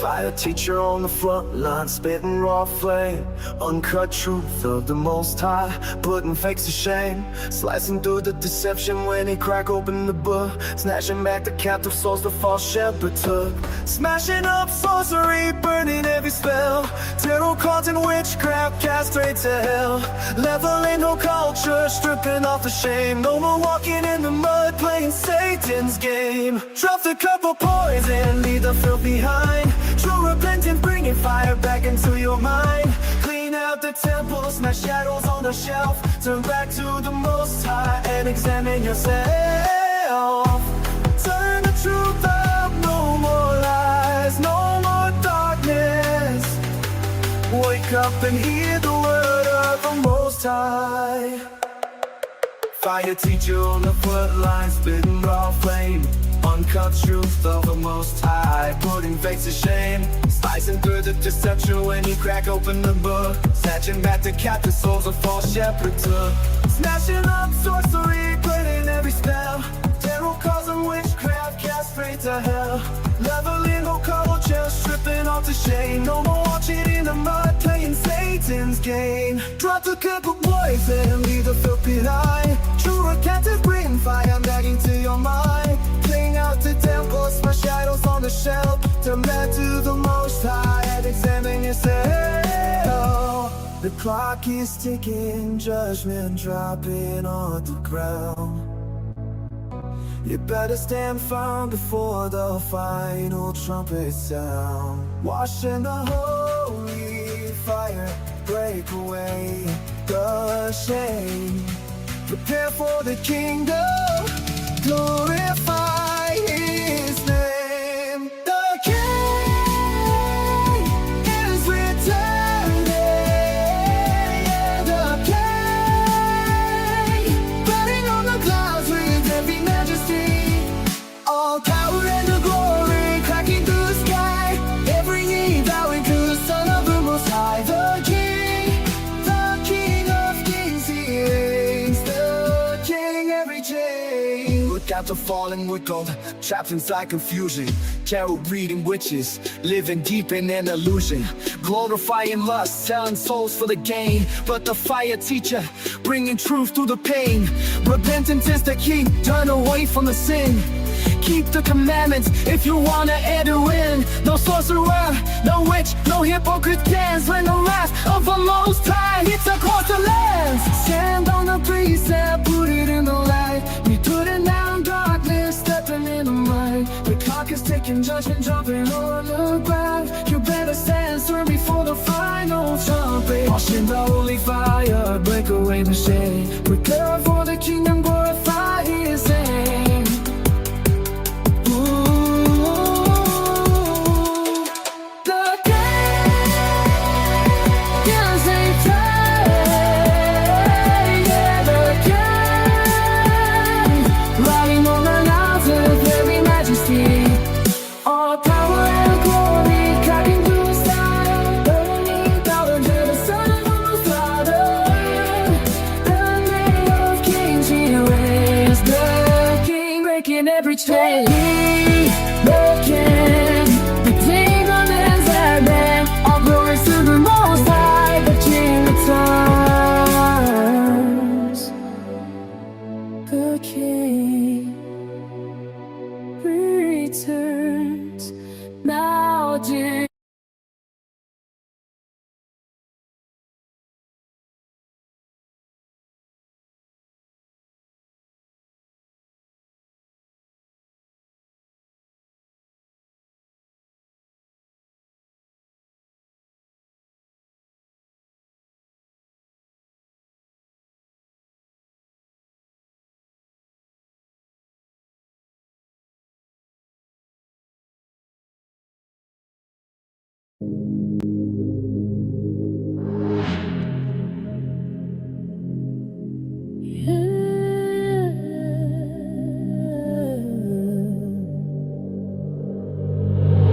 Fire teacher on the front line, spitting raw flame. Uncut truth of the Most High, putting fakes to shame. Slicing through the deception when he crack open the book. Snatching back the captive souls the false shepherd took. Smashing up sorcery, burning every spell. Tarot cards and witchcraft cast straight to hell. Leveling no culture, stripping off the shame. No more walking in the mud, playing Satan's game. Drop the cup of poison, leave the filth behind. True repentance, bringing fire back into your mind. Clean out the temple, smash shadows on the shelf. Turn back to the Most High and examine yourself. Turn the truth up, no more lies, no more darkness. Wake up and hear the word of the Most High. Fire teacher on the floodline, spitting raw flame. Uncut truth of the Most High, putting fakes to shame. Slicing through the deception when you crack open the book. Snatching back the captive souls a false shepherd took. Smashing up sorcery, burning every spell. Tarot cards and witchcraft cast straight to hell. Leveling no culture, stripping off the shame. No more watching in the mud, playing Satan's game. Drop the cup of poison, leave the filth behind. True repentance, bring fire back into your mind. Clean out the temple, smash shadows on the shelf. Turn back to the Most High and examine yourself. The clock is ticking, judgment dropping on the ground. You better stand firm before the final trumpet sound. Wash in the holy fire, break away the shame. Prepare for the kingdom, glorify His name. The King is returning, yeah, the King, burning on the clouds with every majesty. All power and the glory cracking through the sky. Every knee bowing to the Son of the Most High. The King of Kings, He is the King, every chain. Look out, the fallen wood gold, trapped inside confusion. Tarot reading witches, living deep in an illusion. Glorifying lust, selling souls for the gain. But the fire teacher, bringing truth through the pain. Repentance is the key, turn away from the sin. Keep the commandments if you wanna enter in. No sorcerer, no witch, no hypocrite dance. When the wrath of the Most High hits across the lands. Stand on the precept, put it in the light. We put it down darkness, stepping in the light. The clock is ticking, judgment jumping on the ground. You better stand firm before the final trumpet. Wash in the holy fire, break away the shame. Prepare for the kingdom, glorify His name. Every chain, broken, the demon is their name. All glory to the Most High, the King returns. The King returns. Now, dear.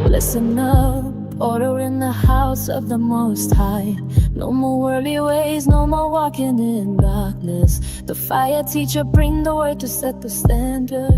Listen up, order in the house of the Most High. No more worldly ways, no more walking in darkness. The fire teacher bring the word to set the standard.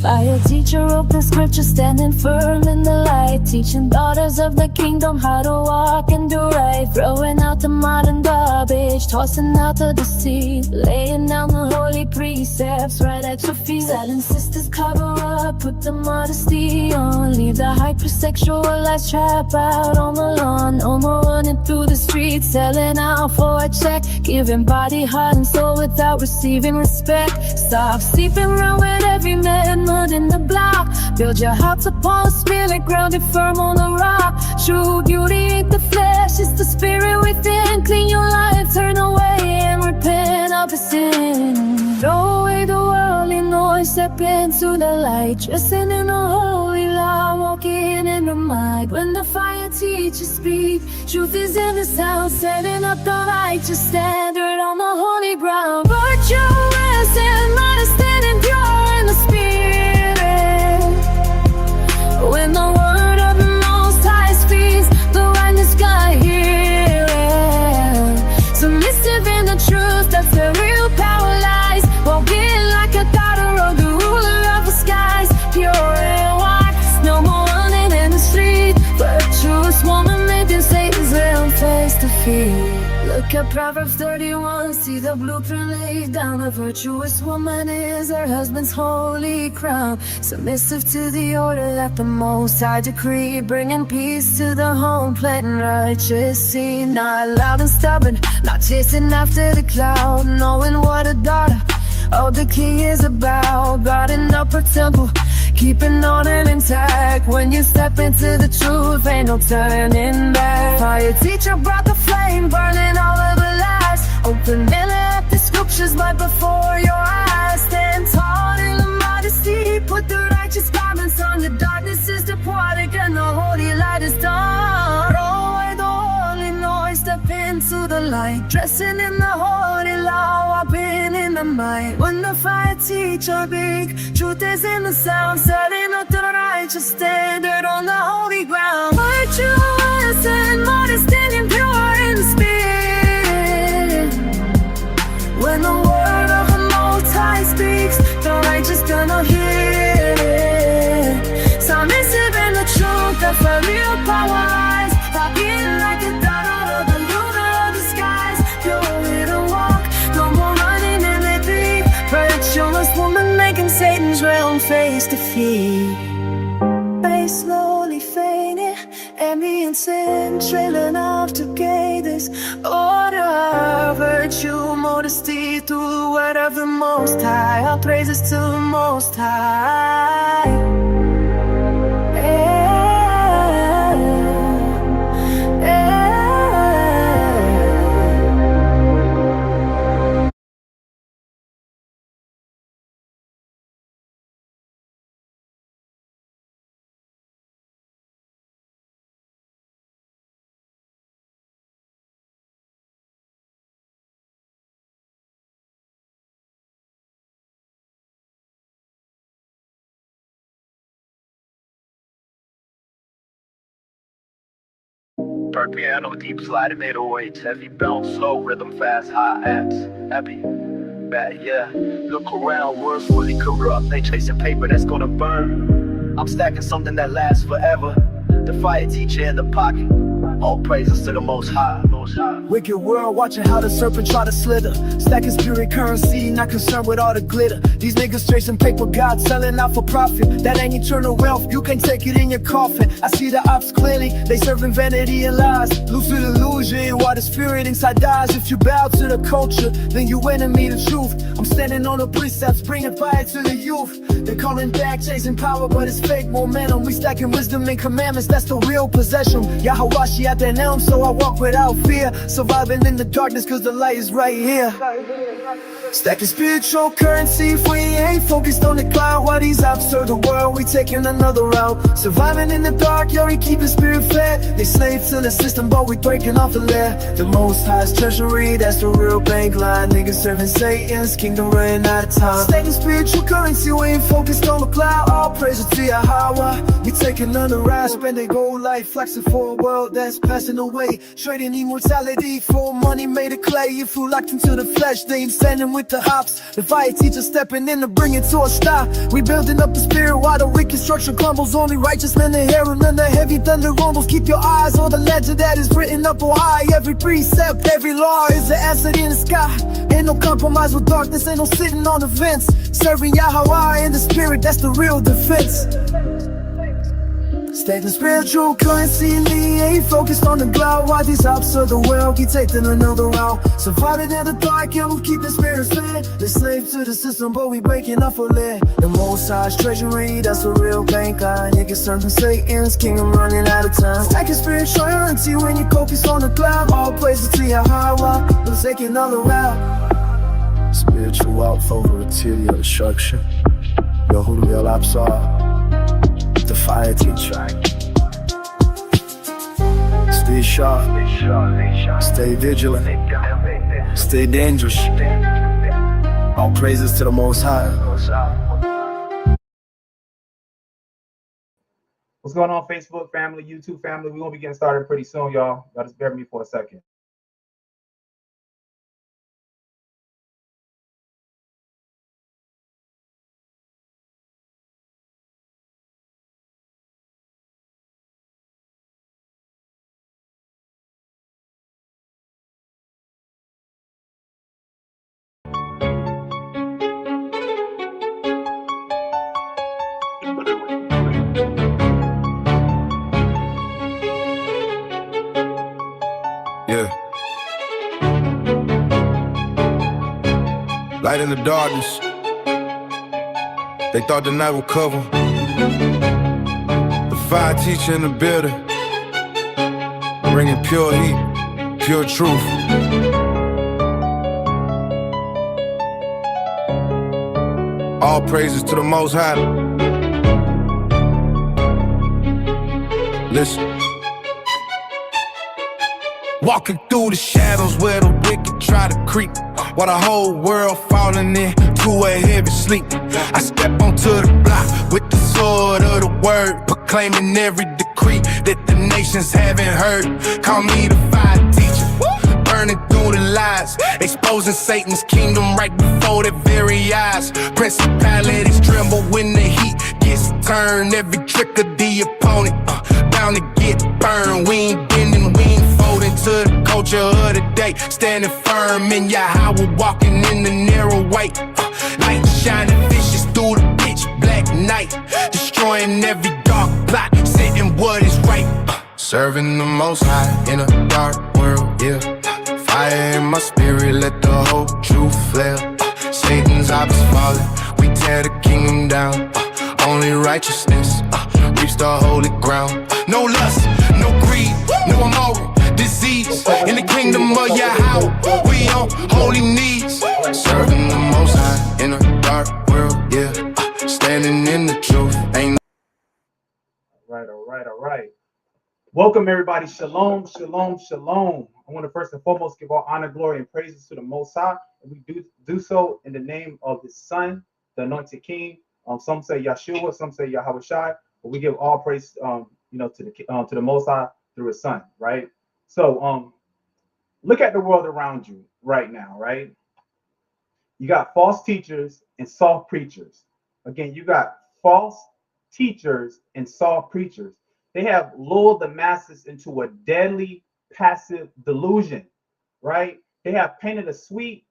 Fire teacher wrote the scripture, standing firm in the light, teaching daughters of the kingdom how to walk and do right, throwing out the modern garbage, tossing out the deceit, laying down the holy precepts right at your feet. Silent sisters cover up, put the modesty on, leave the hypersexualized trap out on the lawn. No more running through the streets, selling out for a check, giving body, heart and soul without receiving respect. Stop sleeping around with every man, mud in the block. Build your house upon the spirit, grounded firm on the rock. True beauty ain't the flesh, it's the spirit within. Clean your life, turn away and repent of the sin. Throw away the worldly noise, step into the light, dressing in the holy law, walking in the might. When the fire teachers speak, truth is in the sound, setting up the righteous standard on the holy ground. Virtuous and modest and pure in the spirit. When the word of the Most High speaks, the righteous God hear it. Submissive in the truth, that's where real power lies. Walking like a daughter of the ruler of the skies. Pure and white, no more running in the street. Virtuous woman making Satan's realm face to feet. Look at Proverbs 31, see the blueprint laid down. A virtuous woman is her husband's holy crown. Submissive to the order that the Most High decree, bringing peace to the home, planting righteous seed. Not loud and stubborn, not chasing after the cloud, knowing what a daughter of the King is about. Guarding up her temple, keeping honor intact. When you step into the truth, ain't no turning back. Fire teacher brought the flame, burning all of the lies. Opening up the scriptures right before your eyes. Stand tall in the modesty, put the righteous garments on. The darkness is departed and the holy light is dawn. Throw away the holy noise, step into the light, dressing in the holy law, walking in the might. When the fire teacher big, truth is in the sound, setting up the righteous standard on the holy ground. Virtuous and modest and pure in the spirit. When the word of the Most High speaks, the righteous gonna hear it. Submissive in the truth, that's where real power lies. Walking like a daughter of the ruler of the skies. Pure little walk, no more running in the deep. Virtuous woman making Satan's realm face to feet. Face slowly fading, envy and sin trailing off to gain this order. Virtue, modesty through the word of the Most High. All praises to the Most High. Dark piano, deep slide, 808, heavy bounce, slow rhythm, fast, high amps, happy, bad, yeah. Look around, words fully corrupt, they chasing paper that's gonna burn. I'm stacking something that lasts forever. The fire teacher in the pocket, all praises to the Most High. Wicked world, watching how the serpent try to slither. Stacking spirit currency, not concerned with all the glitter. These niggas chasing paper, God selling out for profit. That ain't eternal wealth, you can't take it in your coffin. I see the ops clearly, they serving vanity and lies. Lucid illusion, while the spirit inside dies. If you bow to the culture, then you enemy the truth. I'm standing on the precepts, bringing fire to the youth. They're calling back, chasing power, but it's fake momentum. We stacking wisdom and commandments, that's the real possession. Yahawashi at that helm, so I walk without fear. Surviving in the darkness, cause the light is right here. Stacking spiritual currency, if we ain't focused on the cloud. While these ops serve the world, we taking another route. Surviving in the dark, yeah, we keeping spirit fed. They slave to the system, but we breaking off the lair. The Most High's treasury, that's the real bank line. Niggas serving Satan's kingdom, running out of time. Stacking spiritual currency, we ain't focused on the cloud. All praise to Yahawashi. We taking another ride, spending gold life, flexing for a world that's passing away. Trading immortality for money made of clay. If you locked into the flesh, they ain't standing with the ops. The fire teacher stepping in to bring lion to a star. We building up the spirit while the wicked structure crumbles. Only righteous men inherit and the heavy thunder rumbles. Keep your eyes on the legend that is written up on high. Every precept, every law is an asset in the sky. Ain't no compromise with darkness, ain't no sitting on the fence. Serving Yahawashi in the spirit, that's the real defense. Stay the spiritual currency in me, ain't focused on the cloud. Why these hops of the world keep taking another route? Surviving in the dark, yeah, we'll keep the spirits lit. They're slaves to the system, but we breaking up for lit. The most high's treasury, that's a real bank. Niggas serving Satan's kingdom running out of time. Stacking spiritual currency when you focus on the cloud. All praises to Yahawashi, we'll take another route. Spiritual out over a your destruction. Yo, who the real ops are? The fire teacher. Stay sharp, stay vigilant, stay dangerous. All praises to the Most High. What's going on, Facebook family, YouTube family? We're gonna be getting started pretty soon, y'all. Y'all just bear with me for a second. Yeah. Light in the darkness. They thought the night would cover. The fire teacher in the building, bringing pure heat, pure truth. All praises to the Most High. Listen. Walking through the shadows where the wicked try to creep, while the whole world falling into a heavy sleep. I step onto the block with the sword of the word, proclaiming every decree that the nations haven't heard. Call me the fire teacher, burning through the lies, exposing Satan's kingdom right before their very eyes. Principalities tremble when the heat gets turned. Every trick of the opponent bound to get burned. We ain't bending, we ain't folding to the culture of the day. Standing firm in Yahweh, walking in the narrow way. Light shining vicious through the pitch black night, destroying every dark plot, setting what is right. Serving the Most High in a dark world, yeah. Fire in my spirit, let the whole truth flare. Satan's ops falling, we tear the kingdom down. Only righteousness reach the holy ground. No lust, no greed, no immoral disease. In the kingdom of Yahweh, we on holy knees. Serving the Most High in a dark world, yeah. Standing in the truth, ain't. All right. Welcome, everybody. Shalom, shalom, shalom. I want to first and foremost give all honor, glory, and praises to the Most High. And we do so in the name of His Son, the Anointed King. Some say Yeshua, some say Yahawashi, but we give all praise, to the Most High through His Son, right? So, look at the world around you right now, right? You got false teachers and soft preachers. Again, you got false teachers and soft preachers. They have lulled the masses into a deadly passive delusion, right? They have painted a sweet,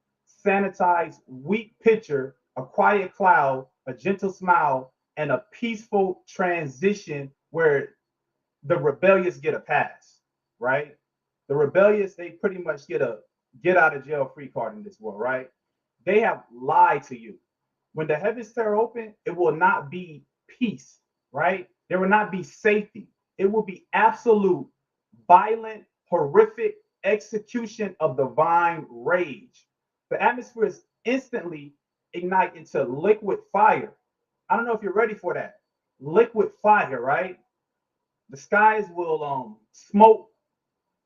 sanitized, weak picture, a quiet cloud, a gentle smile, and a peaceful transition where the rebellious get a pass, right? The rebellious, they pretty much get a get out of jail free card in this world, right? They have lied to you. When the heavens tear open, it will not be peace, right? There will not be safety. It will be absolute, violent, horrific execution of divine rage. The atmosphere is instantly ignite into liquid fire. I don't know if you're ready for that. Liquid fire, right? The skies will smoke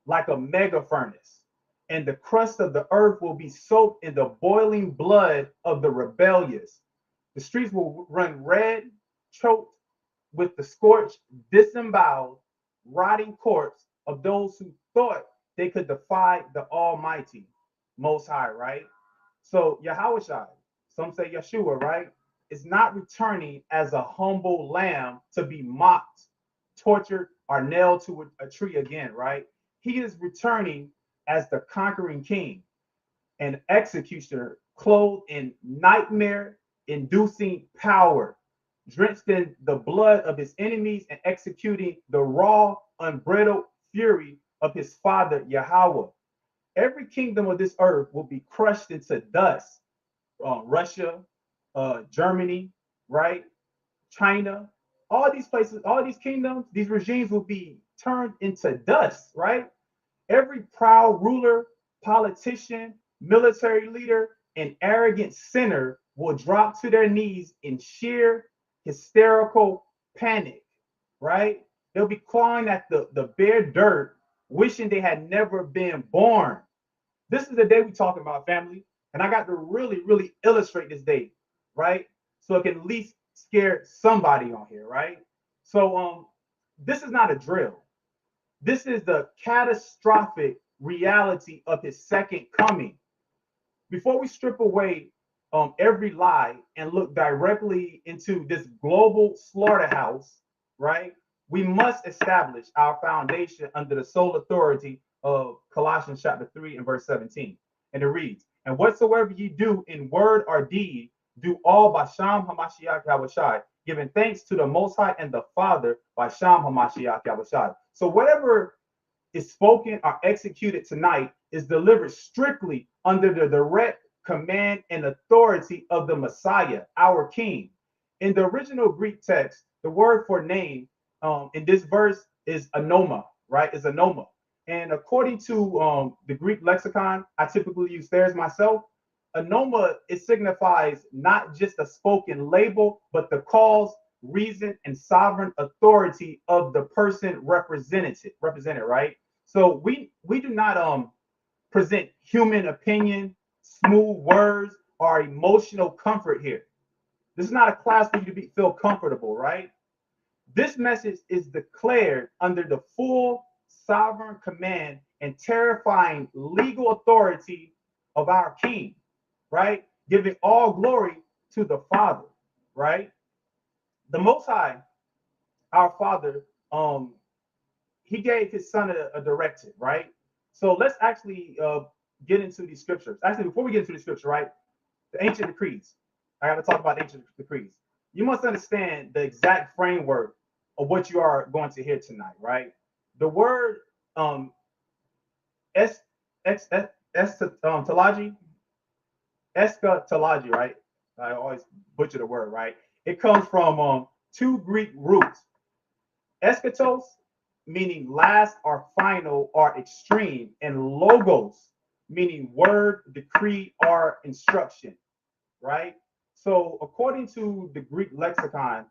like a mega furnace, and the crust of the earth will be soaked in the boiling blood of the rebellious. The streets will run red, choked with the scorched, disemboweled, rotting corpse of those who thought they could defy the Almighty, Most High, right? So Yahawashi, some say Yeshua, right? is not returning as a humble lamb to be mocked, tortured, or nailed to a tree again, right? He is returning as the conquering king and executioner, clothed in nightmare inducing power, drenched in the blood of his enemies and executing the raw, unbridled fury of his father, Yahweh. Every kingdom of this earth will be crushed into dust. Russia, Germany, right? China, all these places, all these kingdoms, these regimes will be turned into dust, right? Every proud ruler, politician, military leader, and arrogant sinner will drop to their knees in sheer hysterical panic, right? They'll be clawing at the bare dirt, wishing they had never been born. This is the day we talking about, family. And I got to really, really illustrate this day, right? So it can at least scare somebody on here, right? So this is not a drill. This is the catastrophic reality of his second coming. Before we strip away every lie and look directly into this global slaughterhouse, right? We must establish our foundation under the sole authority of Colossians chapter 3 and verse 17. And it reads, and whatsoever ye do in word or deed, do all by Sham Hamashiach Yahawashi, giving thanks to the Most High and the Father by Sham Hamashiach Yahawashi. So whatever is spoken or executed tonight is delivered strictly under the direct command and authority of the Messiah, our King. In the original Greek text, the word for name in this verse is anoma, right? Is anoma. And according to the Greek lexicon, I typically use theirs myself. Anoma, it signifies not just a spoken label, but the cause, reason, and sovereign authority of the person represented, right? So we do not present human opinion, smooth words, or emotional comfort here. This is not a class for you to feel comfortable, right? This message is declared under the full sovereign command and terrifying legal authority of our King, right? Giving all glory to the Father, right? The Most High, our Father, he gave his son a directive, right? So let's actually get into these scriptures. Actually, before we get into the scripture, right? The ancient decrees. I got to talk about ancient decrees. You must understand the exact framework of what you are going to hear tonight, right? The word eschatology, right? I always butcher the word, right? It comes from two Greek roots. Eschatos, meaning last or final or extreme, and logos, meaning word, decree, or instruction, right? So according to the Greek lexicon,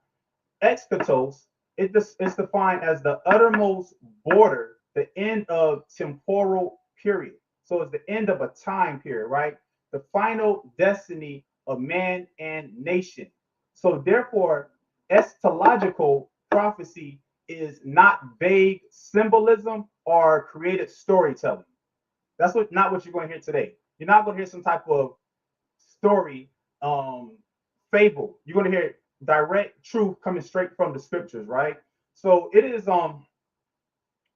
eschatos is defined as the uttermost border, the end of temporal period. So it's the end of a time period, right? The final destiny of man and nation. So therefore, eschatological prophecy is not vague symbolism or creative storytelling. That's not what you're going to hear today. You're not going to hear some type of story, fable. You're going to hear direct truth coming straight from the scriptures, right? So it is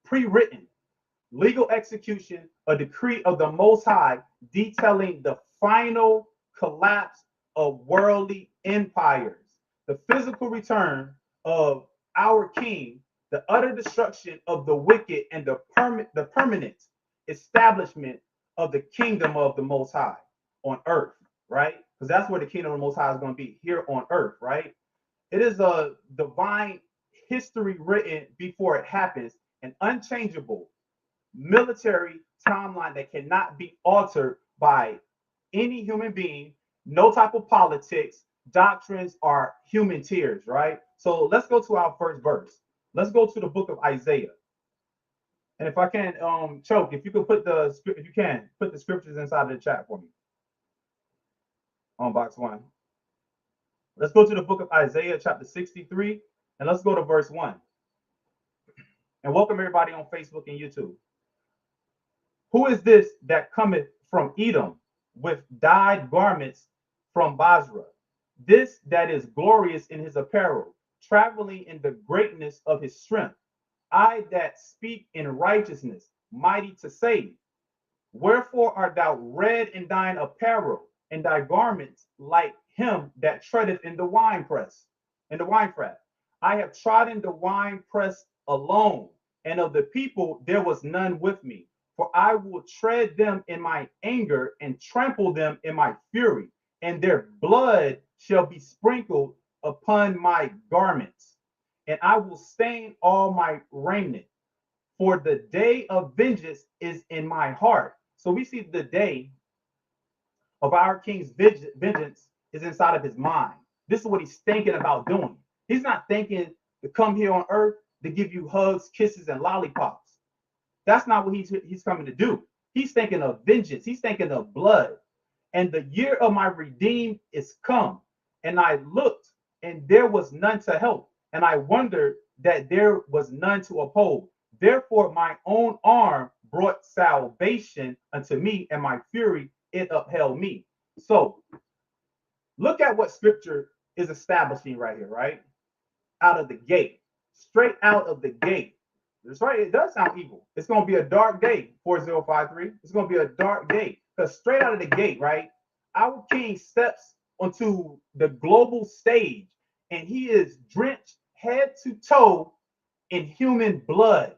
pre-written, legal execution, a decree of the Most High detailing the final collapse of worldly empires, the physical return of our King, the utter destruction of the wicked, and the permanent establishment of the kingdom of the Most High on earth, right? Because that's where the kingdom of the Most High is going to be, here on earth, right? It is a divine history written before it happens, an unchangeable military timeline that cannot be altered by any human being, no type of politics, doctrines, or human tears, right? So let's go to our first verse. Let's go to the book of Isaiah. And if I can, Choke, if you can put the scriptures inside of the chat for me on box 1. Let's go to the book of Isaiah, chapter 63, and let's go to verse 1. And welcome everybody on Facebook and YouTube. Who is this that cometh from Edom with dyed garments from Basra, this that is glorious in his apparel, traveling in the greatness of his strength. I that speak in righteousness, mighty to save. Wherefore art thou red in thine apparel, and thy garments like him that treadeth in the winepress, in the winefat. I have trodden the winepress alone, and of the people there was none with me. For I will tread them in my anger and trample them in my fury, and their blood shall be sprinkled upon my garments, and I will stain all my raiment. For the day of vengeance is in my heart. So we see the day of our king's vengeance is inside of his mind. This is what he's thinking about doing. He's not thinking to come here on earth to give you hugs, kisses, and lollipops. That's not what he's coming to do. He's thinking of vengeance. He's thinking of blood. And the year of my redeemed is come. And I looked, and there was none to help. And I wondered that there was none to uphold. Therefore, my own arm brought salvation unto me, and my fury, it upheld me. So look at what scripture is establishing right here, right? Out of the gate, straight out of the gate. That's right. It does sound evil. It's going to be a dark day, 4053. It's going to be a dark day because straight out of the gate, right? Our king steps onto the global stage and he is drenched head to toe in human blood.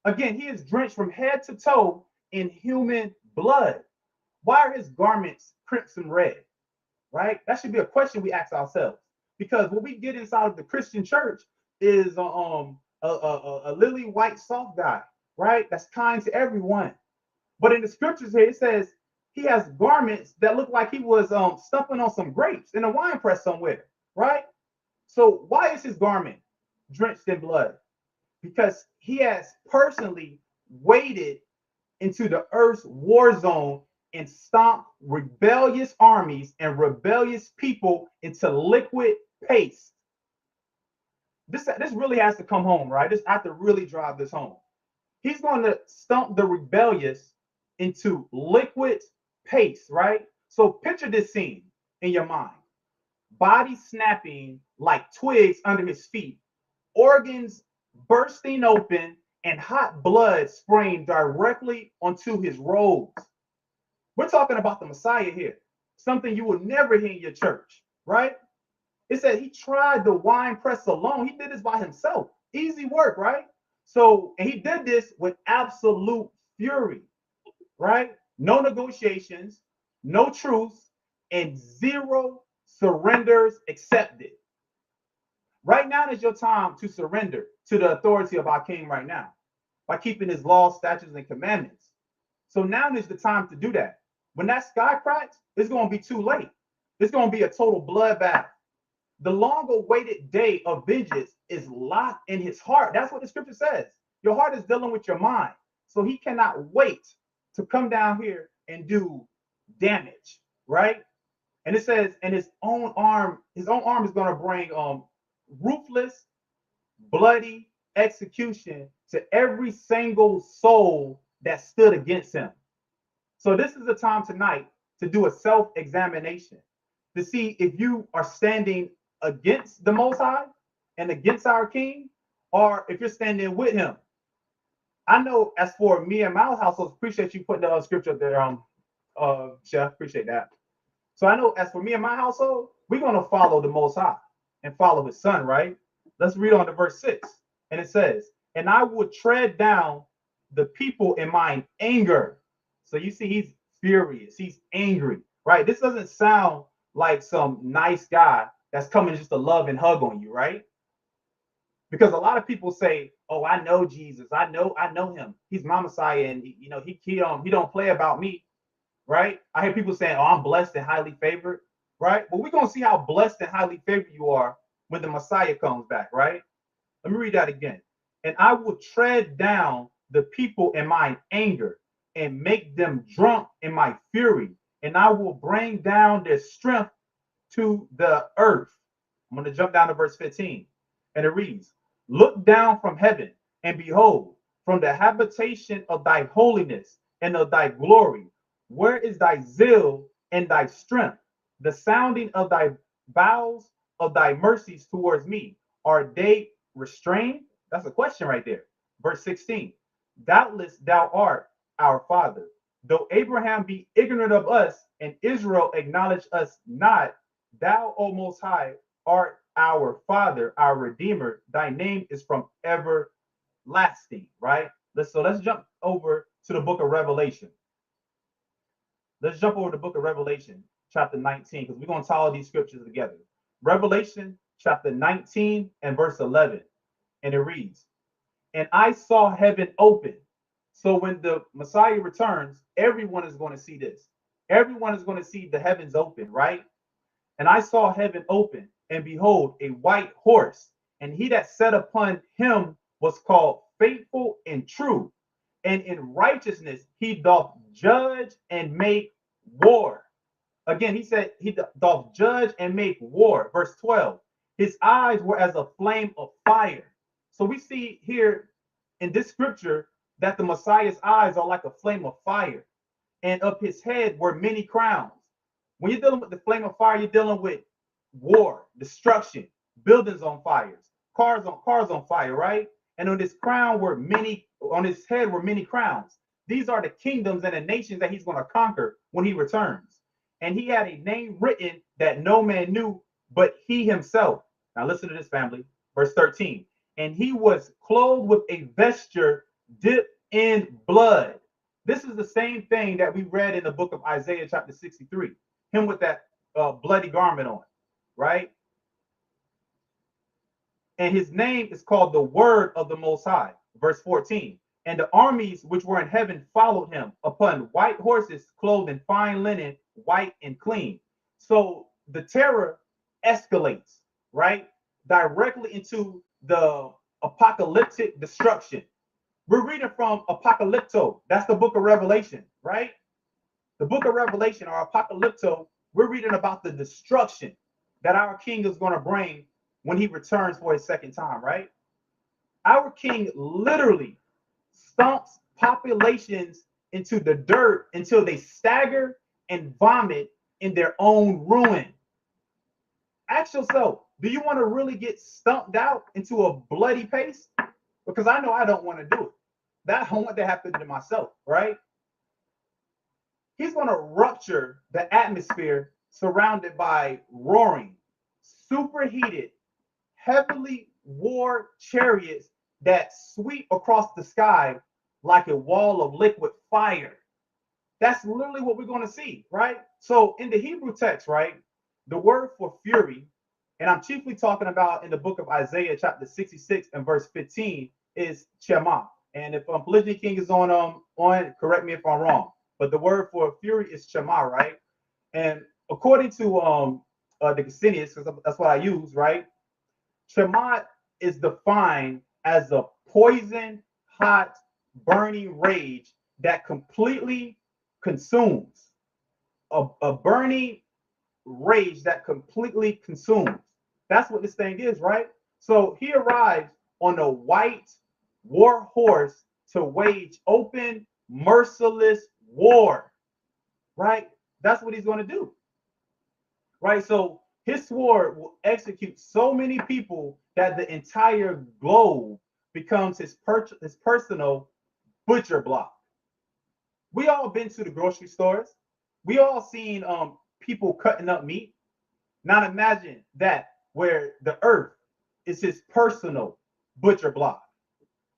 Again, he is drenched from head to toe in human blood. Why are his garments crimson red? Right? That should be a question we ask ourselves. Because what we get inside of the Christian church is a lily white soft guy, right? That's kind to everyone. But in the scriptures here, it says he has garments that look like he was stuffing on some grapes in a wine press somewhere, right? So why is his garment drenched in blood? Because he has personally waded into the earth's war zone and stomped rebellious armies and rebellious people into liquid paste. This really has to come home, right? I have to really drive this home. He's going to stomp the rebellious into liquid paste, right? So picture this scene in your mind. Body snapping like twigs under his feet, organs bursting open, and hot blood spraying directly onto his robes. We're talking about the Messiah here, something you will never hear in your church, right? It said he tried the wine press alone. He did this by himself. Easy work, right? So, and he did this with absolute fury, right? No negotiations, no truce, and zero surrenders accepted. Right now is your time to surrender to the authority of our King right now by keeping his laws, statutes, and commandments. So now is the time to do that. When that sky cracks, it's going to be too late. It's going to be a total bloodbath. The long-awaited day of vengeance is locked in his heart. That's what the scripture says. Your heart is dealing with your mind. So he cannot wait to come down here and do damage, right? And it says, and his own arm is going to bring ruthless, bloody execution to every single soul that stood against him. So this is the time tonight to do a self-examination to see if you are standing against the Most High and against our King, or if you're standing with him. I know as for me and my household, appreciate you putting the scripture there, Chef, appreciate that. So I know as for me and my household, we're going to follow the Most High and follow his son, right? Let's read on to verse 6. And it says, and I will tread down the people in mine anger. So you see, he's furious. He's angry, right? This doesn't sound like some nice guy that's coming just to love and hug on you, right? Because a lot of people say, oh, I know Jesus. I know him. He's my Messiah. And he don't play about me, right? I hear people saying, oh, I'm blessed and highly favored, right? But we're going to see how blessed and highly favored you are when the Messiah comes back, right? Let me read that again. And I will tread down the people in my anger and make them drunk in my fury. And I will bring down their strength to the earth. I'm going to jump down to verse 15. And it reads, look down from heaven and behold, from the habitation of thy holiness and of thy glory, where is thy zeal and thy strength? The sounding of thy bowels of thy mercies towards me, are they restrained? That's a question right there. Verse 16. Doubtless thou art our father, though Abraham be ignorant of us and Israel acknowledge us not, thou, O Most High, art our father, our redeemer. Thy name is from everlasting, right? Let's jump over to the book of Revelation. Let's jump over to the book of Revelation, chapter 19, because we're going to tie all these scriptures together. Revelation chapter 19 and verse 11. And it reads, and I saw heaven open. So when the Messiah returns, everyone is going to see this. Everyone is going to see the heavens open, right? And I saw heaven open, and behold, a white horse. And he that sat upon him was called Faithful and True. And in righteousness he doth judge and make war. Again, he said he doth judge and make war. Verse 12. His eyes were as a flame of fire. So we see here in this scripture that the Messiah's eyes are like a flame of fire, and of his head were many crowns. When you're dealing with the flame of fire, you're dealing with war, destruction, buildings on fires, cars on fire, right? And on his crown were many, on his head were many crowns. These are the kingdoms and the nations that he's going to conquer when he returns. And he had a name written that no man knew but he himself. Now listen to this, family. Verse 13. And he was clothed with a vesture dipped in blood. This is the same thing that we read in the book of Isaiah chapter 63. Him with that bloody garment on, right? And his name is called the Word of the Most High. Verse 14. And the armies which were in heaven followed him upon white horses, clothed in fine linen, white and clean. So the terror escalates, right? Directly into the apocalyptic destruction. We're reading from Apocalypto. That's the book of Revelation, right? The book of Revelation, or Apocalypto, we're reading about the destruction that our king is going to bring when he returns for his second time, right? Our king literally stomps populations into the dirt until they stagger and vomit in their own ruin. Ask yourself, do you want to really get stumped out into a bloody pace? Because I know I don't want to do it. That I want to happen to myself, right? He's going to rupture the atmosphere surrounded by roaring, superheated, heavily war chariots that sweep across the sky like a wall of liquid fire. That's literally what we're going to see, right? So in the Hebrew text, right, the word for fury, and I'm chiefly talking about in the book of Isaiah chapter 66 and verse 15, is Shema. And if Polygyny King is on, correct me if I'm wrong. But the word for fury is Shema, right? And according to the Cassinius, because that's what I use, right? Shema is defined as a poison, hot, burning rage that completely consumes. A burning rage that completely consumes. That's what this thing is, right? So he arrives on a white war horse to wage open, merciless war, right? That's what he's going to do, right? So his sword will execute so many people that the entire globe becomes his personal butcher block. We all been to the grocery stores. We all seen people cutting up meat. Now imagine that, where the earth is his personal butcher block,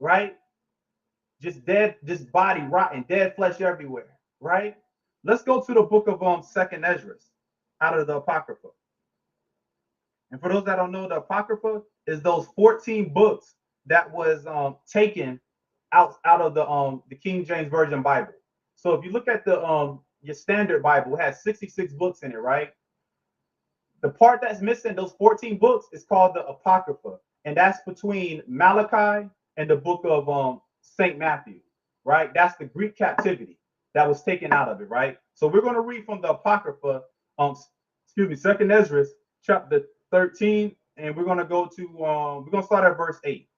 right? Just dead, just body rotten, dead flesh everywhere, right? Let's go to the book of Second Ezra out of the Apocrypha. And for those that don't know, the Apocrypha is those 14 books that was taken out of the King James Version Bible. So if you look at the your standard Bible, it has 66 books in it, right? The part that's missing, those 14 books, is called the Apocrypha, and that's between Malachi and the book of Saint Matthew, right? That's the Greek captivity that was taken out of it, right? So we're going to read from the Apocrypha, Second Ezra chapter 13, and we're going to go to we're going to start at verse 8,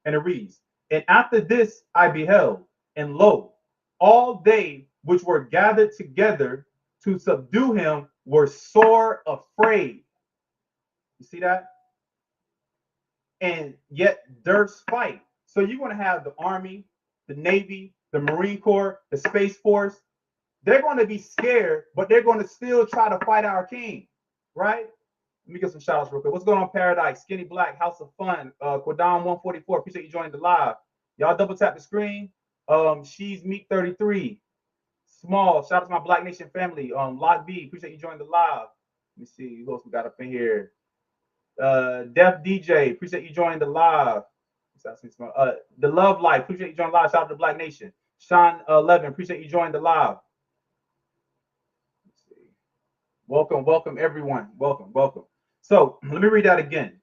and it reads, and after this I beheld, and lo, all they which were gathered together to subdue him were sore afraid. You see that? And yet durst fight. So you're going to have the Army, the Navy, the Marine Corps, the Space Force. They're going to be scared, but they're going to still try to fight our king, right? Let me get some shout outs real quick. What's going on, Paradise? Skinny Black, House of Fun, Quadam 144. Appreciate you joining the live. Y'all double tap the screen. She's Meat 33. Small, shout out to my Black Nation family. Lock B, appreciate you joining the live. Let me see who else we got up in here. Def DJ, appreciate you joining the live. The Love Life, appreciate you joining the live. Shout out to Black Nation. Sean 11, appreciate you joining the live. Let's see. Welcome everyone. Welcome. So let me read that again.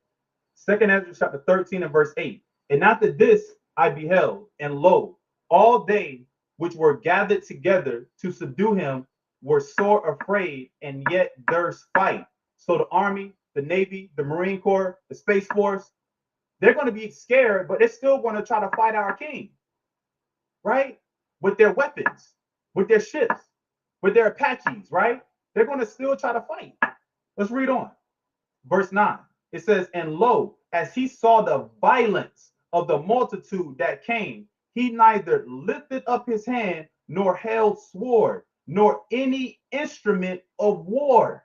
2nd Ezra chapter 13 and verse 8. And after this I beheld, and lo, all they which were gathered together to subdue him were sore afraid, and yet durst fight. So the Army, the Navy, the Marine Corps, the Space Force, they're going to be scared, but they're still going to try to fight our king, right? With their weapons, with their ships, with their Apaches, right? They're going to still try to fight. Let's read on. Verse 9. It says, and lo, as he saw the violence of the multitude that came, he neither lifted up his hand, nor held sword, nor any instrument of war.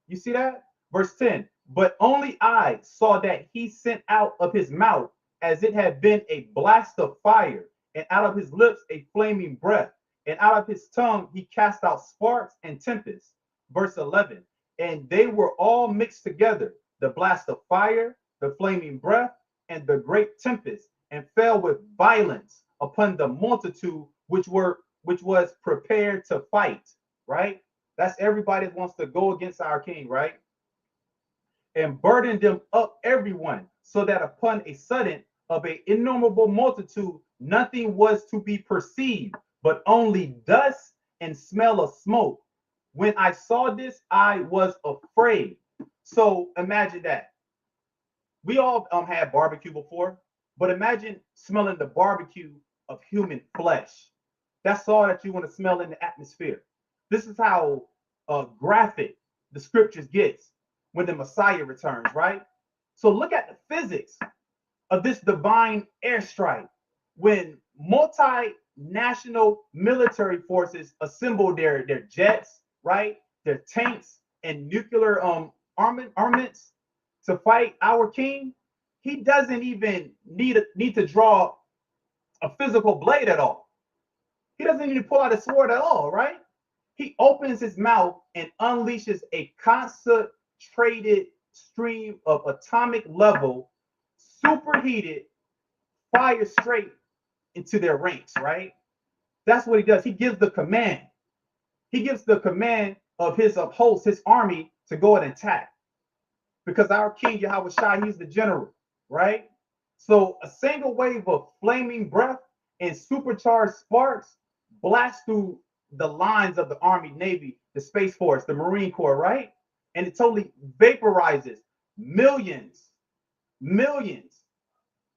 You see that? Verse 10. But only I saw that he sent out of his mouth as it had been a blast of fire, and out of his lips a flaming breath, and out of his tongue he cast out sparks and tempests. Verse 11. And they were all mixed together, the blast of fire, the flaming breath, and the great tempest, and fell with violence upon the multitude which was prepared to fight. Right? That's everybody that wants to go against our king, right? And burdened them up everyone, so that upon a sudden of an innumerable multitude nothing was to be perceived, but only dust and smell of smoke. When I saw this, I was afraid. So imagine that. We all had barbecue before, but imagine smelling the barbecue of human flesh. That's all that you want to smell in the atmosphere. This is how graphic the scriptures gets when the Messiah returns, right? So look at the physics of this divine airstrike. When multinational military forces assemble their jets, right, their tanks and nuclear armaments to fight our king, he doesn't even need to draw a physical blade at all. He doesn't need to pull out a sword at all, right? He opens his mouth and unleashes a concentrated stream of atomic level, superheated fire straight into their ranks, right? That's what he does. He gives the command. He gives the command of his host, his army, to go and attack. Because our king, Yahawashi, he's the general, right? So a single wave of flaming breath and supercharged sparks blast through the lines of the Army, Navy, the Space Force, the Marine Corps, right? And it totally vaporizes millions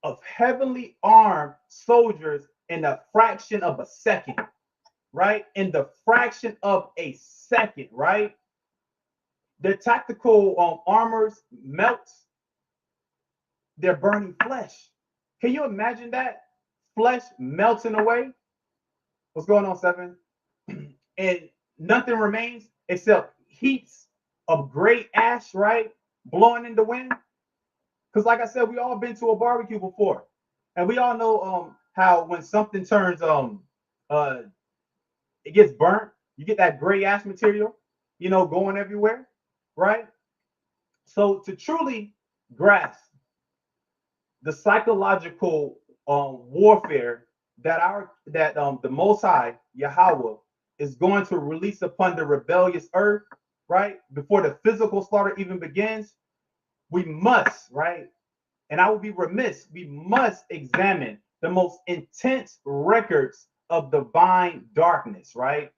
of heavily armed soldiers in a fraction of a second, right? In the fraction of a second, right? Their tactical armors melts. They're burning flesh. Can you imagine that? Flesh melting away. What's going on, Seven? And nothing remains except heaps of great ash, right? Blowing in the wind. Because like I said, we all been to a barbecue before. And we all know how when something turns it gets burnt, you get that gray ash material, going everywhere, right? So to truly grasp the psychological warfare that the Most High Yahweh is going to release upon the rebellious earth, right? Before the physical slaughter even begins, we must, right? And I will be remiss, we must examine the most intense records of divine darkness, right?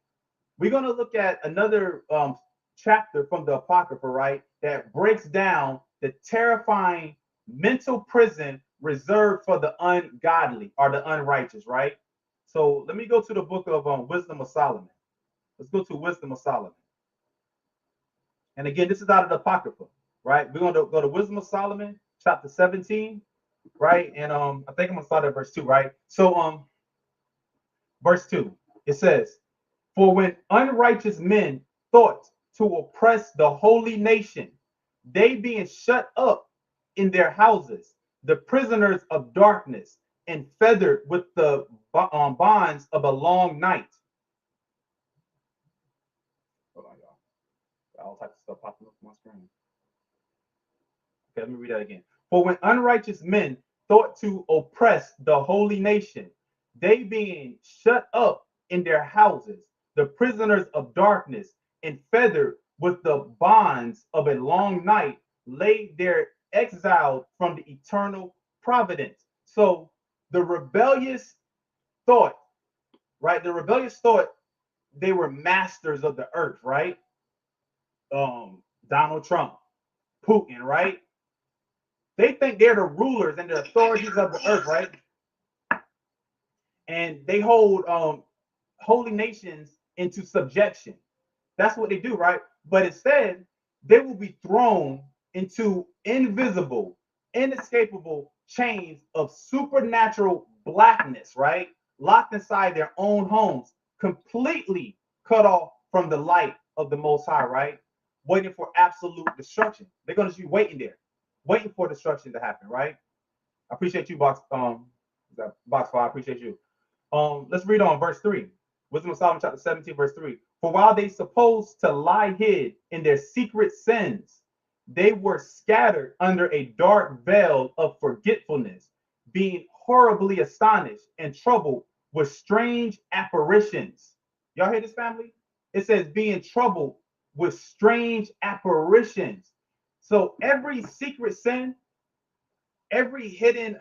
We're going to look at another chapter from the Apocrypha, right? That breaks down the terrifying mental prison reserved for the ungodly or the unrighteous, right? So let me go to the book of Wisdom of Solomon. Let's go to Wisdom of Solomon. And again, this is out of the Apocrypha. right? We're going to go to Wisdom of Solomon, chapter 17, right? And I think I'm going to start at verse 2, right? So verse 2, it says, "For when unrighteous men thought to oppress the holy nation, they being shut up in their houses, the prisoners of darkness, and feathered with the bonds of a long night." Hold on, y'all. All types of stuff popping up on my screen. Okay, let me read that again. "For when unrighteous men thought to oppress the holy nation, they being shut up in their houses, the prisoners of darkness, and feathered with the bonds of a long night, laid there exiled from the eternal providence." So the rebellious thought, right? The rebellious thought they were masters of the earth, right? Donald Trump, Putin, right? They think they're the rulers and the authorities of the earth, right? And they hold holy nations into subjection. That's what they do, right? But instead, they will be thrown into invisible, inescapable chains of supernatural blackness, right? Locked inside their own homes, completely cut off from the light of the Most High, right? Waiting for absolute destruction. They're going to be waiting there, waiting for destruction to happen, right? I appreciate you, Box 5. I appreciate you. Let's read on verse 3. Wisdom of Solomon, chapter 17, verse 3. "For while they supposed to lie hid in their secret sins, they were scattered under a dark veil of forgetfulness, being horribly astonished and troubled with strange apparitions." Y'all hear this, family? It says being troubled with strange apparitions. So every secret sin, every hidden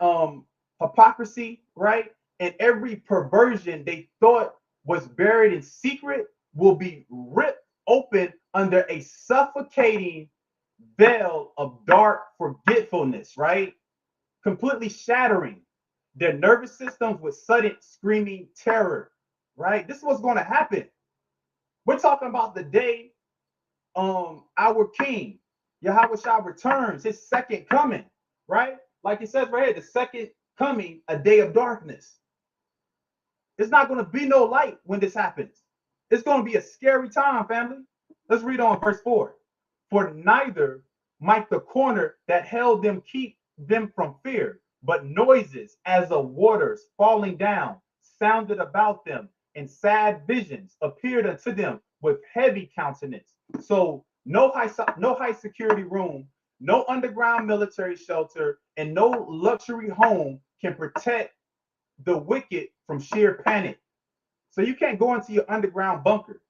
hypocrisy, right? And every perversion they thought was buried in secret will be ripped open under a suffocating veil of dark forgetfulness, right? Completely shattering their nervous systems with sudden screaming terror, right? This is what's going to happen. We're talking about the day our King, Yahawashi, returns, his second coming, right? Like it says right here, the second coming, a day of darkness. It's not going to be no light when this happens. It's going to be a scary time, family. Let's read on verse 4. "For neither might the corner that held them keep them from fear, but noises as of waters falling down sounded about them, and sad visions appeared unto them with heavy countenance." So no high security room, no underground military shelter, and no luxury home can protect the wicked from sheer panic. So you can't go into your underground bunker,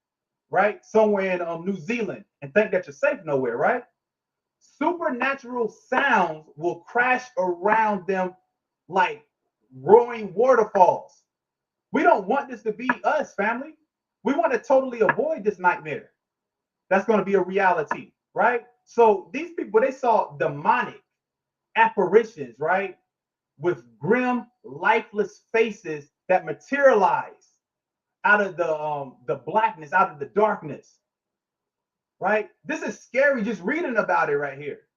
right? Somewhere in New Zealand and think that you're safe nowhere, right? Supernatural sounds will crash around them like roaring waterfalls. We don't want this to be us, family. We want to totally avoid this nightmare. That's going to be a reality, right? So these people, they saw demonic apparitions, right? With grim, lifeless faces that materialize out of the blackness, out of the darkness, right? This is scary just reading about it right here,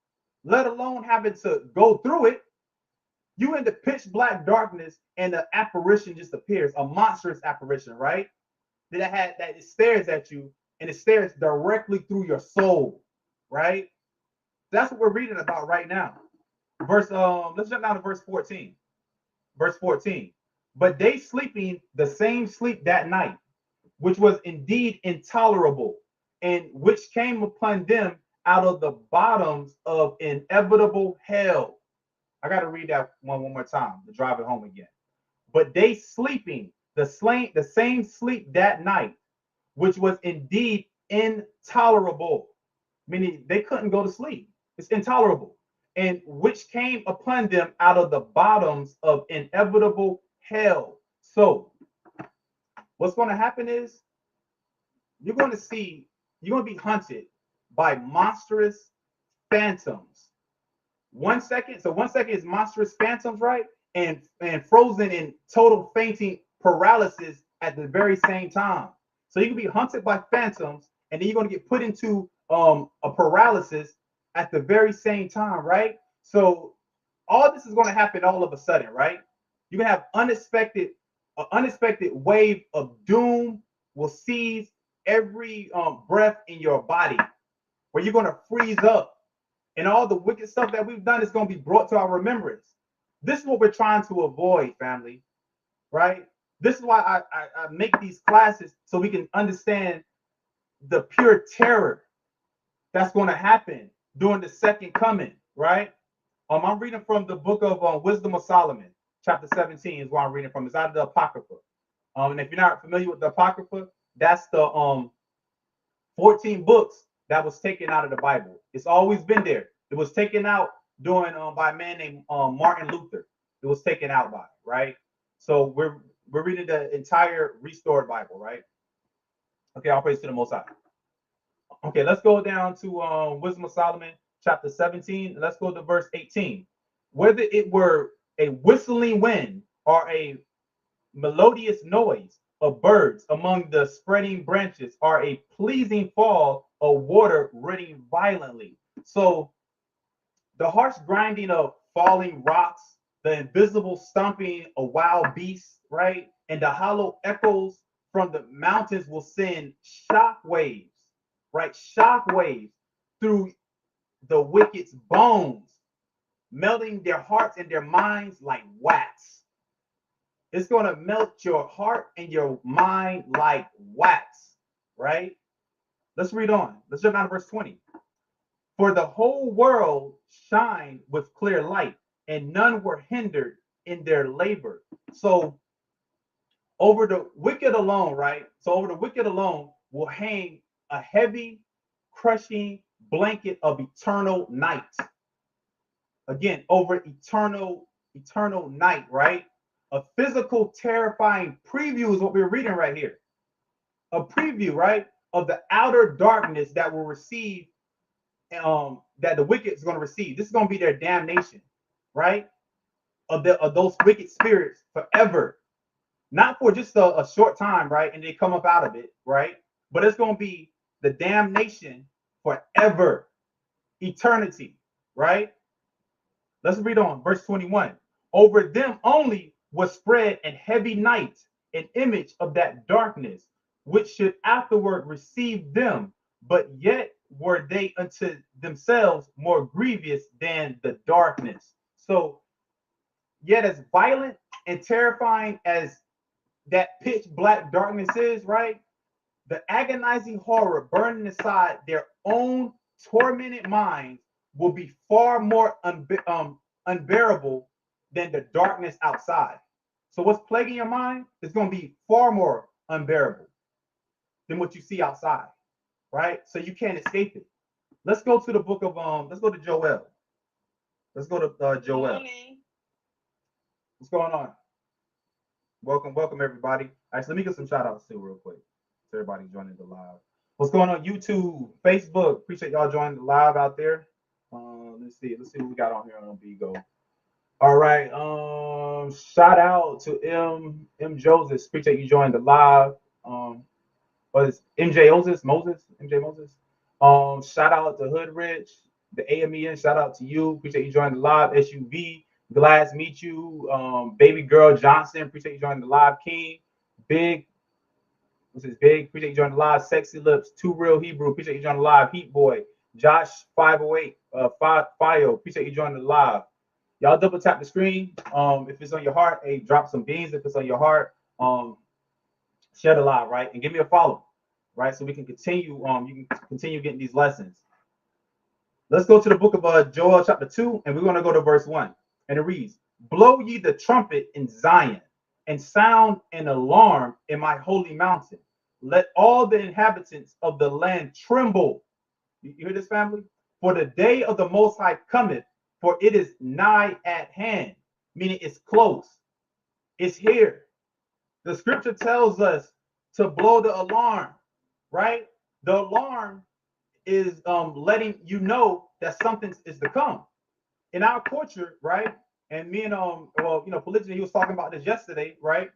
let alone having to go through it. You in the pitch black darkness and the apparition just appears, a monstrous apparition, right? That it stares at you and it stares directly through your soul, right? That's what we're reading about right now. Let's jump down to verse 14. Verse 14. "But they sleeping the same sleep that night, which was indeed intolerable, and which came upon them out of the bottoms of inevitable hell." I got to read that one more time to drive it home again. "But they sleeping the same sleep that night, which was indeed intolerable," meaning they couldn't go to sleep. It's intolerable. "And which came upon them out of the bottoms of inevitable hell." So what's going to happen is you're going to be hunted by monstrous phantoms. 1 second. So 1 second is monstrous phantoms, right? And frozen in total fainting paralysis at the very same time. So you can be hunted by phantoms, and then you're going to get put into a paralysis at the very same time, right? So all this is going to happen all of a sudden, right? You're going to have unexpected wave of doom will seize every breath in your body, where you're going to freeze up, and all the wicked stuff that we've done is going to be brought to our remembrance. This is what we're trying to avoid, family, right? This is why I make these classes, so we can understand the pure terror that's going to happen during the second coming, right? I'm reading from the book of Wisdom of Solomon, chapter 17 is where I'm reading from. It's out of the Apocrypha. And if you're not familiar with the Apocrypha, that's the 14 books that was taken out of the Bible. It's always been there. It was taken out during by a man named Martin Luther. It was taken out by, right? So we're reading the entire restored Bible, right? Okay, all praise to the Most High. Okay, let's go down to Wisdom of Solomon, chapter 17. Let's go to verse 18. Whether it were a whistling wind or a melodious noise of birds among the spreading branches, or a pleasing fall of water running violently. So the harsh grinding of falling rocks, the invisible stomping of wild beasts, right? And the hollow echoes from the mountains will send shock waves, right? Shock waves through the wicked's bones, melting their hearts and their minds like wax. It's going to melt your heart and your mind like wax, right? Let's read on. Let's jump down to verse 20. For the whole world shined with clear light, and none were hindered in their labor. So over the wicked alone, right? So over the wicked alone will hang a heavy, crushing blanket of eternal night. Again, over eternal night, right? A physical, terrifying preview is what we're reading right here. A preview, right, of the outer darkness that will receive, that the wicked is going to receive. This is going to be their damnation, right? Of those wicked spirits forever. Not for just a short time, right? And they come up out of it, right? But it's going to be the damnation forever, eternity, right? Let's read on, verse 21. Over them only was spread a heavy night, an image of that darkness, which should afterward receive them, but yet were they unto themselves more grievous than the darkness. So, yet as violent and terrifying as that pitch black darkness is, right? The agonizing horror burning inside their own tormented minds will be far more unbearable than the darkness outside. So what's plaguing your mind is going to be far more unbearable than what you see outside, right? So you can't escape it. Let's go to the book of let's go to Joel. Let's go to Joel. What's going on? Welcome everybody. All right, so let me get some shout outs too real quick. So everybody joining the live. What's going on YouTube, Facebook? Appreciate y'all joining the live out there. Let's see what we got on here on Bigo. All right. Shout out to M Joseph. Appreciate you joining the live. What is MJ Moses? Shout out to Hood Rich, the AMEN. Shout out to you. Appreciate you joining the live. SUV. Glad to meet you. Baby Girl Johnson. Appreciate you joining the live. King. Big. What's his big? Appreciate you joining the live. Sexy Lips. Too Real Hebrew. Appreciate you joining the live. Heat Boy. Josh 508. Fio. Appreciate you joining the live. Y'all double tap the screen. If it's on your heart, hey, drop some beans. If it's on your heart, share the live, right? And give me a follow, right? So we can continue. You can continue getting these lessons. Let's go to the book of Joel, chapter 2, and we're going to go to verse 1. And it reads, blow ye the trumpet in Zion, and sound an alarm in my holy mountain. Let all the inhabitants of the land tremble. You hear this, family? For the day of the Most High cometh, for it is nigh at hand, meaning it's close. It's here. The scripture tells us to blow the alarm, right? The alarm is letting you know that something is to come. In our culture, right? And me and Polygyny, he was talking about this yesterday, right?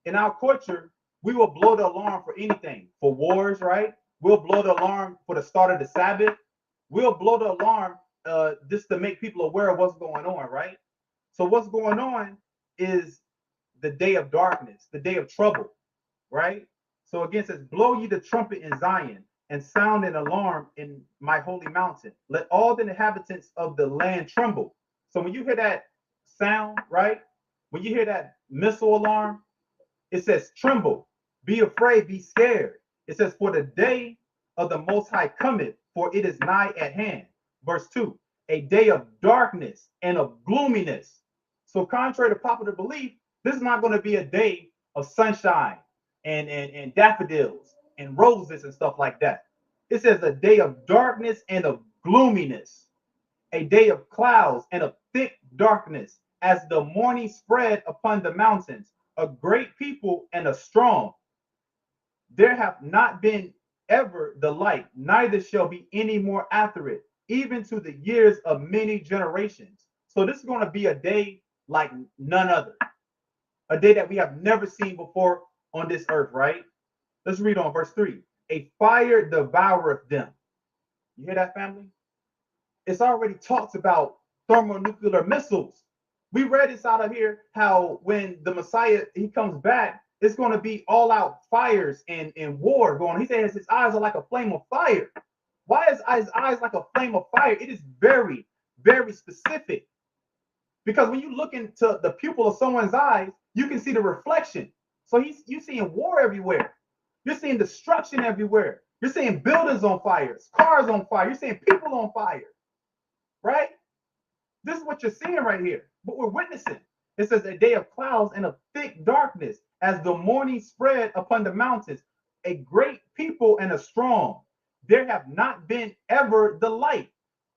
In our culture, we will blow the alarm for anything, for wars, right? We'll blow the alarm for the start of the Sabbath. we'll blow the alarm just to make people aware of what's going on, right? So what's going on is the day of darkness, the day of trouble, right? So again, it says, blow ye the trumpet in Zion and sound an alarm in my holy mountain. Let all the inhabitants of the land tremble. So when you hear that sound, right? When you hear that missile alarm, it says tremble, be afraid, be scared. It says, for the day of the Most High cometh, for it is nigh at hand. Verse 2, a day of darkness and of gloominess. So contrary to popular belief, this is not going to be a day of sunshine and daffodils and roses and stuff like that. It says a day of darkness and of gloominess, a day of clouds and of thick darkness, as the morning spread upon the mountains, a great people and a strong. There have not been ever the like, neither shall be any more after it, even to the years of many generations. So this is going to be a day like none other, a day that we have never seen before on this earth, right? Let's read on verse 3. A fire devoureth them. You hear that, family? It's already talked about thermonuclear missiles. We read this out of here, how when the Messiah, he comes back, it's going to be all out fires and war going on. He says his eyes are like a flame of fire. Why is his eyes like a flame of fire? It is very, very specific. Because when you look into the pupil of someone's eyes, you can see the reflection. So you're seeing war everywhere. You're seeing destruction everywhere. You're seeing buildings on fire, cars on fire. You're seeing people on fire, right? This is what you're seeing right here, what we're witnessing. It says a day of clouds and of thick darkness, as the morning spread upon the mountains, a great people and a strong. There have not been ever the like,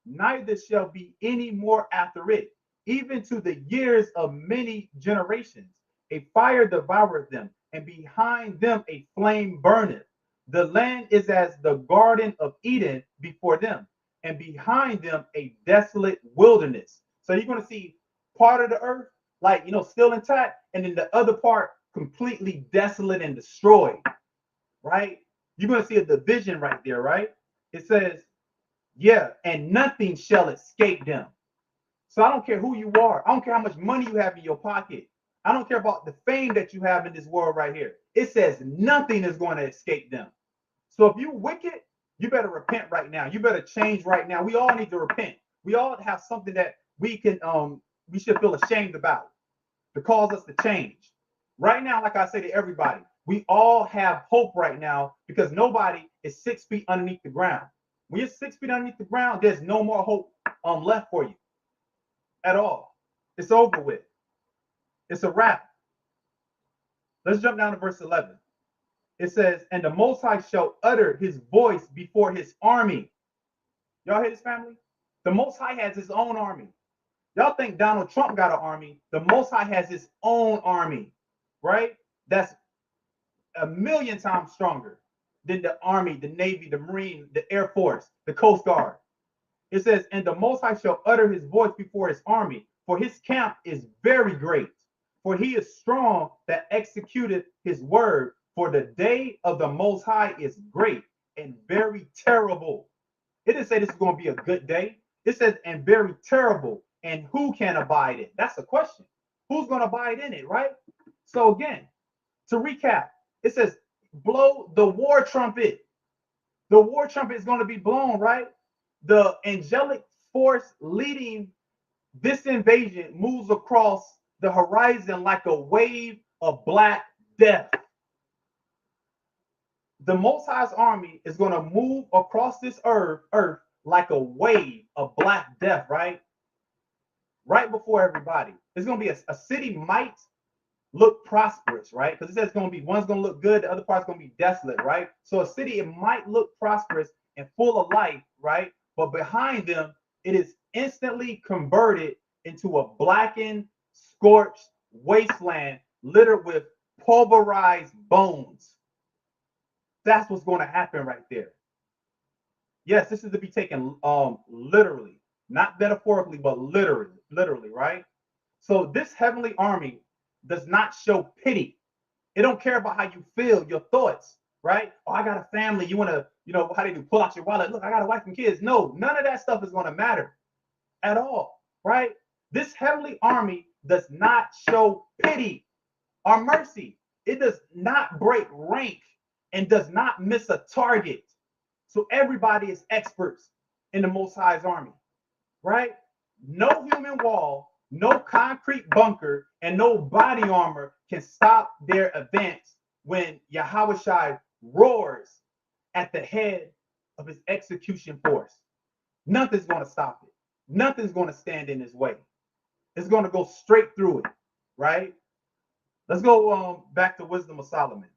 neither shall be any more after it, even to the years of many generations. A fire devoureth them, and behind them a flame burneth. The land is as the garden of Eden before them, and behind them a desolate wilderness. So you're going to see part of the earth, like, still intact, and then the other part completely desolate and destroyed, right? You're going to see a division right there, right? It says, yeah, and nothing shall escape them. So I don't care who you are. I don't care how much money you have in your pocket. I don't care about the fame that you have in this world right here. It says nothing is going to escape them. So if you're wicked, you better repent right now. You better change right now. We all need to repent. We all have something that we should feel ashamed about to cause us to change. Right now, like I say to everybody, we all have hope right now because nobody is 6 feet underneath the ground. When you're 6 feet underneath the ground, there's no more hope left for you at all. It's over with. It's a wrap. Let's jump down to verse 11. It says, and the Most High shall utter his voice before his army. Y'all hear this, family? The Most High has his own army. Y'all think Donald Trump got an army. The Most High has his own army, right? That's a million times stronger than the Army, the Navy, the Marine, the Air Force, the Coast Guard. It says, and the Most High shall utter his voice before his army, for his camp is very great. For he is strong that executed his word. For the day of the Most High is great and very terrible. It didn't say this is going to be a good day. It says, and very terrible. And who can abide it? That's the question. Who's going to abide in it, right? So again, to recap, it says, blow the war trumpet. The war trumpet is going to be blown, right? The angelic force leading this invasion moves across the horizon like a wave of black death. The Most High's army is going to move across this earth like a wave of black death, right? Right before everybody. It's going to be a city might look prosperous, right? Because it says it's going to be, one's going to look good, the other part's going to be desolate, right? So a city, it might look prosperous and full of life, right? But behind them, it is instantly converted into a blackened, scorched wasteland littered with pulverized bones. That's what's going to happen right there. Yes, this is to be taken literally, not metaphorically, but literally, right? So this heavenly army does not show pity. It don't care about how you feel, your thoughts, right? Oh, I got a family. You want to you know, how they do, pull out your wallet. Look, I got a wife and kids. No, none of that stuff is going to matter at all, right? This heavenly army does not show pity or mercy. It does not break rank and does not miss a target. So everybody is experts in the Most High's army, right? No human wall, no concrete bunker, and no body armor can stop their advance when Yahawashi roars at the head of his execution force. Nothing's going to stop it. Nothing's going to stand in his way. It's going to go straight through it, right? Let's go back to Wisdom of Solomon.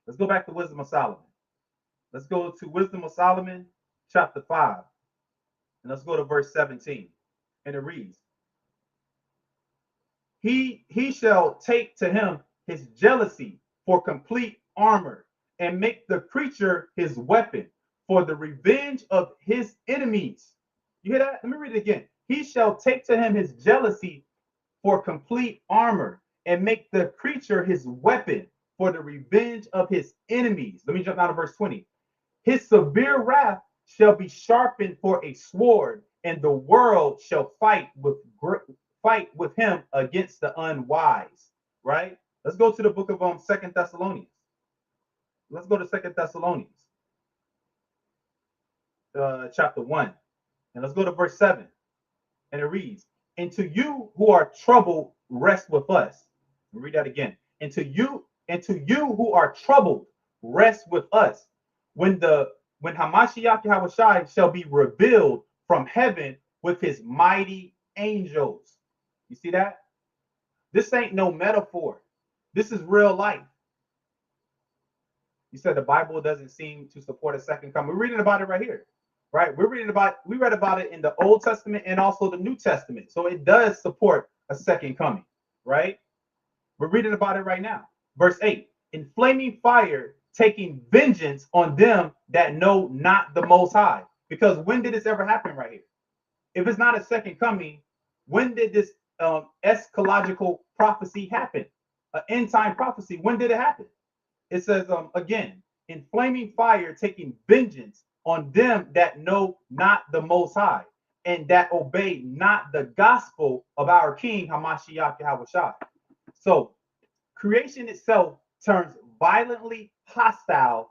Let's go back to Wisdom of Solomon. Let's go to Wisdom of Solomon, chapter 5. And let's go to verse 17. And it reads, He shall take to him his jealousy for complete armor, and make the creature his weapon for the revenge of his enemies. You hear that? Let me read it again. He shall take to him his jealousy for complete armor, and make the creature his weapon for the revenge of his enemies. Let me jump down to verse 20. His severe wrath shall be sharpened for a sword, and the world shall fight with him against the unwise. Right? Let's go to the book of 2 Thessalonians. Let's go to 2 Thessalonians, chapter 1. And let's go to verse 7. And it reads, And to you who are troubled, rest with us. Read that again. And to you who are troubled, rest with us. When Hamashiach Yahawashi shall be revealed from heaven with his mighty angels. You see that? This ain't no metaphor. This is real life. You said the Bible doesn't seem to support a second coming. We're reading about it right here, right? We read about it in the Old Testament and also the New Testament. So it does support a second coming, right? We're reading about it right now. Verse 8, in flaming fire, taking vengeance on them that know not the Most High. Because when did this ever happen right here? If it's not a second coming, when did this eschatological prophecy happen? An end time prophecy, when did it happen? It says, again, in flaming fire, taking vengeance on them that know not the Most High, and that obey not the gospel of our King, Hamashiach Yahawashi. So creation itself turns violently hostile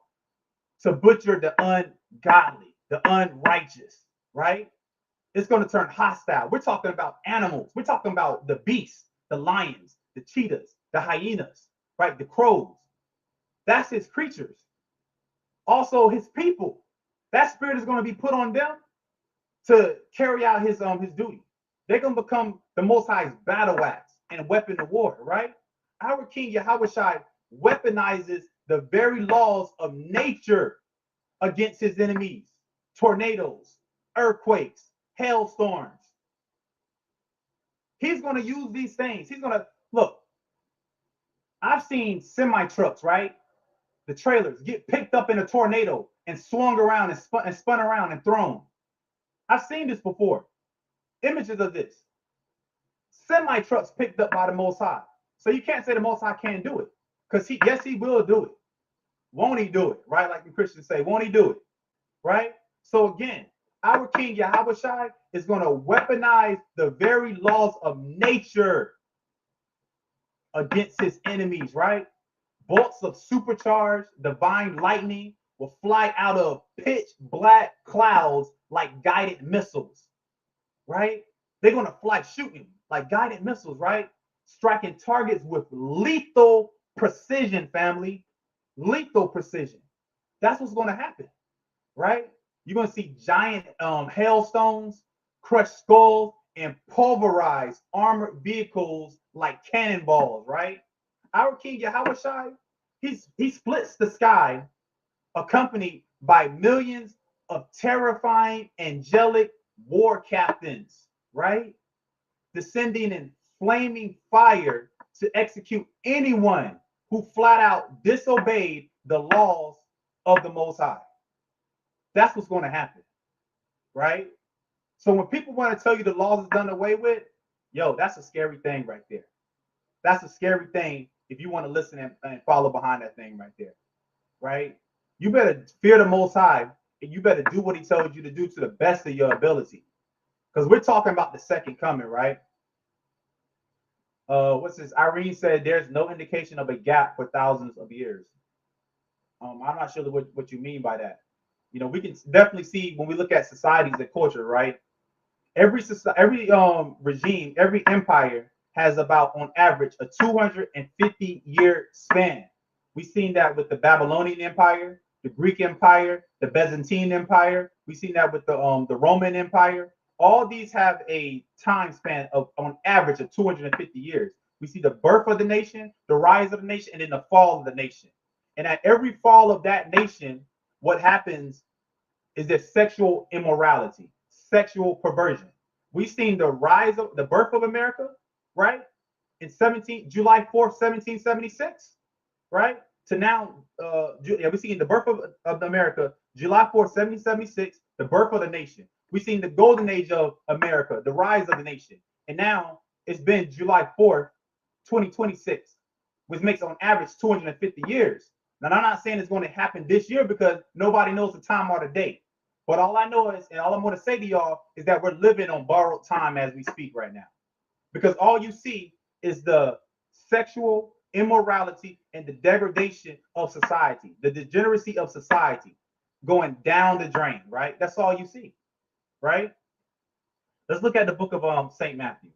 to butcher the ungodly, the unrighteous, right? It's going to turn hostile. We're talking about animals. We're talking about the beasts, the lions, the cheetahs, the hyenas, right? The crows. That's his creatures. Also his people. That spirit is going to be put on them to carry out his duty. They're going to become the Most High's battle axe and weapon of war, right? Our King Yahawashi weaponizes the very laws of nature against his enemies. Tornadoes, earthquakes, hailstorms. He's going to use these things. He's going to, look, I've seen semi-trucks, right? The trailers get picked up in a tornado and swung around and spun around and thrown. I've seen this before. Images of this. Semi-trucks picked up by the Most High. So you can't say the Most High can't do it. Because yes, he will do it. Won't he do it? Right? Like the Christians say, won't he do it? Right? So again, our King Yahawashi is going to weaponize the very laws of nature against his enemies, right? Bolts of supercharged divine lightning will fly out of pitch black clouds like guided missiles, right? They're going to fly shooting like guided missiles, right? Striking targets with lethal precision, family. Lethal precision. That's what's going to happen, right? You're going to see giant hailstones, crushed skulls, and pulverized armored vehicles like cannonballs, right? Our King Yahawashi, he splits the sky, accompanied by millions of terrifying angelic war captains, right? Descending in flaming fire to execute anyone who flat out disobeyed the laws of the Most High. That's what's going to happen, right? So when people want to tell you the laws is done away with, yo, that's a scary thing right there. That's a scary thing if you want to listen and follow behind that thing right there, right? You better fear the Most High, and you better do what he tells you to do to the best of your ability. Because we're talking about the second coming, right? What's this? Irene said there's no indication of a gap for thousands of years. I'm not sure what you mean by that. You know, we can definitely see when we look at societies and culture, right? Every regime, every empire has about, on average, a 250-year span. We've seen that with the Babylonian Empire, the Greek Empire, the Byzantine Empire. We've seen that with the Roman Empire. All these have a time span of, on average, of 250 years. We see the birth of the nation, the rise of the nation, and then the fall of the nation. And at every fall of that nation, what happens is there sexual immorality, sexual perversion. We've seen the rise of the birth of America, right? In July 4th, 1776, right? To now, we've seen the birth of America, July 4th, 1776, the birth of the nation. We've seen the golden age of America, the rise of the nation. And now it's been July 4th, 2026, which makes on average 250 years. Now, I'm not saying it's going to happen this year because nobody knows the time or the date. But all I know is, and all I'm going to say to y'all is that we're living on borrowed time as we speak right now. Because all you see is the sexual immorality and the degradation of society, the degeneracy of society going down the drain, right? That's all you see, right? Let's look at the book of St. Matthew.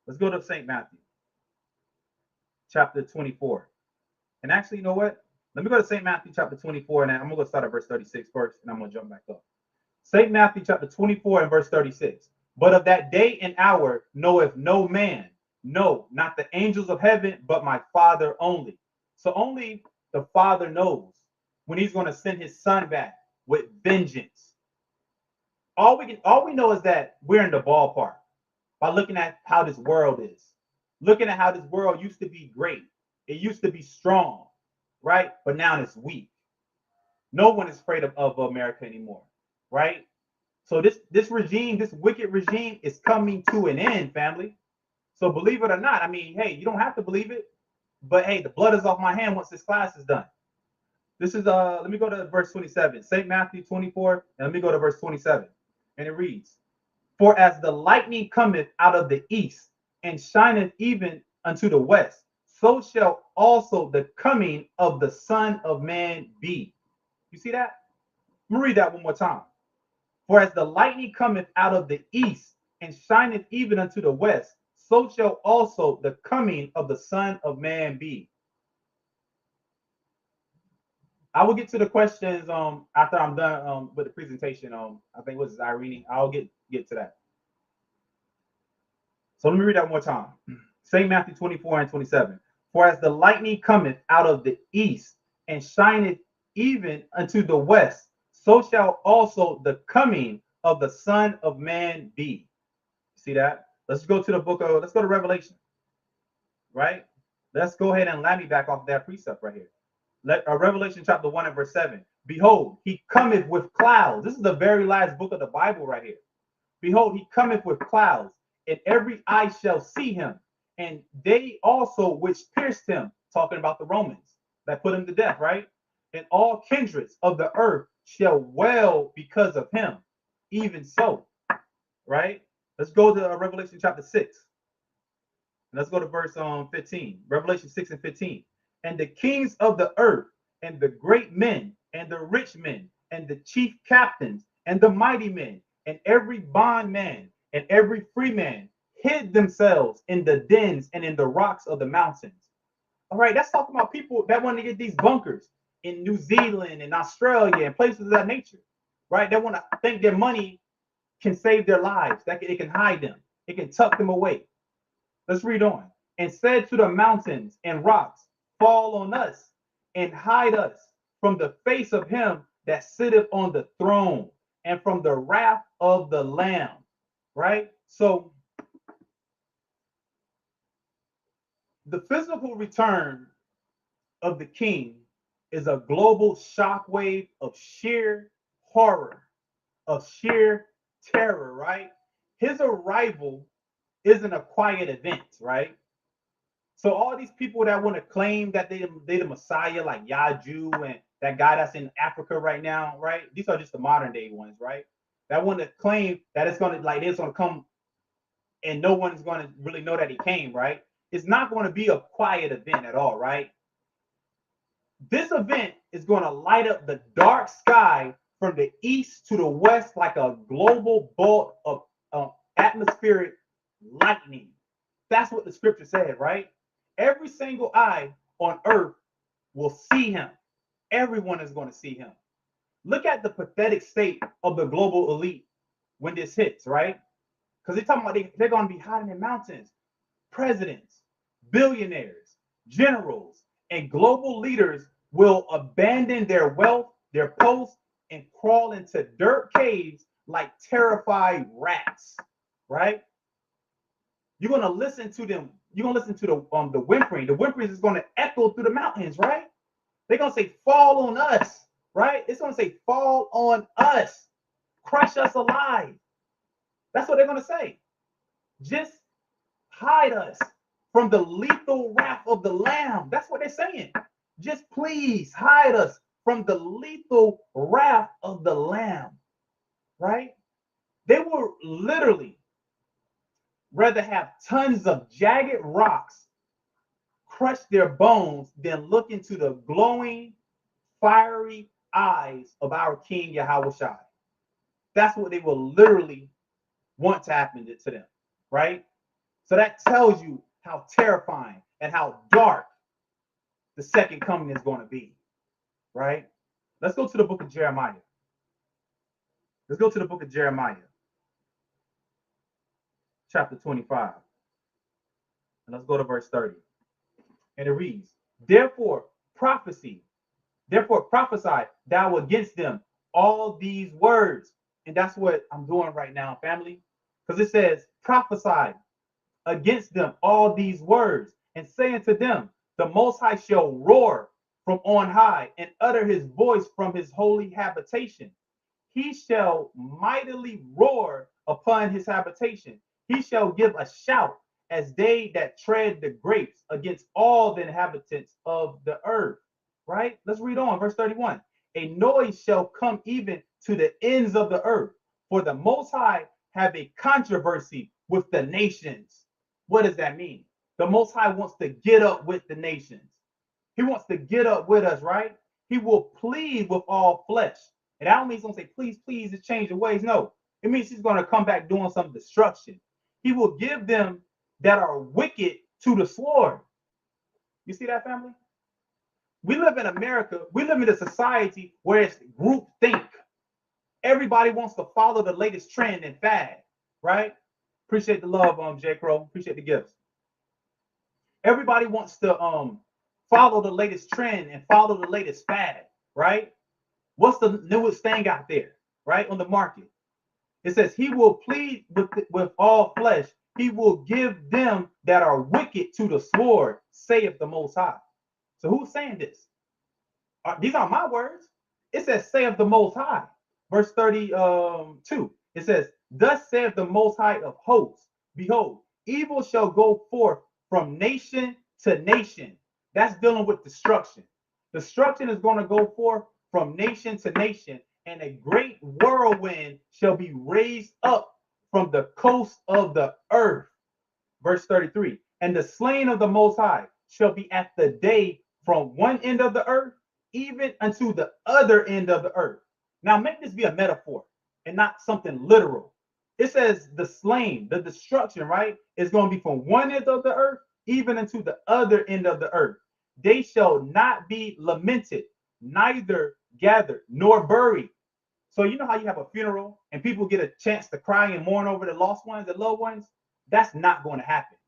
Let's go to St. Matthew, chapter 24. And actually, you know what? Let me go to St. Matthew chapter 24, and I'm going to start at verse 36 first, and I'm going to jump back up. St. Matthew chapter 24 and verse 36. But of that day and hour knoweth no man, no, not the angels of heaven, but my Father only. So only the Father knows when he's going to send his son back with vengeance. All we know is that we're in the ballpark by looking at how this world is. Looking at how this world used to be great. It used to be strong, right? But now it's weak. No one is afraid of America anymore, right? So this regime, this wicked regime is coming to an end, family. So believe it or not, I mean, hey, you don't have to believe it, but hey, the blood is off my hand once this class is done. This is, let me go to verse 27, St. Matthew 24, and let me go to verse 27. And it reads, for as the lightning cometh out of the east and shineth even unto the west, so shall also the coming of the Son of Man be. You see that? Let me read that one more time. For as the lightning cometh out of the east and shineth even unto the west, so shall also the coming of the Son of Man be. I will get to the questions after I'm done with the presentation. I think it was Irene. I'll get to that. So let me read that one more time. St. Matthew 24 and 27. For as the lightning cometh out of the east and shineth even unto the west, so shall also the coming of the Son of Man be. See that? Let's go to the let's go to Revelation, right? Let's go ahead and land me back off that precept right here. Revelation chapter 1 and verse 7. Behold, he cometh with clouds. This is the very last book of the Bible right here. Behold, he cometh with clouds, and every eye shall see him, and they also which pierced him, talking about the Romans that put him to death, right? And all kindreds of the earth shall wail because of him, even so, right? Let's go to Revelation chapter 6. Let's go to verse 15. Revelation 6 and 15. And the kings of the earth, and the great men, and the rich men, and the chief captains, and the mighty men, and every bondman, and every free man, hid themselves in the dens and in the rocks of the mountains. All right, that's talking about people that want to get these bunkers in New Zealand and Australia and places of that nature, right? They want to think their money can save their lives, that it can hide them, it can tuck them away. Let's read on. And said to the mountains and rocks, fall on us and hide us from the face of him that sitteth on the throne and from the wrath of the Lamb, right? So the physical return of the king is a global shockwave of sheer horror, of sheer terror, right? His arrival isn't a quiet event, right? So all these people that want to claim that they the Messiah, like Yaju and that guy that's in Africa right now, right? These are just the modern day ones, right? That want to claim that it's gonna come and no one's gonna really know that he came, right? It's not going to be a quiet event at all, right? This event is going to light up the dark sky from the east to the west like a global bolt of atmospheric lightning. That's what the scripture said, right? Every single eye on earth will see him. Everyone is going to see him. Look at the pathetic state of the global elite when this hits, right? Because they're talking about they're going to be hiding in mountains. Presidents, billionaires, generals, and global leaders will abandon their wealth, their posts, and crawl into dirt caves like terrified rats, right? You're going to listen to them. You're going to listen to the whimpering. The whimpering is going to echo through the mountains, right? They're going to say, fall on us, right? It's going to say, fall on us, crush us alive. That's what they're going to say. Just hide us from the lethal wrath of the Lamb. That's what they're saying. Just please hide us from the lethal wrath of the Lamb, right? They will literally rather have tons of jagged rocks crush their bones than look into the glowing, fiery eyes of our King Yahawashi. That's what they will literally want to happen to them, right? So that tells you how terrifying and how dark the second coming is going to be, right? Let's go to the book of Jeremiah. Let's go to the book of Jeremiah, chapter 25. And let's go to verse 30. And it reads, therefore prophesy thou against them all these words. And that's what I'm doing right now, family. Because it says, prophesy against them all these words, and say unto them, the Most High shall roar from on high, and utter his voice from his holy habitation. He shall mightily roar upon his habitation. He shall give a shout as they that tread the grapes against all the inhabitants of the earth. Right? Let's read on, verse 31. A noise shall come even to the ends of the earth, for the Most High have a controversy with the nations. What does that mean? The Most High wants to get up with the nations. He wants to get up with us, right? He will plead with all flesh. And that don't mean he's going to say, please, please, just change your ways. No, it means he's going to come back doing some destruction. He will give them that are wicked to the sword. You see that, family? We live in America. We live in a society where it's group think. Everybody wants to follow the latest trend and fad, right? Appreciate the love, J. Crow. Appreciate the gifts. Everybody wants to follow the latest trend and follow the latest fad, right? What's the newest thing out there, right, on the market? It says he will plead with all flesh. He will give them that are wicked to the sword, saith the Most High. So who's saying this? These are my words. It says, saith the Most High. Verse 32. It says, thus saith the Most High of hosts, behold, evil shall go forth from nation to nation. That's dealing with destruction. Destruction is going to go forth from nation to nation, and a great whirlwind shall be raised up from the coast of the earth. Verse 33. And the slain of the Most High shall be at the day from one end of the earth, even unto the other end of the earth. Now make this be a metaphor and not something literal. It says the slain, the destruction, right, is going to be from one end of the earth, even unto the other end of the earth. They shall not be lamented, neither gathered nor buried. So you know how you have a funeral and people get a chance to cry and mourn over the lost ones and loved ones? That's not going to happen.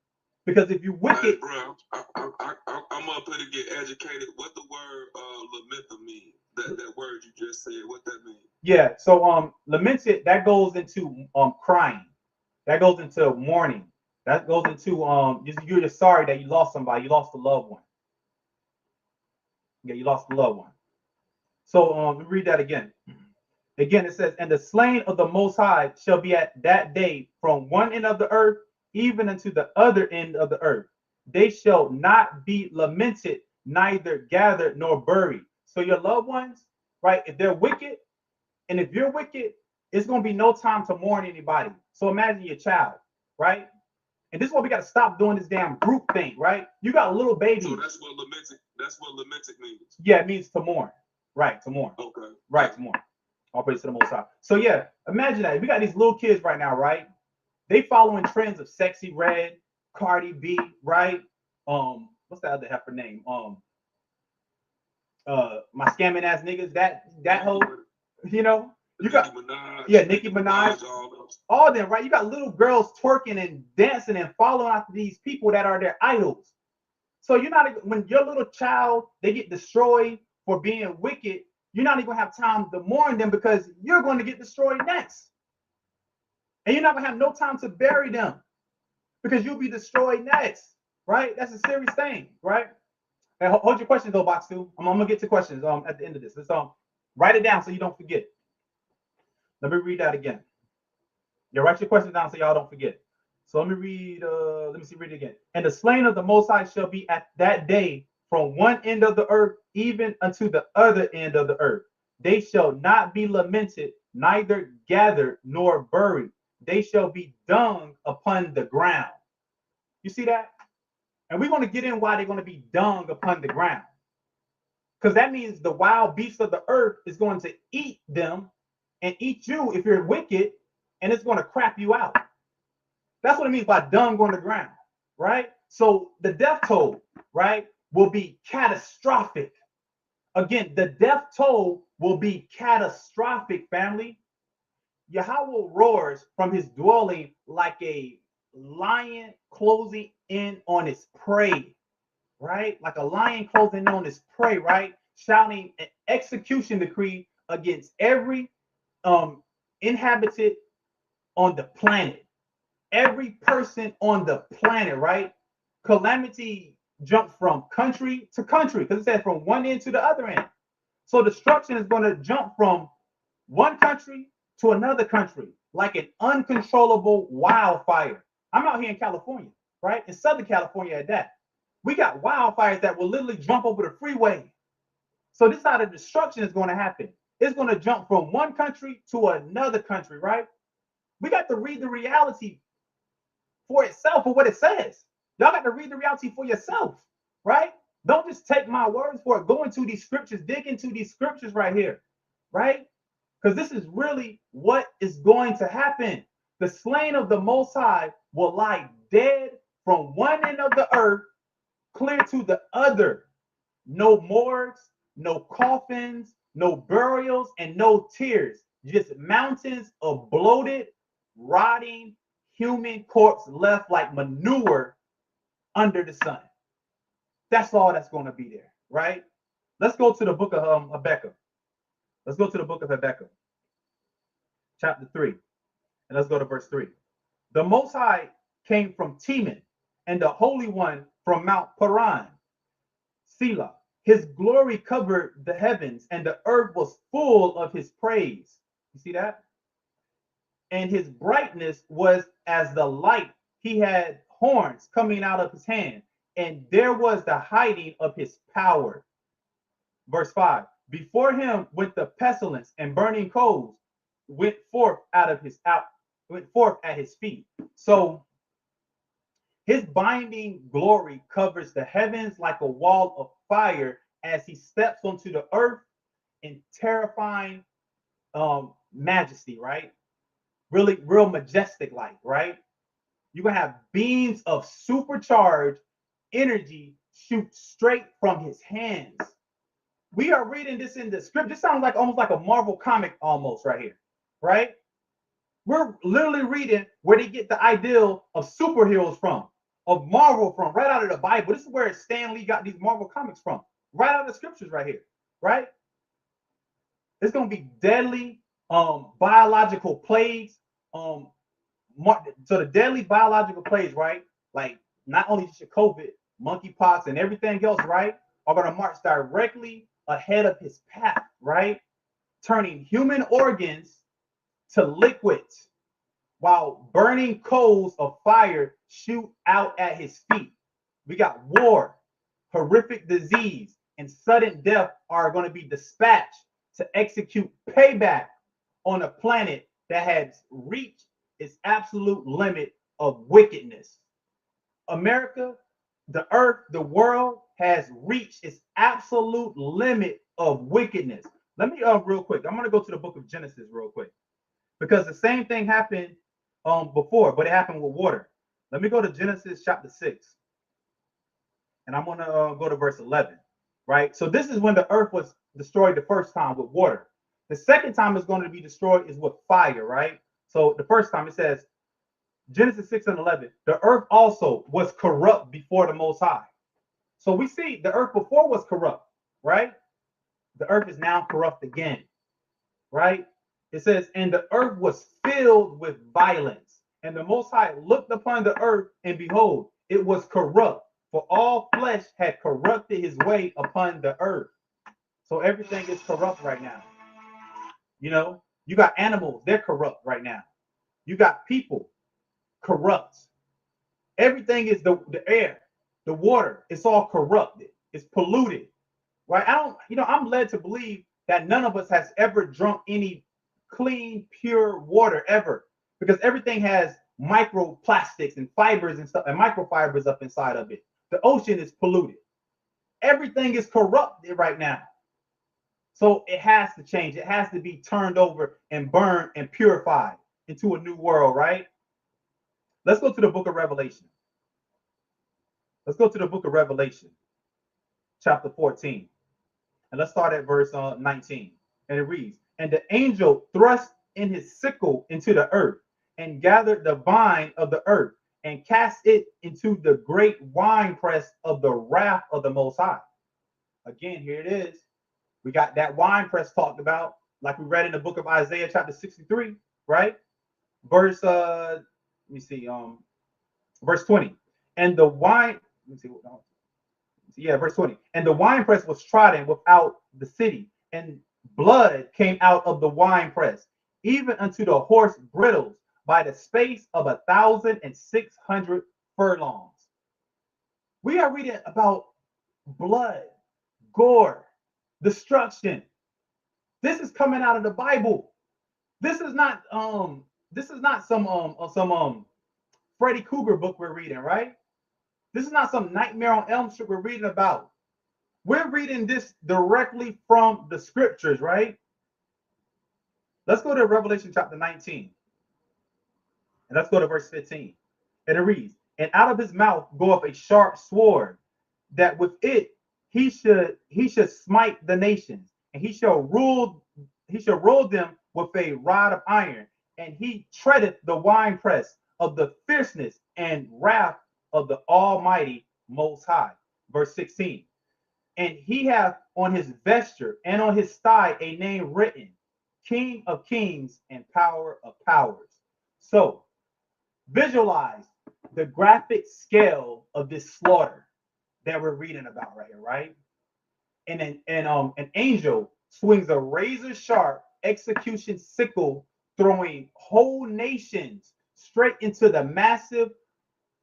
Because if you wicked, hey, bro, I'm up here to get educated. What the word lamenta mean? That word you just said, what that mean? Yeah, so lamented, that goes into crying. That goes into mourning. That goes into you're just sorry that you lost somebody, you lost a loved one. Yeah, you lost a loved one. So let me read that again. Again, it says, and the slain of the Most High shall be at that day from one end of the earth, even unto the other end of the earth. they shall not be lamented, neither gathered nor buried. So your loved ones, right? If they're wicked, and if you're wicked, it's going to be no time to mourn anybody. So imagine your child, right? And this is why we got to stop doing this damn group thing, right? You got a little baby. So that's what lamented means. Yeah, it means to mourn. Right, to mourn. Okay. Right, to mourn. All praise to the Most High. So yeah, imagine that. We got these little kids right now, right? They following trends of Sexy Red, Cardi B, right? What's that other heifer name? My scamming ass niggas, that whole, you know, you got Nicki Minaj, all them, right? You got little girls twerking and dancing and following after these people that are their idols. So you're not, when your little child, they get destroyed for being wicked, you're not even gonna have time to mourn them because you're going to get destroyed next. And you're not gonna have no time to bury them because you'll be destroyed next, right? That's a serious thing, right? Hey, hold your questions though, Box 2. I'm gonna get to questions at the end of this. Let's write it down so you don't forget. Let me read that again. You write your questions down so y'all don't forget. So let me read. Read it again. And the slain of the Most High shall be at that day from one end of the earth even unto the other end of the earth. They shall not be lamented, neither gathered nor buried. They shall be dung upon the ground. You see that? And we're going to get in why they're going to be dung upon the ground. Because that means the wild beasts of the earth is going to eat them and eat you if you're wicked, and it's going to crap you out. That's what it means by dung on the ground, right? So the death toll, right, will be catastrophic. Again, the death toll will be catastrophic, family. Yahweh roars from his dwelling like a lion closing in on its prey, right? Like a lion closing in on its prey, right? Shouting an execution decree against every inhabited on the planet, every person on the planet, right? Calamity jump from country to country because it said from one end to the other end. So destruction is going to jump from one country to another country like an uncontrollable wildfire. I'm out here in California, right? In Southern California at that. We got wildfires that will literally jump over the freeway. So this is how the destruction is going to happen. It's going to jump from one country to another country, right? We got to read the reality for itself, for what it says. Y'all got to read the reality for yourself, right? Don't just take my words for it. Go into these scriptures, dig into these scriptures right here, right? Because this is really what is going to happen. The slain of the Most High will lie dead from one end of the earth clear to the other. No morgues, no coffins, no burials, and no tears. Just mountains of bloated, rotting human corpse left like manure under the sun. That's all that's going to be there, right? Let's go to the book of Habakkuk. Let's go to the book of Habakkuk, chapter 3, and let's go to verse 3. The Most High came from Teman, and the Holy One from Mount Paran, Selah. His glory covered the heavens, and the earth was full of his praise. You see that? And his brightness was as the light. He had horns coming out of his hand, and there was the hiding of his power. Verse 5. Before him went the pestilence, and burning coals went forth at his feet. So his binding glory covers the heavens like a wall of fire as he steps onto the earth in terrifying majesty, right? Really, real majestic like, right? You're going to have beams of supercharged energy shoot straight from his hands. We are reading this in the script. This sounds like almost like a Marvel comic almost right here, right? We're literally reading where they get the ideal of superheroes from, of Marvel from, right out of the Bible. This is where Stan Lee got these Marvel comics from, right out of the scriptures right here, right? It's going to be deadly biological plagues. So the deadly biological plagues, right? Like not only just your COVID, monkeypox, and everything else, right? Are going to march directly ahead of his path, right? Turning human organs to liquids while burning coals of fire shoot out at his feet. We got war, horrific disease, and sudden death are going to be dispatched to execute payback on a planet that has reached its absolute limit of wickedness. America, the earth, the world has reached its absolute limit of wickedness. Let me real quick. I'm going to go to the book of Genesis real quick, because the same thing happened before, but it happened with water. Let me go to Genesis chapter 6, and I'm going to go to verse 11, right? So this is when the earth was destroyed the first time with water. The second time it's going to be destroyed is with fire, right? So the first time it says, Genesis 6 and 11, the earth also was corrupt before the Most High. So we see the earth before was corrupt, right? The earth is now corrupt again, right? It says, and the earth was filled with violence. And the Most High looked upon the earth, and behold, it was corrupt, for all flesh had corrupted his way upon the earth. So everything is corrupt right now. You know, you got animals, they're corrupt right now. You got people corrupt. Everything is the air, the water, it's all corrupted, it's polluted, right? I'm led to believe that none of us has ever drunk any clean, pure water ever, because everything has microplastics and fibers and stuff and microfibers up inside of it. The ocean is polluted. Everything is corrupted right now. So it has to change. It has to be turned over and burned and purified into a new world, right? Let's go to the book of Revelation. Let's go to the book of Revelation, chapter 14. And let's start at verse 19. And it reads, and the angel thrust in his sickle into the earth and gathered the vine of the earth and cast it into the great winepress of the wrath of the Most High. Again, here it is. We got that winepress talked about, like we read in the book of Isaiah, chapter 63, right? Verse, let me see, verse 20. And the wine, verse 20. And the winepress was trodden without the city, and blood came out of the winepress, even unto the horse bridles, by the space of 1,600 furlongs. We are reading about blood, gore, destruction. This is coming out of the Bible. This is not some Freddy Krueger book we're reading, right? This is not some Nightmare on Elm Street we're reading about. We're reading this directly from the scriptures, right? Let's go to Revelation chapter 19. And let's go to verse 15. And it reads, and out of his mouth goeth a sharp sword, that with it he should smite the nations, and he shall rule them with a rod of iron, and he treadeth the winepress of the fierceness and wrath of the Almighty Most High. Verse 16. And he hath on his vesture and on his thigh a name written, King of Kings and Power of Powers. So visualize the graphic scale of this slaughter that we're reading about right here, right? And an angel swings a razor sharp execution sickle, throwing whole nations straight into the massive,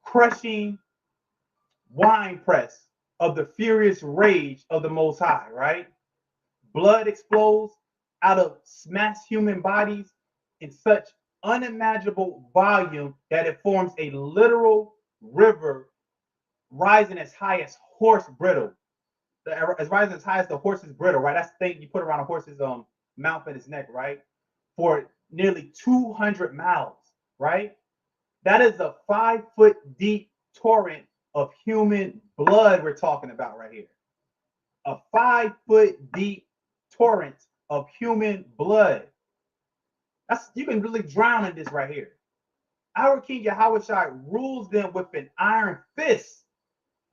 crushing winepress of the furious rage of the Most High, right? Blood explodes out of smashed human bodies in such unimaginable volume that it forms a literal river rising as high as horse bridle. It's rising as high as the horse's bridle, right? That's the thing you put around a horse's mouth and his neck, right? For nearly 200 miles, right? That is a 5-foot deep torrent of human blood we're talking about right here. A 5-foot deep torrent of human blood. You can really drown in this right here. Our King Yahawashi rules them with an iron fist,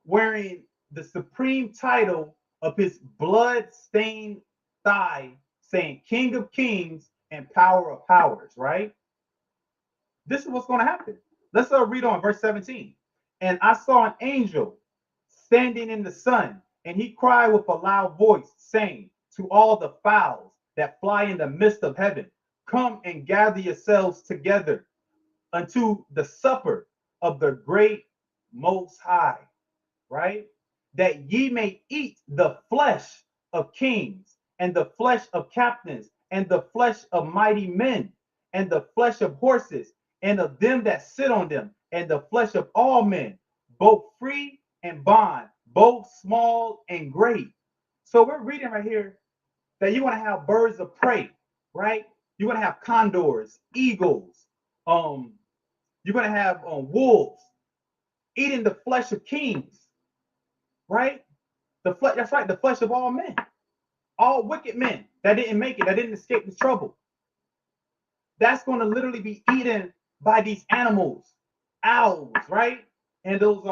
wearing the supreme title of his blood-stained thigh, saying King of Kings and Power of Powers, right? This is what's going to happen. Let's read on verse 17. And I saw an angel standing in the sun, and he cried with a loud voice, saying to all the fowls that fly in the midst of heaven, come and gather yourselves together unto the supper of the great Most High, right? That ye may eat the flesh of kings, and the flesh of captains, and the flesh of mighty men, and the flesh of horses, and of them that sit on them, and the flesh of all men, both free and bond, both small and great. So we're reading right here that you're going to have birds of prey, right? You're going to have condors, eagles. You're going to have wolves eating the flesh of kings, right? The flesh, that's right, the flesh of all men, all wicked men that didn't make it, that didn't escape the trouble. That's going to literally be eaten by these animals, owls, right? And those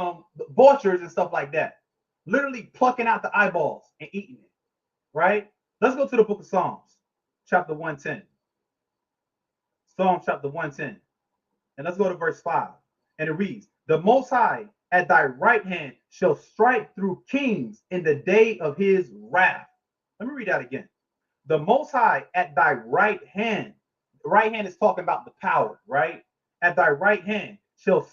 vultures and stuff like that, literally plucking out the eyeballs and eating it, right? Let's go to the book of Psalms, chapter 110. Psalms chapter 110. And let's go to verse 5. And it reads, the Most High at thy right hand shall strike through kings in the day of his wrath. Let me read that again. The Most High at thy right hand. The right hand is talking about the power, right? At thy right hand shall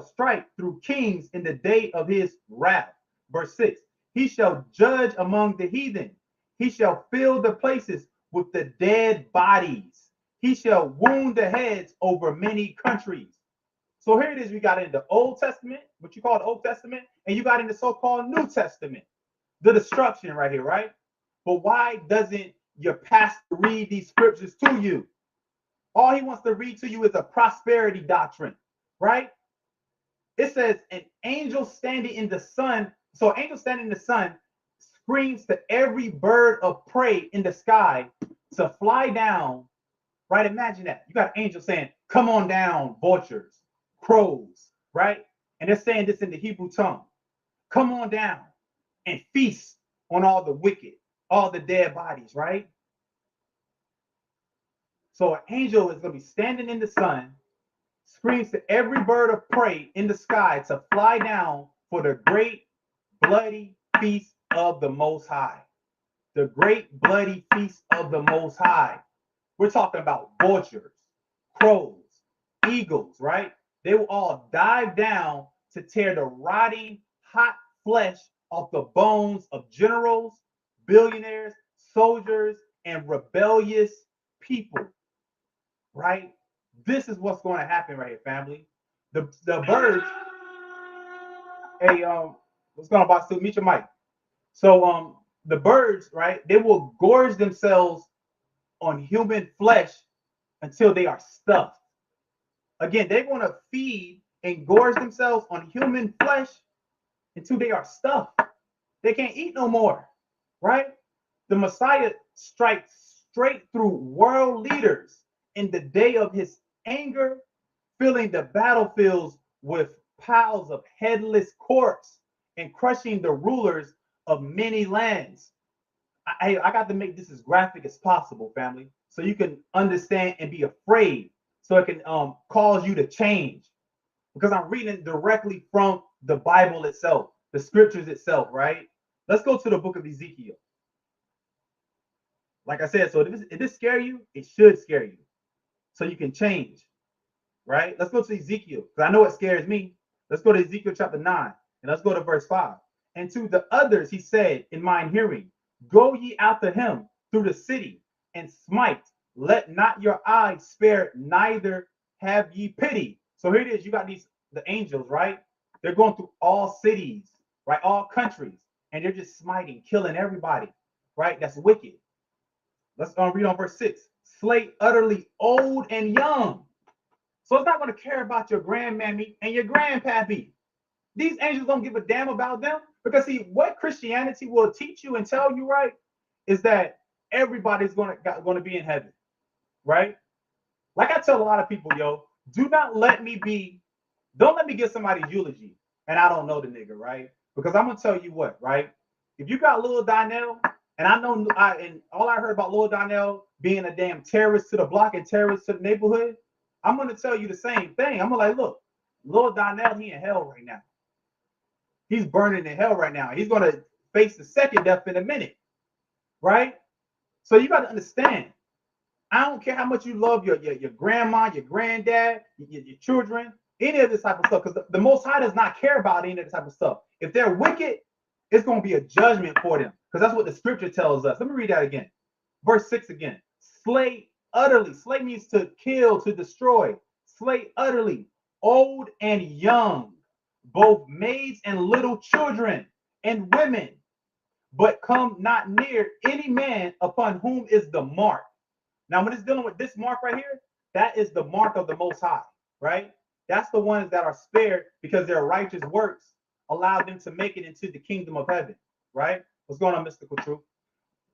strike through kings in the day of his wrath. Verse 6. He shall judge among the heathen. He shall fill the places with the dead bodies. He shall wound the heads over many countries. So here it is. We got in the Old Testament, what you call the Old Testament, and you got in the so-called New Testament, the destruction right here, right? But why doesn't your pastor read these scriptures to you? All he wants to read to you is a prosperity doctrine, right? It says an angel standing in the sun. So an angel standing in the sun screams to every bird of prey in the sky to fly down, right? Imagine that. You got an angel saying, come on down, vultures, crows, right? And they're saying this in the Hebrew tongue. Come on down and feast on all the wicked, all the dead bodies, right? So an angel is going to be standing in the sun, screams to every bird of prey in the sky to fly down for the great bloody feast of the Most High. The great bloody feast of the Most High. We're talking about vultures, crows, eagles, right? They will all dive down to tear the rotting, hot flesh off the bones of generals, billionaires, soldiers, and rebellious people, right? This is what's going to happen right here, family. The birds, hey, what's going on, boss? Meet your mic. So the birds, right, they will gorge themselves on human flesh until they are stuffed. Again, they're going to feed and gorge themselves on human flesh until they are stuffed. They can't eat no more, right? The Messiah strikes straight through world leaders in the day of his anger, filling the battlefields with piles of headless corpse and crushing the rulers of many lands. I got to make this as graphic as possible, family, so you can understand and be afraid, so it can cause you to change, because I'm reading directly from the Bible itself, the scriptures itself, right? Let's go to the book of Ezekiel. Like I said, so if this scare you, it should scare you, so you can change, right? Let's go to Ezekiel, because I know it scares me. Let's go to Ezekiel chapter 9, and let's go to verse 5. And to the others he said in mine hearing, go ye after him through the city and smite. Let not your eyes spare, neither have ye pity. So here it is. You got the angels, right? They're going through all cities, right? All countries, and they're just smiting, killing everybody, right? That's wicked. Let's read on verse 6. Slay utterly old and young. So it's not going to care about your grandmammy and your grandpappy. These angels don't give a damn about them, because see, what Christianity will teach you and tell you, right, is that everybody's going to be in heaven, right? Like I tell a lot of people, yo, don't let me give somebody's eulogy and I don't know the nigga, right? Because I'm gonna tell you what, right? If you got Lil Donnell, and I know and all I heard about Lil Donnell being a damn terrorist to the block and terrorist to the neighborhood, I'm gonna tell you the same thing. I'm gonna like, look, Lil Donnell, he in hell right now. He's burning in hell right now. He's going to face the second death in a minute, right? So you got to understand, I don't care how much you love your grandma, your granddad, your children. any of this type of stuff, because the Most High does not care about any of this type of stuff. If they're wicked, it's going to be a judgment for them, because that's what the scripture tells us. Let me read that again. Verse 6 again. Slay utterly. Slay means to kill, to destroy. Slay utterly, old and young, both maids and little children and women, but come not near any man upon whom is the mark. Now, when it's dealing with this mark right here, that is the mark of the Most High, right? That's the ones that are spared because their righteous works allowed them to make it into the kingdom of heaven, right? What's going on, Mystical Truth?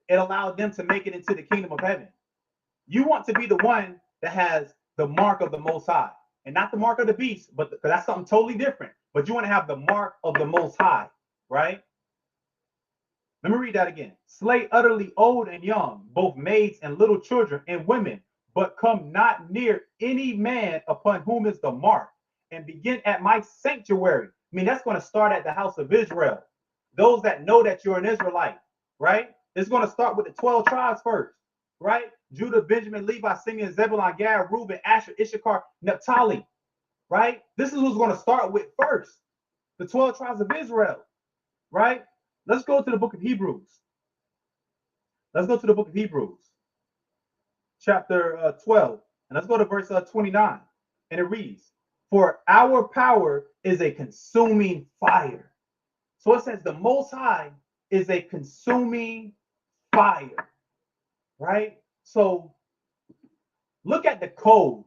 It allowed them to make it into the kingdom of heaven. You want to be the one that has the mark of the Most High, and not the mark of the beast, but because that's something totally different. But you want to have the mark of the Most High, right? Let me read that again. Slay utterly old and young, both maids and little children and women, but come not near any man upon whom is the mark, and begin at my sanctuary. I mean, that's going to start at the house of Israel. Those that know that you're an Israelite, right? It's going to start with the 12 tribes first, right? Judah, Benjamin, Levi, Simeon, Zebulun, Gad, Reuben, Asher, Issachar, Naphtali, right? This is what's going to start with first. The 12 tribes of Israel, right? Let's go to the book of Hebrews. Let's go to the book of Hebrews, chapter 12. And let's go to verse 29. And it reads, for our power is a consuming fire. So it says the Most High is a consuming fire, right? So look at the code,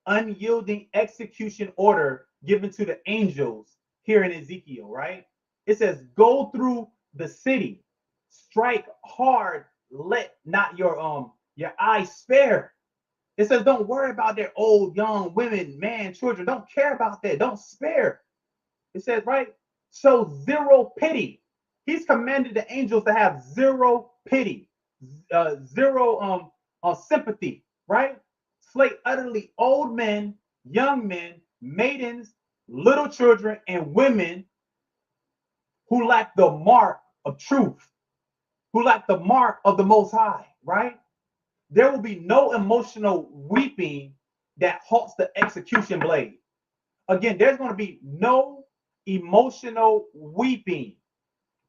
unyielding execution order given to the angels here in Ezekiel, right? It says, go through the city, strike hard, let not your eyes spare. It says, don't worry about their old, young, women, man, children. Don't care about that. Don't spare. It says, right? So zero pity. He's commanded the angels to have zero pity, zero sympathy, right? Slay utterly old men, young men, maidens, little children, and women who lack the mark of truth, who lack the mark of the Most High, right? There will be no emotional weeping that halts the execution blade. Again, there's going to be no emotional weeping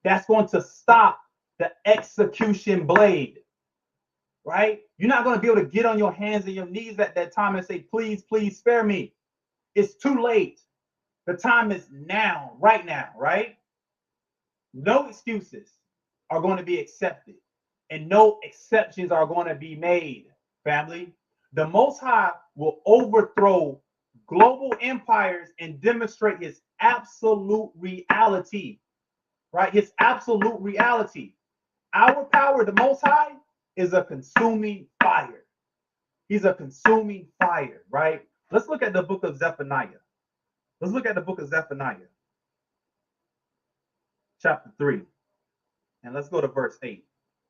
that's going to stop the execution blade, right? You're not going to be able to get on your hands and your knees at that time and say, please, please spare me. It's too late. The time is now, right now, right? No excuses are going to be accepted, and no exceptions are going to be made, family. The Most High will overthrow global empires and demonstrate his absolute reality, right? His absolute reality. Our power, the Most High, is a consuming fire. He's a consuming fire, right? Let's look at the book of Zephaniah. Let's look at the book of Zephaniah, chapter 3. And let's go to verse 8.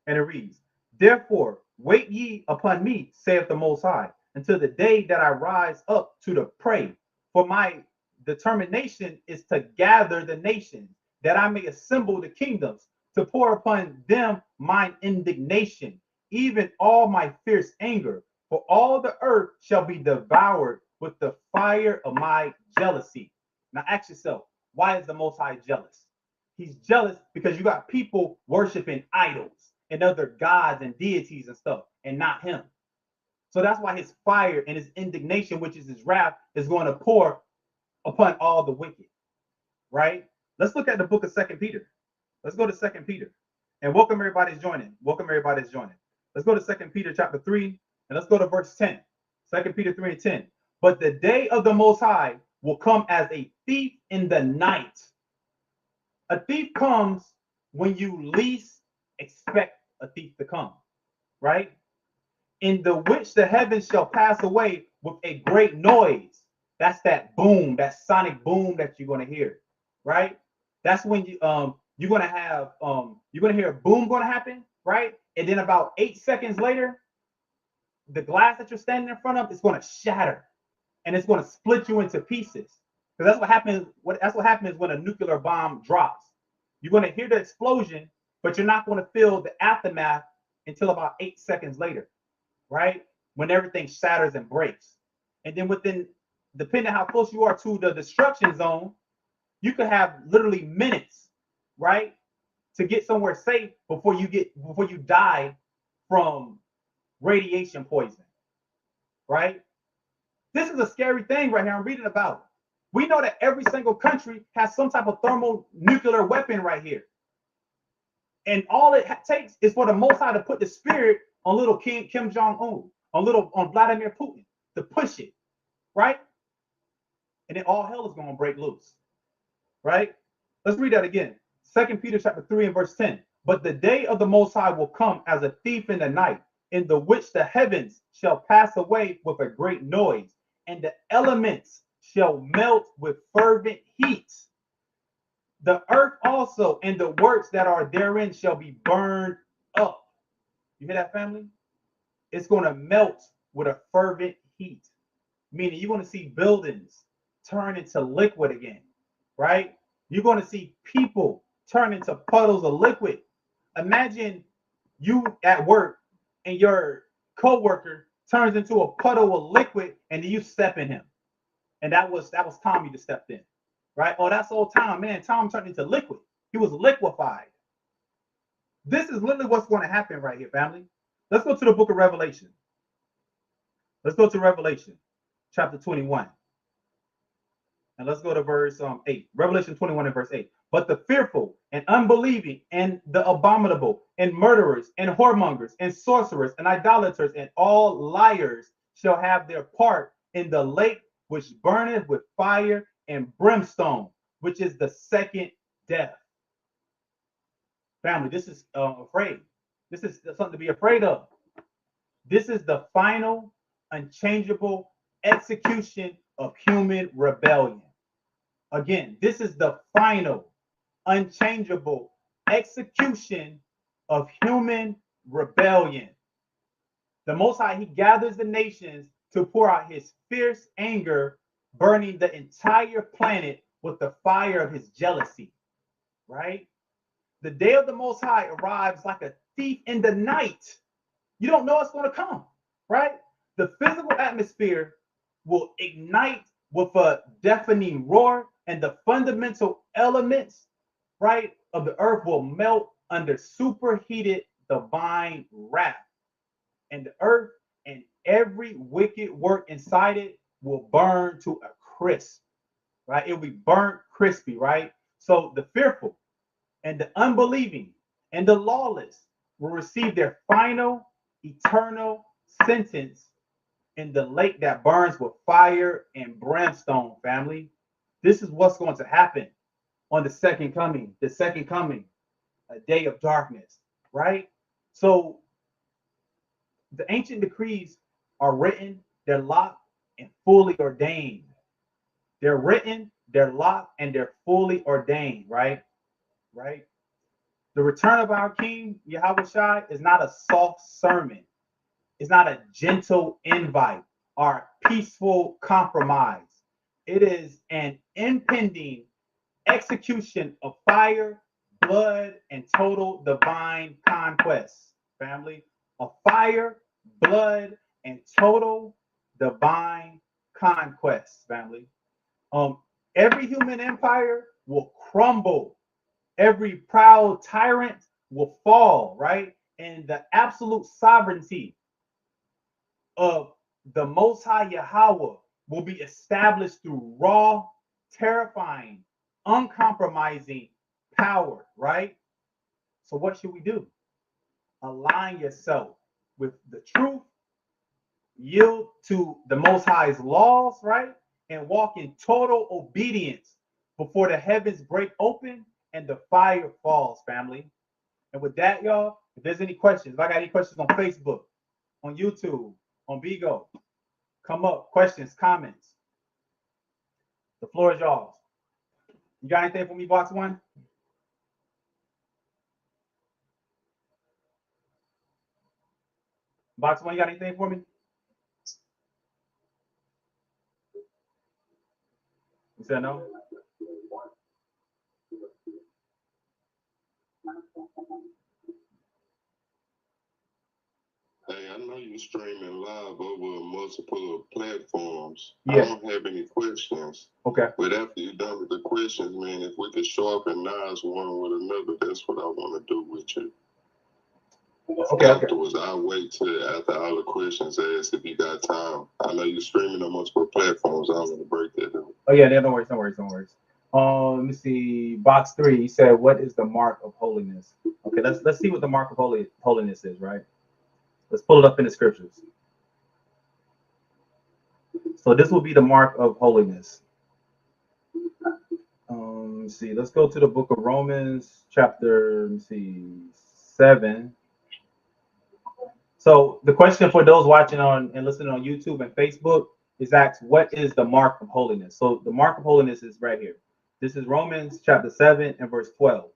And it reads, therefore, wait ye upon me, saith the Most High, until the day that I rise up to the prey. For my determination is to gather the nations, that I may assemble the kingdoms, to pour upon them mine indignation, even all my fierce anger. For all the earth shall be devoured with the fire of my jealousy. Now ask yourself, why is the Most High jealous? He's jealous because you got people worshiping idols and other gods and deities and stuff, and not him. So that's why his fire and his indignation, which is his wrath, is going to pour upon all the wicked, right? Let's look at the book of 2 Peter. Let's go to 2 Peter. And welcome everybody's joining. Welcome everybody's joining. Let's go to 2 Peter chapter 3, and let's go to verse 10. 2 Peter 3 and 10. But the day of the Most High will come as a thief in the night. A thief comes when you least expect a thief to come, right? In the which the heavens shall pass away with a great noise. That's that boom, that sonic boom that you're going to hear, right? That's when you're going to have you're going to hear a boom going to happen, right? And then about 8 seconds later, the glass that you're standing in front of is going to shatter, and it's going to split you into pieces. Because that's what happens. That's what happens when a nuclear bomb drops. You're going to hear the explosion, but you're not going to feel the aftermath until about 8 seconds later, right? When everything shatters and breaks. And then within depending how close you are to the destruction zone, you could have literally minutes, right, to get somewhere safe before you die from radiation poisoning, right? This is a scary thing right here I'm reading about. We know that every single country has some type of thermonuclear weapon right here. And all it takes is for the Most High to put the spirit on little Kim Jong-un, on Vladimir Putin, to push it, right? And then all hell is going to break loose, right? Let's read that again. 2 Peter chapter 3 and verse 10. But the day of the Most High will come as a thief in the night, in the which the heavens shall pass away with a great noise, and the elements shall melt with fervent heat. The earth also and the works that are therein shall be burned up. You hear that, family? It's going to melt with a fervent heat, meaning you're going to see buildings turn into liquid again, right? You're going to see people turn into puddles of liquid. Imagine you at work and your coworker turns into a puddle of liquid and you step in him. And that was Tommy that stepped in, right? Oh, that's old Tom, man. Tom turned into liquid. He was liquefied. This is literally what's going to happen right here, family. Let's go to the book of Revelation. Let's go to Revelation chapter 21. And let's go to verse 8. Revelation 21 and verse 8. But the fearful and unbelieving and the abominable and murderers and whoremongers and sorcerers and idolaters and all liars shall have their part in the lake which burneth with fire and brimstone, which is the second death. Family, this is afraid. This is something to be afraid of. This is the final, unchangeable execution of human rebellion. Again, this is the final, unchangeable execution of human rebellion. The Most High, he gathers the nations to pour out his fierce anger, burning the entire planet with the fire of his jealousy, right? The day of the Most High arrives like a thief in the night. You don't know it's going to come, right? The physical atmosphere will ignite with a deafening roar, and the fundamental elements, right, of the earth will melt under superheated divine wrath. And the earth and every wicked work inside it will burn to a crisp, right? It will be burnt crispy, right? So the fearful and the unbelieving and the lawless will receive their final eternal sentence in the lake that burns with fire and brimstone, family. This is what's going to happen on the second coming, a day of darkness, right? So the ancient decrees are written, they're locked and fully ordained. They're written, they're locked, and they're fully ordained, right? Right? The return of our King, Yahawashi, is not a soft sermon. It's not a gentle invite or peaceful compromise. It is an impending execution of fire, blood, and total divine conquest, family. A fire, blood, and total divine conquest, family. Every human empire will crumble. Every proud tyrant will fall, right? And the absolute sovereignty of the Most High Yahweh will be established through raw, terrifying, uncompromising power, right? So what should we do? Align yourself with the truth, yield to the Most High's laws, right? And walk in total obedience before the heavens break open and the fire falls, family. And with that, y'all, if there's any questions, if I got any questions on Facebook, on YouTube, on Bigo, come up, questions, comments. The floor is yours. You got anything for me, Box One? Box One, you got anything for me? You said no? Hey, Hey, I know you're streaming live over multiple platforms. Yeah. I don't have any questions. Okay. But after you're done with the questions, man, if we could sharpen knives one with another, that's what I want to do with you. Okay. Afterwards, I'll wait till after all the questions asked if you got time. I know you're streaming on multiple platforms. I don't want to break that down. Oh yeah, no worries. Let me see. Box 3. He said, "What is the mark of holiness?" Okay, let's see what the mark of holiness is. Right. Let's pull it up in the scriptures. So this will be the mark of holiness. Let's see. Let's go to the book of Romans, chapter 7. So the question for those watching on and listening on YouTube and Facebook is asked, what is the mark of holiness? So the mark of holiness is right here. This is Romans chapter 7 and verse 12.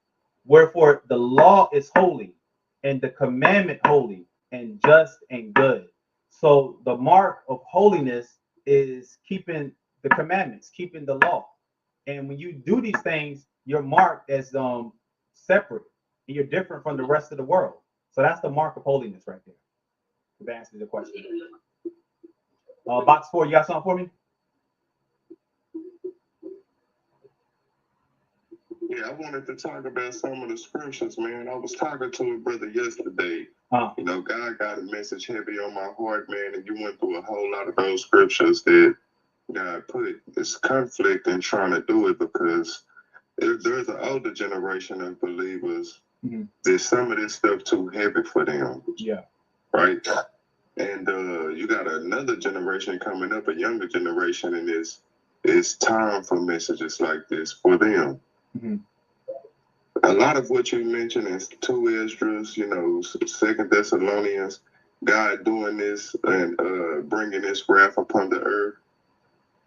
Wherefore the law is holy, and the commandment holy, and just and good. So the mark of holiness is keeping the commandments, keeping the law. And when you do these things, you're marked as separate, and you're different from the rest of the world. So that's the mark of holiness right there. If that answers the question. Box 4, you got something for me? Yeah, I wanted to talk about some of the scriptures, man. I was talking to a brother yesterday. You know, God got a message heavy on my heart, man, and you went through a whole lot of those scriptures that God put. It's conflict in trying to do it because there's an older generation of believers. There's some of this stuff too heavy for them. Yeah. Right? And you got another generation coming up, a younger generation, and it's time for messages like this for them. A lot of what you mentioned is 2 Esdras, you know, 2 Thessalonians, God doing this and bringing this wrath upon the earth.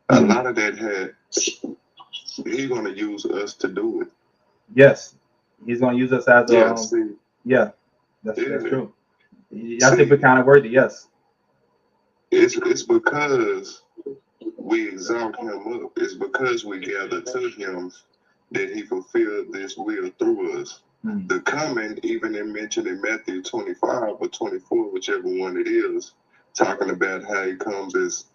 A lot of that He's going to use us to do it. Yes, He's going to use us as that's true. I think we're kind of worthy. Yes, it's because we exalt Him up. It's because we gather to Him that He fulfilled this will through us. The coming, even in mentioned in Matthew 25 or 24, whichever one it is, talking about how He comes as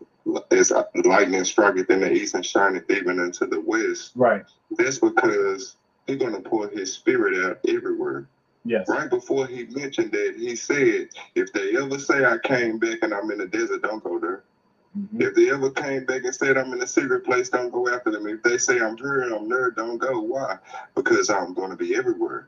lightning striketh in the east and shineth even unto the west. Right. That's because He's going to pour His Spirit out everywhere. Yes. Right before He mentioned that, He said, if they ever say I came back and I'm in the desert, don't go there. If they ever came back and said I'm in a secret place, don't go after them. If they say I'm here and I'm there, don't go. Why? Because I'm going to be everywhere.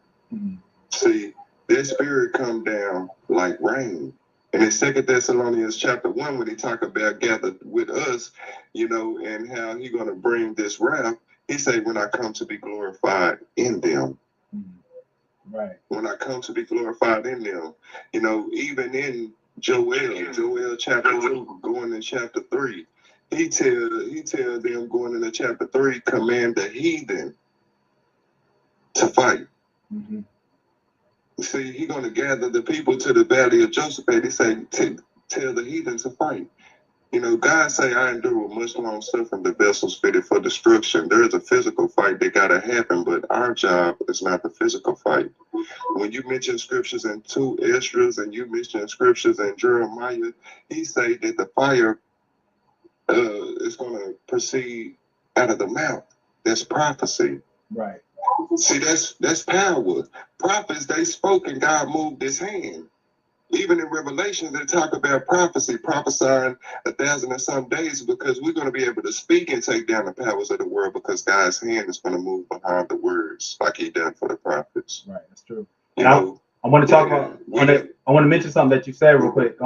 See, that Spirit come down like rain. And in 2 Thessalonians chapter 1, when He talk about gathered with us, you know, and how He going to bring this wrath, He say, when I come to be glorified in them. Right. When I come to be glorified in them. You know, even in Joel chapter 2, going in chapter 3, he tell them going into chapter 3, command the heathen to fight. See, He's going to gather the people to the valley of Joseph. He say, tell the heathen to fight. You know, God say, I endure with much long suffering the vessels fitted for destruction. There is a physical fight that got to happen, but our job is not the physical fight. When you mention scriptures in 2 Esdras and you mention scriptures in Jeremiah, He say that the fire is going to proceed out of the mouth. That's prophecy. Right. See, that's power. Prophets, they spoke and God moved His hand. Even in Revelation, they talk about prophecy, prophesying 1,000 and some days, because we're going to be able to speak and take down the powers of the world because God's hand is going to move behind the words like He done for the prophets. Right, that's true. I want to talk about, I want to mention something that you said real quick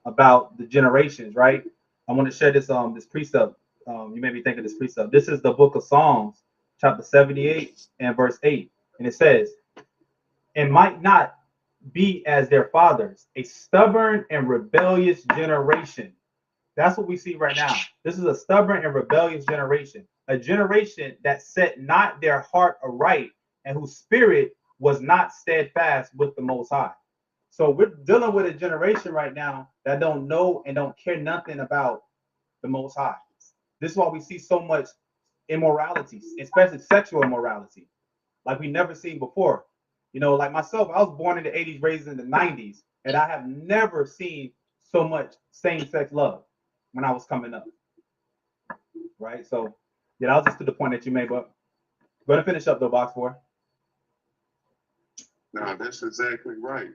about the generations, right? I want to share this this precept. You made me think of this precept. This is the book of Psalms, chapter 78 and verse 8. And it says, and might not be as their fathers, a stubborn and rebellious generation. That's what we see right now. This is a stubborn and rebellious generation, a generation that set not their heart aright and whose spirit was not steadfast with the Most High. So we're dealing with a generation right now that don't know and don't care nothing about the Most High. This is why we see so much immorality, especially sexual immorality, like we never seen before. You know, like myself, I was born in the 80s, raised in the 90s. And I have never seen so much same-sex love when I was coming up. Right? So, yeah, that was just to the point that you made, but go ahead and finish up, though, Box 4. No, that's exactly right.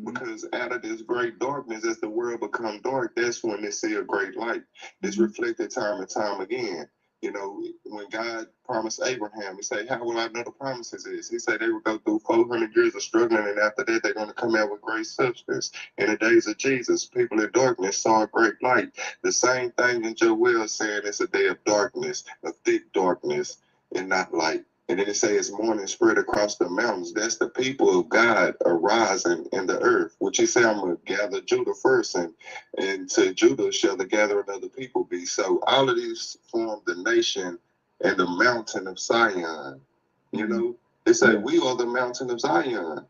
Because out of this great darkness, as the world become dark, that's when they see a great light. It's reflected time and time again. You know, when God promised Abraham, he said, how will I know the promises is? He said they will go through 400 years of struggling, and after that, they're going to come out with great substance. In the days of Jesus, people in darkness saw a great light. The same thing in Joel saying it's a day of darkness, a thick darkness, and not light. And then it says morning spread across the mountains. That's the people of God arising in the earth. Which he said, I'm going to gather Judah first, and to Judah shall the gathering of the people be. So all of these form the nation and the mountain of Zion. You know, they say, we are the mountain of Zion.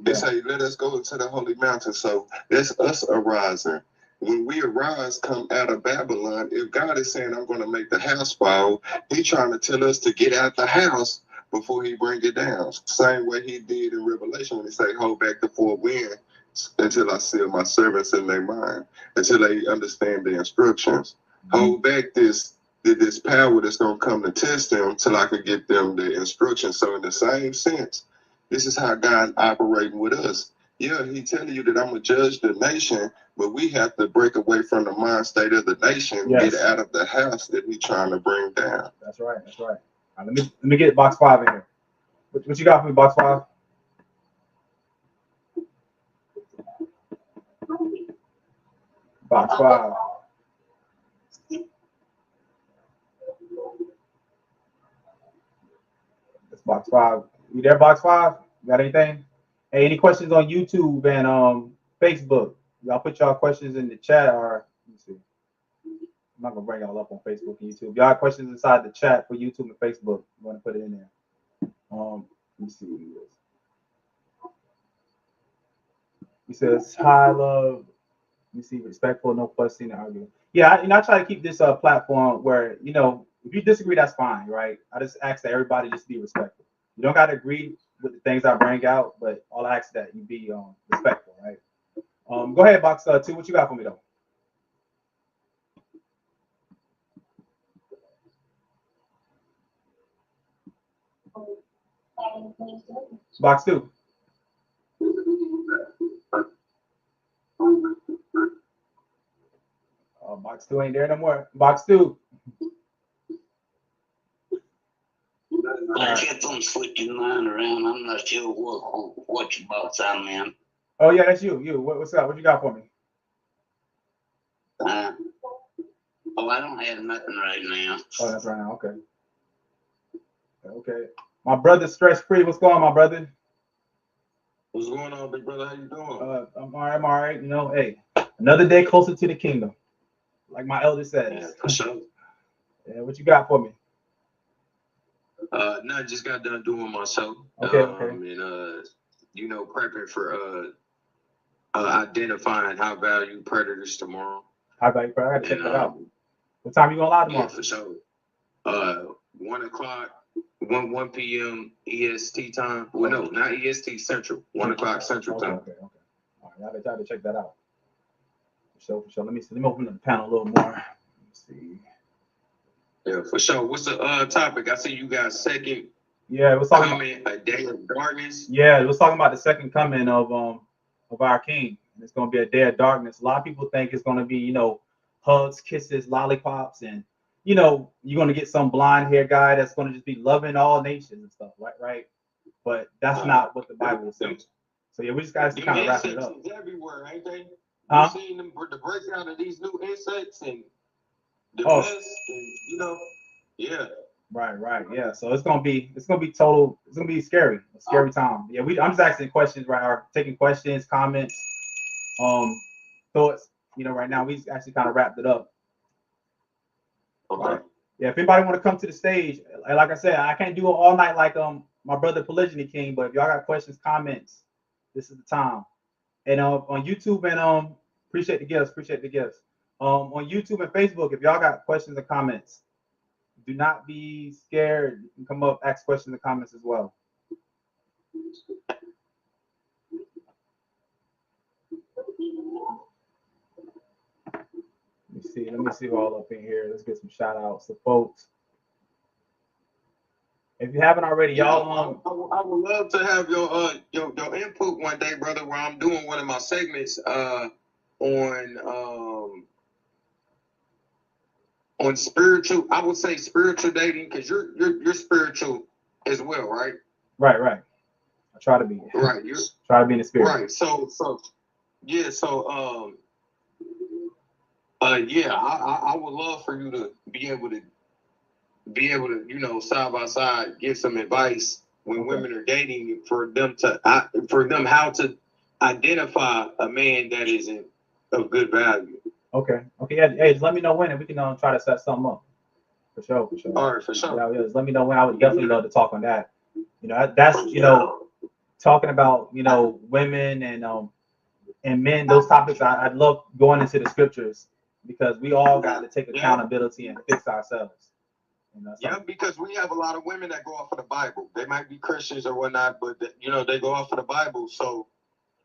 They say, let us go to the holy mountain. So that's us arising. When we arise, come out of Babylon, if God is saying, I'm going to make the house fall, he's trying to tell us to get out the house before he bring it down. Same way he did in Revelation when he say, hold back the four winds until I seal my servants in their mind, until they understand the instructions. Hold back this power that's going to come to test them till I can get them the instructions. So in the same sense, this is how God operating with us. Yeah, he telling you that I'm going to judge the nation, but we have to break away from the mind state of the nation, get out of the house that he's trying to bring down. That's right. That's right. All right, let me get Box 5 in here. What you got for me, Box 5? Box 5. That's Box 5. You there, Box 5? You got anything? Hey, any questions on YouTube and Facebook? Y'all put y'all questions in the chat, or let me see. I'm not gonna bring y'all up on Facebook and YouTube. Y'all have questions inside the chat for YouTube and Facebook. I'm gonna put it in there. Let me see what it is. He says, hi, love. Let me see, respectful, no fussing and arguing. Yeah, I try to keep this platform where, you know, if you disagree, that's fine, right? I just ask that everybody just be respectful. You don't got to agree with the things I bring out, but all I ask is that you be respectful, right? Go ahead, Box 2. What you got for me, though? Box 2. Box 2 ain't there no more. Box 2. I kept on switching mine around. I'm not sure what your box I'm in. Oh yeah, that's you. What's up? What you got for me? I don't have nothing right now. Oh, that's right now. Okay. Okay. My brother, stress free. What's going on, my brother? What's going on, big brother? How you doing? I'm all right. You know, hey, another day closer to the kingdom, like my elder says. Yeah, for sure. Yeah, what you got for me? No, just got done doing myself. Okay. And you know, prepping for identifying high value predators tomorrow. High value predator. I gotta check that out. What time you gonna live tomorrow? Yeah, for sure. 1 o'clock, 1 p.m. EST time. Well, no, not EST Central. 1 o'clock Central time. Okay. All right, I gotta check that out. For sure. Let me open the panel a little more. Let me see. Yeah, for sure. What's the topic? I see you got second. Yeah, it was talking about a day of darkness. Yeah, it was talking about the second coming of our King. And it's gonna be a day of darkness. A lot of people think it's gonna be, you know, hugs, kisses, lollipops, and you know, you're gonna get some blonde hair guy that's gonna just be loving all nations and stuff, right? But that's not what the Bible says. So yeah, we just gotta kind of wrap it up. Everywhere, ain't they? Huh? You seen them the breakdown of these new insects and the dust, and you know, yeah. Right. Yeah. So it's gonna be total. It's gonna be scary. A scary time. Yeah. I'm just asking questions, right? Or taking questions, comments, thoughts. You know, right now we actually kind of wrapped it up. Okay. Right. Yeah. If anybody want to come to the stage, like I said, I can't do it all night like my brother Polygyny King. But if y'all got questions, comments, this is the time. And on YouTube and appreciate the gifts. On YouTube and Facebook, if y'all got questions or comments, do not be scared. You can come up, ask questions and comments as well. Let me see who all up in here. Let's get some shout outs to folks. If you haven't already, y'all. I would love to have your input one day, brother, where I'm doing one of my segments on spiritual. I would say spiritual dating, because you're spiritual as well, right? Right. I try to be. Right. You try to be in the spirit. Right. So yeah. So yeah. I would love for you to be able to side by side give some advice when women are dating for them how to identify a man that isn't of good value. Okay. Yeah, hey, just let me know when, and we can try to set something up. For sure. All right, for sure. Yeah, just let me know when. I would definitely love to talk on that. That's talking about women and men. Those topics I'd love going into the scriptures, because we all got to take accountability and fix ourselves. Yeah, because we have a lot of women that go off of the Bible. They might be Christians or whatnot, but they go off of the Bible. So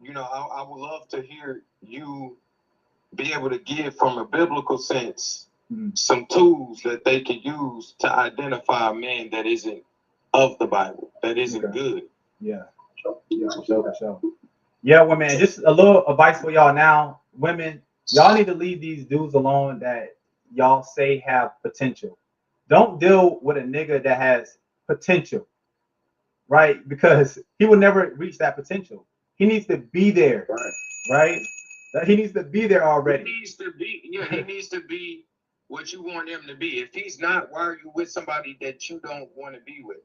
I would love to hear you be able to give from a biblical sense some tools that they can use to identify a man that isn't of the Bible, that isn't good. Yeah, for sure. Yeah, women, just a little advice for y'all now. Women, y'all need to leave these dudes alone that y'all say have potential. Don't deal with a nigga that has potential, right? Because he will never reach that potential. He needs to be there, right? He needs to be there already. He needs to be what you want him to be. If he's not, why are you with somebody that you don't want to be with?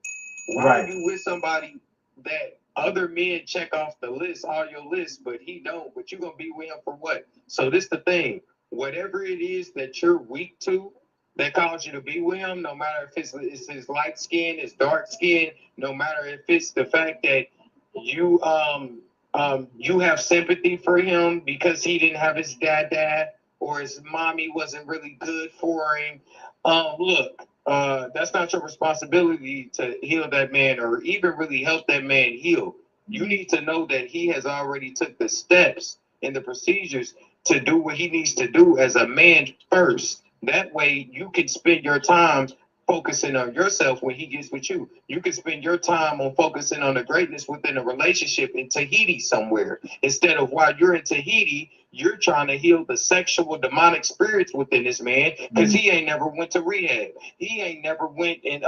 Why are you with somebody that other men check off the list, all your lists, but he don't? But you're gonna be with him for what? So this the thing. Whatever it is that you're weak to, that caused you to be with him, no matter if it's his light skin, his dark skin, no matter if it's the fact that you have sympathy for him because he didn't have his dad, or his mommy wasn't really good for him. Look, that's not your responsibility to heal that man or even really help that man heal. You need to know that he has already took the steps and the procedures to do what he needs to do as a man first. That way you can spend your time focusing on yourself when he gets with you. You can spend your time on focusing on the greatness within a relationship in Tahiti somewhere. Instead of while you're in Tahiti, you're trying to heal the sexual demonic spirits within this man, because he ain't never went to rehab. He ain't never went and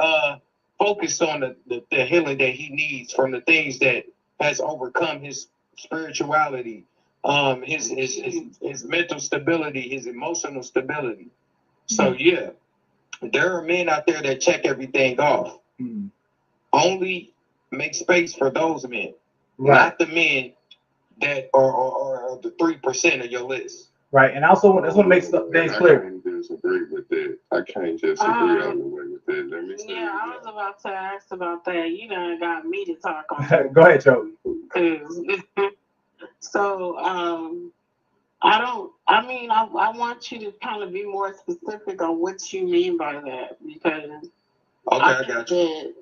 focused on the healing that he needs from the things that has overcome his spirituality, his mental stability, his emotional stability. So yeah, there are men out there that check everything off. Only make space for those men, not the men that are the 3% of your list. Right, and also I just want to make things clear. I can't disagree with that. I can't just agree all the way with that. Let me say I was about to ask about that. You done got me to talk on. Go ahead, Joe. So I want you to kind of be more specific on what you mean by that, because I got you.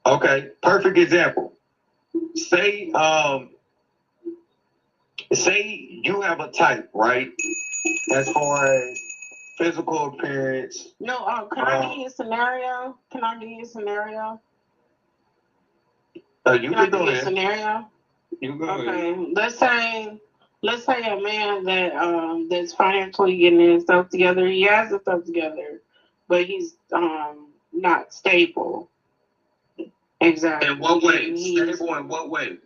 Okay, perfect example. Say you have a type, right? As far as physical appearance. No, can I give you a scenario? You can go ahead. Scenario? You go ahead. Let's say a man that that's financially getting himself together. He has himself together, but he's not stable. Exactly. In what way? Stable in what way?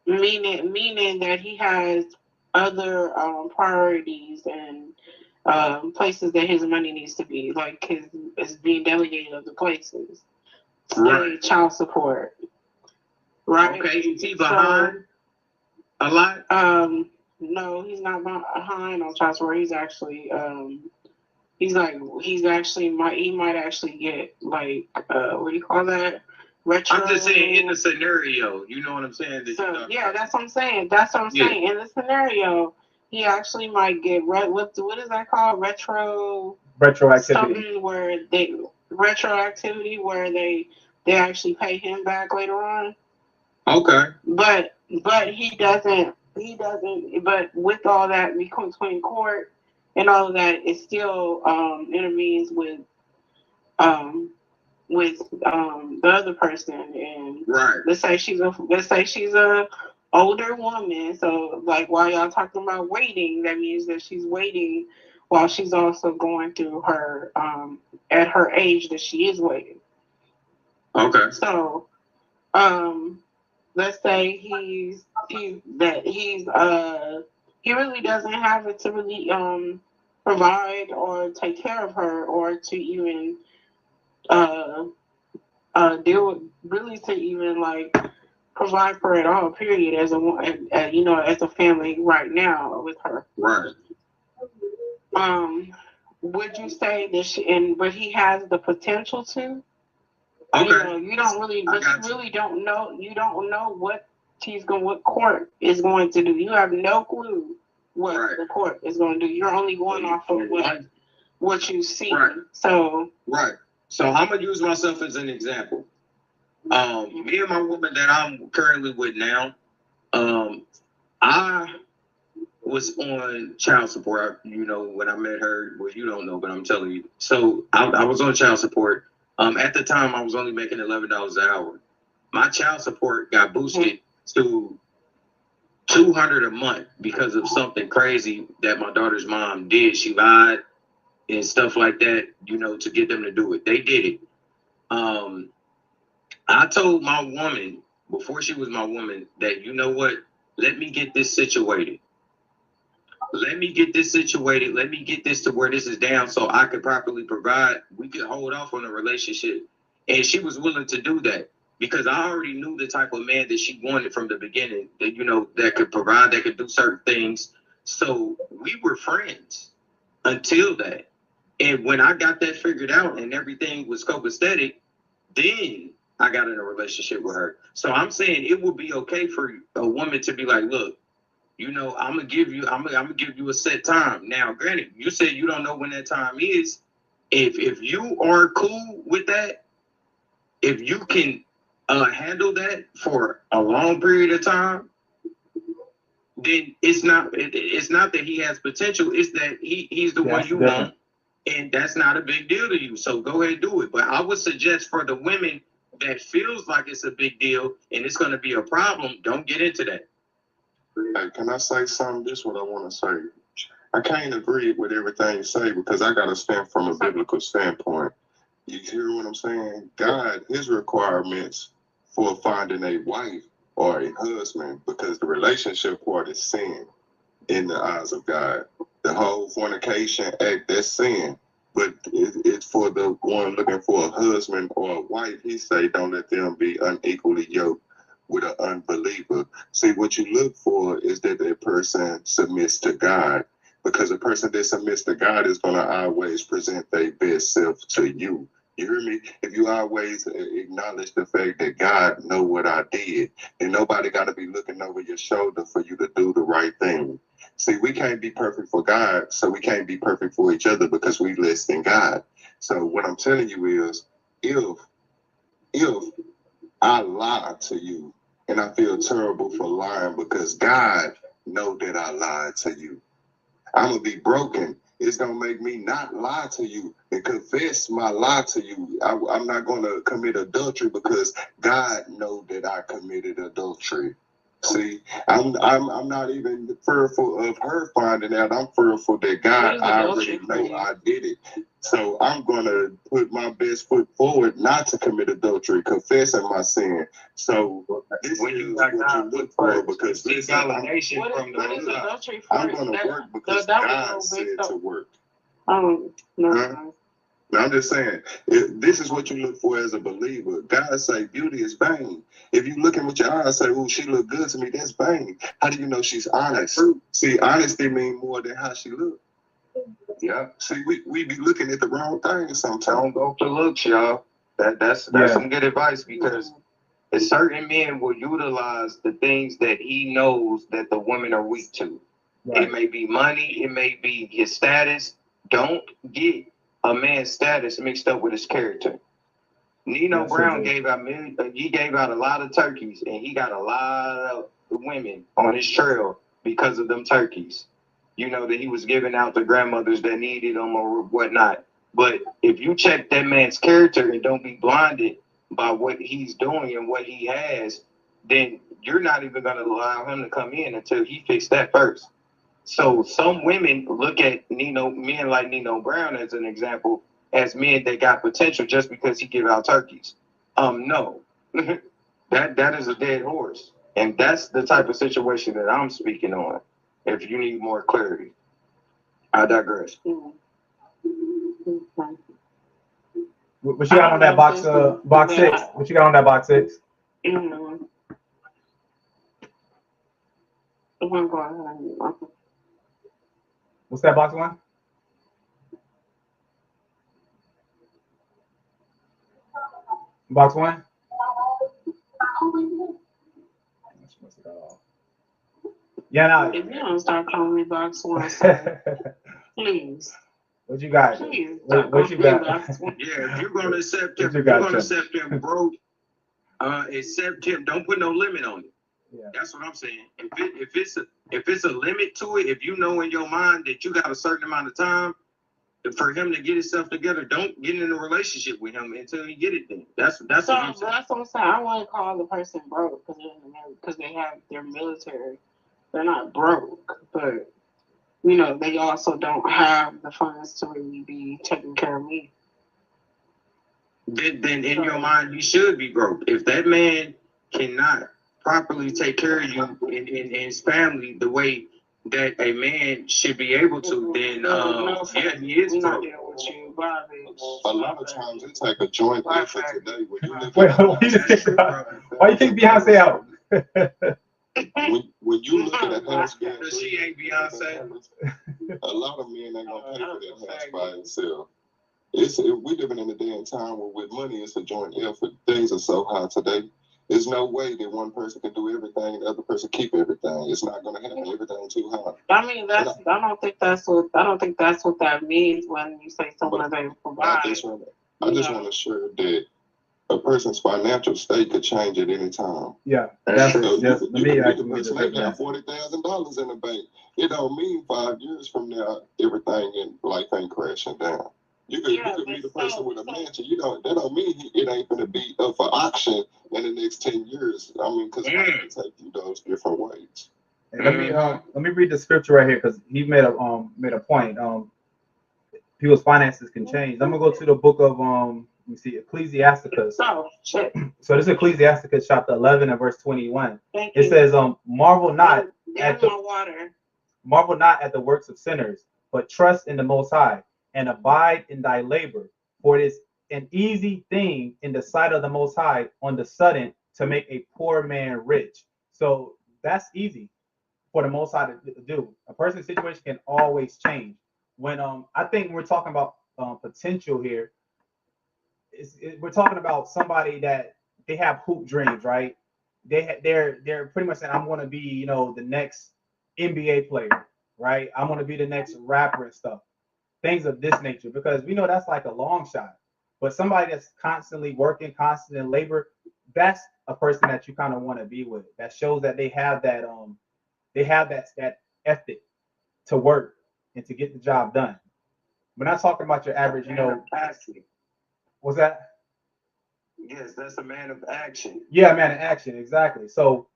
Meaning that he has other priorities and places that his money needs to be, like is being delegated other places. Right. Child support. Right. Okay. Is he behind a lot? No, he's not behind on child support. He's actually he might actually get like what do you call that? Retro. I'm just saying in the scenario, you know what I'm saying? That's what I'm saying. saying. In the scenario, he actually might get what is that called? Retroactivity. Something where retroactivity where they actually pay him back later on. Okay. But he doesn't. But with all that between court and all of that, it still intervenes with the other person. And right. let's say she's a older woman. So like while y'all talking about waiting, that means that she's waiting while she's also going through her at her age that she is waiting. Okay. So let's say he really doesn't have it to really provide or take care of her or to even deal with, really to even like provide for it all, period, as a family right now with her. Right. Would you say that but he has the potential to? Okay. You don't really, but you really don't know. You don't know what court is going to do. You have no clue what the court is going to do. You're only going off of what you see. Right. So. Right. So I'm gonna use myself as an example. Me and my woman that I'm currently with now, I was on child support. When I met her, well, you don't know, but I'm telling you. So I was on child support. At the time, I was only making $11 an hour. My child support got boosted to $200 a month because of something crazy that my daughter's mom did. She lied and stuff like that, to get them to do it. They did it. I told my woman, before she was my woman, that, you know what, let me get this situated. Let me get this to where this is down so I could properly provide. We could hold off on the relationship. And she was willing to do that because I already knew the type of man that she wanted from the beginning, that, that could provide, that could do certain things. So we were friends until that. And when I got that figured out and everything was copacetic, then I got in a relationship with her. So I'm saying it would be okay for a woman to be like, look, I'm gonna give you a set time. Now, granted, you said you don't know when that time is. If you are cool with that, if you can handle that for a long period of time, then it's not that he has potential. It's that he's the one you want, and that's not a big deal to you. So go ahead and do it. But I would suggest for the women that feels like it's a big deal and it's going to be a problem, don't get into that. Hey, can I say something? This is what I want to say. I can't agree with everything you say because I got to stand from a biblical standpoint. You hear what I'm saying? God, his requirements for finding a wife or a husband, because the relationship part is sin in the eyes of God. The whole fornication act, that's sin. But it's for the one looking for a husband or a wife. He say, don't let them be unequally yoked with an unbeliever. See, what you look for is that a person submits to God, because a person that submits to God is going to always present their best self to you. You hear me? If you always acknowledge the fact that God know what I did, and nobody got to be looking over your shoulder for you to do the right thing. See, we can't be perfect for God, so we can't be perfect for each other because we less than God. So what I'm telling you is, if I lie to you, and I feel terrible for lying because God know that I lied to you, I'm going to be broken. It's going to make me not lie to you and confess my lie to you. I'm not going to commit adultery because God know that I committed adultery. See, I'm not even fearful of her finding out. I'm fearful that God, I already know I did it. So I'm going to put my best foot forward not to commit adultery, confessing my sin. So this when is you what you look for, because listen, I'm going to work because God said to work. No. Now, I'm just saying, this is what you look for as a believer. God say beauty is vain. If you looking with your eyes, say, "Oh, she look good to me," that's vain. How do you know she's honest? See, honesty means more than how she look. Yeah. See, we be looking at the wrong thing sometimes. Don't go for looks, y'all. That's some good advice, because certain men will utilize the things that he knows that the women are weak to. Right. It may be money, it may be his status. Don't get a man's status mixed up with his character. Nino Brown gave out a lot of turkeys, and he got a lot of women on his trail because of them turkeys. You know, that he was giving out to grandmothers that needed them or whatnot. But if you check that man's character and don't be blinded by what he's doing and what he has, then you're not even going to allow him to come in until he fixed that first. So some women look at men like Nino Brown as an example, as men that got potential just because he give out turkeys. No, that is a dead horse. And that's the type of situation that I'm speaking on. If you need more clarity, I digress. What you got on that box? Box 6. What you got on that box 6? What's that box 1? Box 1? Yeah, no. If you don't start calling me box 1, please. What you got? Please. What you got? Yeah, if you're gonna accept him, bro, accept him. Don't put no limit on it. Yeah. That's what I'm saying. If it's a limit to it, if you know in your mind that you got a certain amount of time for him to get himself together, don't get in a relationship with him until he get it done. That's what I'm saying. That's what I'm saying. I wouldn't call the person broke because they have their military. They're not broke, but you know, they also don't have the funds to really be taking care of me. Then in your mind, you should be broke. If that man cannot properly take care of you and his family the way that a man should be able to, then yeah, he is broke. A lot of times it take a joint effort today. Why you kick Beyonce out? When you look at a house, she ain't Beyonce. A lot of men ain't gonna pay for that house by himself. We living in a day and time where with money it's a joint effort. Things are so high today. There's no way that one person can do everything and the other person keep everything. It's not gonna happen. Everything too high. I mean, I don't think that's what that means when you say someone they provide. I just want to share that a person's financial state could change at any time. Yeah, that's so me. The person may have $40,000 in the bank. It don't mean 5 years from now everything in life ain't crashing down. You could meet a person with a mansion. That don't mean it ain't going to be up for auction in the next 10 years. I mean, because life can take you those different ways. And let me read the scripture right here because he made a point. People's finances can change. I'm gonna go to the book of let me see, Ecclesiasticus. Oh, shit. So this is Ecclesiasticus chapter 11 and verse 21. It says, marvel not at the works of sinners, but trust in the Most High, and abide in thy labor. For it is an easy thing in the sight of the Most High on the sudden to make a poor man rich. So that's easy for the Most High to do. A person's situation can always change. When I think we're talking about potential here, we're talking about somebody that they have hoop dreams, right? They're pretty much saying, I'm going to be, the next NBA player, right? I'm going to be the next rapper and stuff, things of this nature, because we know that's like a long shot. But somebody that's constantly working, constant in labor, that's a person that you kind of want to be with. That shows that they have that that ethic to work and to get the job done. We're not talking about your average, What's that? Yes, that's a man of action. Yeah, man of action, exactly. So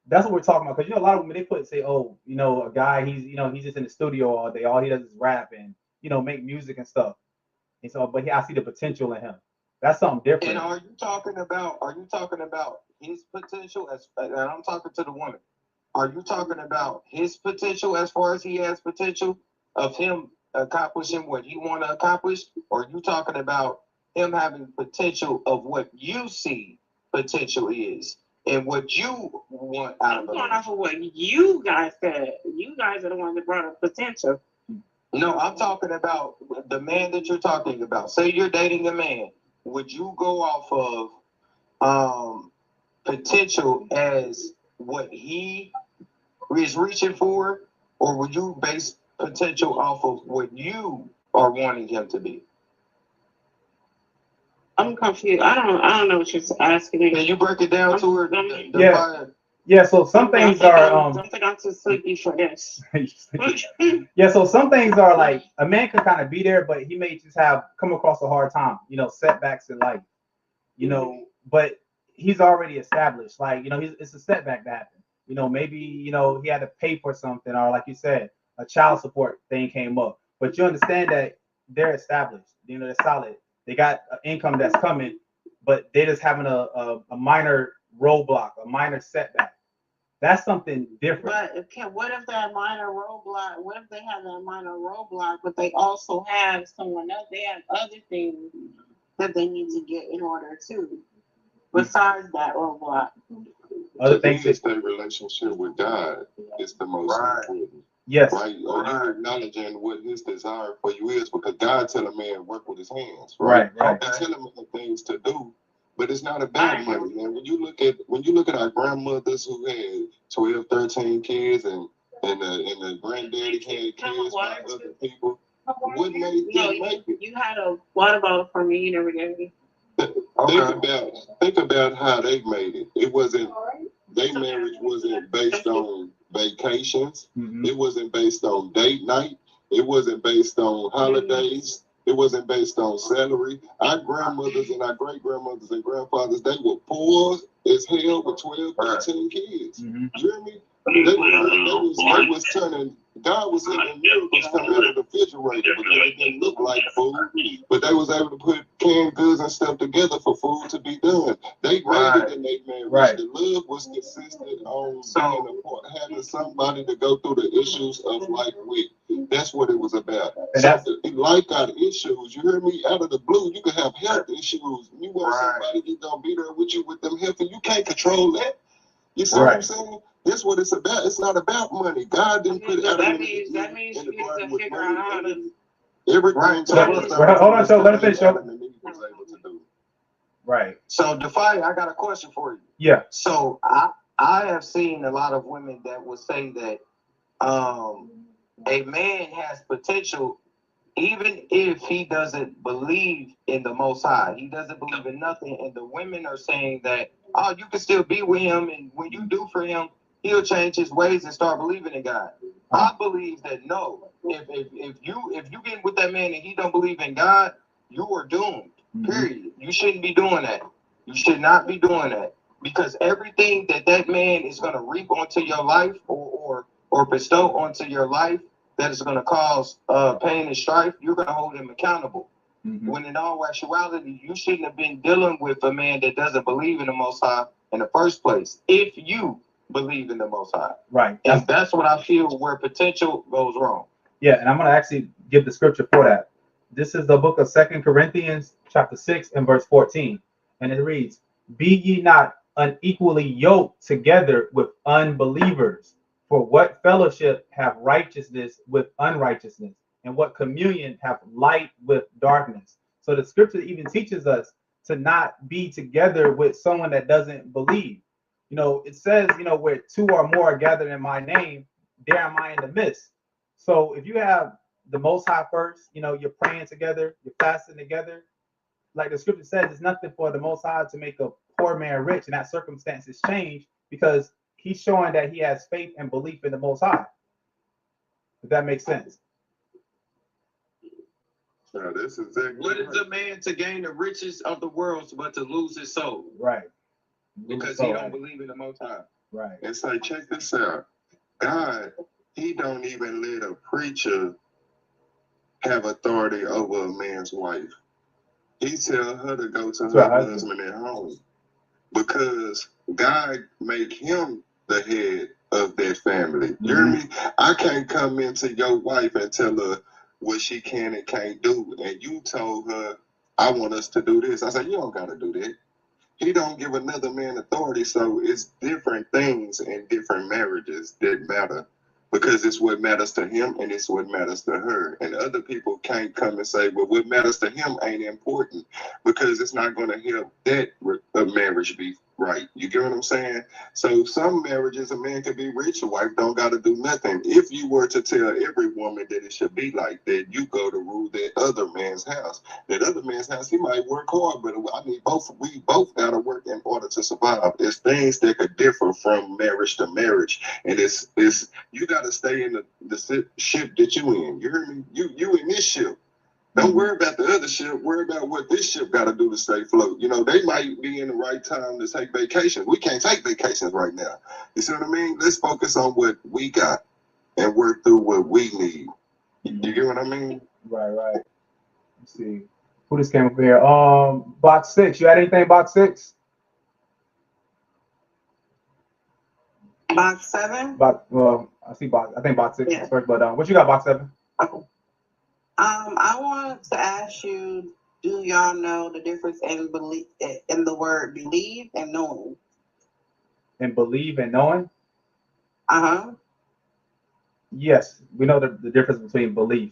that's what we're talking about. Because a lot of them say, oh, a guy, he's just in the studio all day. All he does is rap and make music and stuff. And so, but I see the potential in him. That's something different. And are you talking about his potential and I'm talking to the woman. Are you talking about his potential as far as he has potential of him accomplishing what he want to accomplish? Or are you talking about him having potential of what you see potential is and what you want out of it? I'm going off of what you guys said. You guys are the ones that brought up potential. No, I'm talking about the man that you're talking about. Say you're dating a man. Would you go off of potential as what he is reaching for, or would you base potential off of what you are wanting him to be? I'm confused. I don't know what you're asking me. Can you break it down to her? Yeah, so some things are don't think I'm too sleepy for this. Yeah, so some things are like a man can kind of be there, but he may just have come across a hard time, setbacks in life, but he's already established. Like, it's a setback that happened. Maybe, he had to pay for something, or like you said, a child support thing came up. But you understand that they're established, they're solid. They got an income that's coming, but they're just having a minor roadblock, a minor setback. That's something different. But what if that minor roadblock? What if they have that minor roadblock, but they also have someone else? They have other things that they need to get in order too, besides that roadblock. Other things is their relationship with God is the most important. Yes. Right. Or you acknowledging what His desire for you is, because God tell a man work with his hands. Right. He tell him things to do. But it's not about money, man. When you look at our grandmothers who had 12, 13 kids, and the granddaddy had kids by other people, what made them make it? You had a water bottle for me. You never gave me. Think about how they made it. It wasn't, their marriage wasn't based on vacations. Mm-hmm. It wasn't based on date night. It wasn't based on holidays. It wasn't based on salary. Our grandmothers and our great-grandmothers and grandfathers, they were poor as hell with 12, 13 kids. Mm-hmm. You hear me? They was turning, God was having miracles come out of the refrigerator because it didn't look like food, but they was able to put canned goods and stuff together for food to be done. They made it in their marriage. Right. The love was consistent on having somebody to go through the issues of life with. That's what it was about. Life got issues. You hear me? Out of the blue, you can have health issues. You want somebody that's gonna be there with you with them health, and you can't control that. You see what I'm saying? That's what it's about. It's not about money. God didn't put it out. That means you need to figure out how to. Everything. Hold on, so let us finish. Right. So, Defy, I got a question for you. Yeah. So, I have seen a lot of women that will say that a man has potential even if he doesn't believe in the Most High. He doesn't believe in nothing, and the women are saying that, oh, you can still be with him, and when you do for him, he'll change his ways and start believing in God. I believe that no. If you get with that man and he don't believe in God, you are doomed. Period. You shouldn't be doing that. You should not be doing that, because everything that man is going to reap onto your life or bestow onto your life that is going to cause pain and strife, you're going to hold him accountable. Mm-hmm. When in all actuality, you shouldn't have been dealing with a man that doesn't believe in the Most High in the first place, if you believe in the Most High. Right. And that's what I feel where potential goes wrong. Yeah, and I'm going to actually give the scripture for that. This is the book of 2 Corinthians chapter 6 and verse 14. And it reads, "Be ye not unequally yoked together with unbelievers. For what fellowship have righteousness with unrighteousness? And what communion have light with darkness?" So the scripture even teaches us to not be together with someone that doesn't believe. It says, where two or more are gathered in my name, there am I in the midst. So if you have the Most High first, you're praying together, you're fasting together. Like the scripture says, it's nothing for the Most High to make a poor man rich, and that circumstances change because he's showing that he has faith and belief in the Most High. If that makes sense. This is exactly what is a man to gain the riches of the world but to lose his soul? Right. Because he don't believe in the Most High. Right. And so check this out. God, he don't even let a preacher have authority over a man's wife. He tell her to go to her husband at home, because God make him the head of that family. You hear me? I can't come into your wife and tell her what she can and can't do. And you told her, I want us to do this. I said, you don't got to do that. He don't give another man authority. So it's different things in different marriages that matter, because it's what matters to him and it's what matters to her. And other people can't come and say, well, what matters to him ain't important, because it's not going to help that a marriage be right. You get what I'm saying? So some marriages, a man could be rich, a wife don't got to do nothing. If you were to tell every woman that it should be like that, you go to rule that other man's house. That other man's house, he might work hard, but I mean, we both got to work in order to survive. It's things that could differ from marriage to marriage, and it's you got to stay in the ship that you in. You hear me? You in this ship. Don't worry about the other ship. Worry about what this ship got to do to stay afloat. You know, they might be in the right time to take vacations. We can't take vacations right now. You see what I mean? Let's focus on what we got and work through what we need. You get what I mean? Right. Let's see. Who just came up here? Box 6. You had anything, box 6? Box 7? Well, I see box. I think box 6 is first, but what you got, box 7? Okay. I want to ask you, do y'all know the difference in belief in the word believe and knowing? And believe and knowing? Uh-huh. Yes, we know the difference between belief.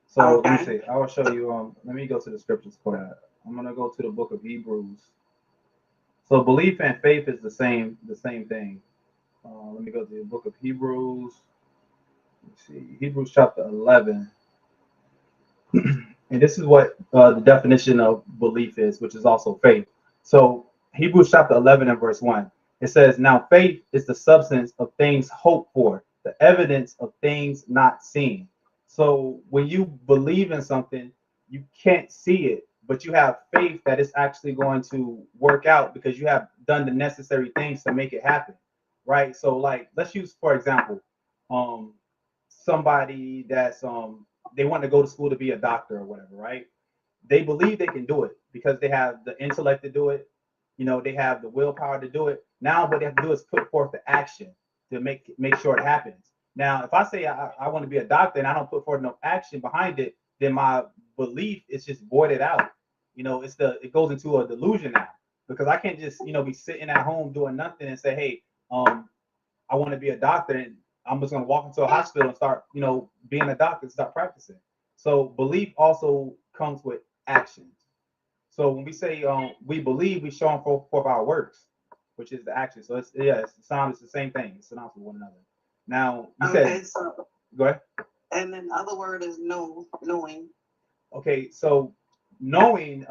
So Okay. let me see. I will show you. Let me go to the scriptures for that. I'm gonna go to the book of Hebrews. So belief and faith is the same thing. Let me go to the book of Hebrews. Let's see, Hebrews chapter 11. And this is what the definition of belief is, which is also faith. So Hebrews chapter 11 and verse 1, it says, now faith is the substance of things hoped for, the evidence of things not seen. So when you believe in something, you can't see it, but you have faith that it's actually going to work out because you have done the necessary things to make it happen, right? So like, let's use, for example, somebody that's they want to go to school to be a doctor or whatever, right? They believe they can do it because they have the intellect to do it. You know, they have the willpower to do it. Now what they have to do is put forth the action to make sure it happens. Now, if I say I want to be a doctor and I don't put forth no action behind it, then my belief is just voided out. You know, it goes into a delusion now because I can't just, you know, be sitting at home doing nothing and say, hey, I want to be a doctor and I'm just going to walk into a hospital and start, you know, being a doctor and start practicing. So belief also comes with actions. So when we say we believe, we show forth our works, which is the action. So it's the sound is the same thing. It's synonymous with one another. Now you said, so go ahead. And then the other word is knowing. Okay, so knowing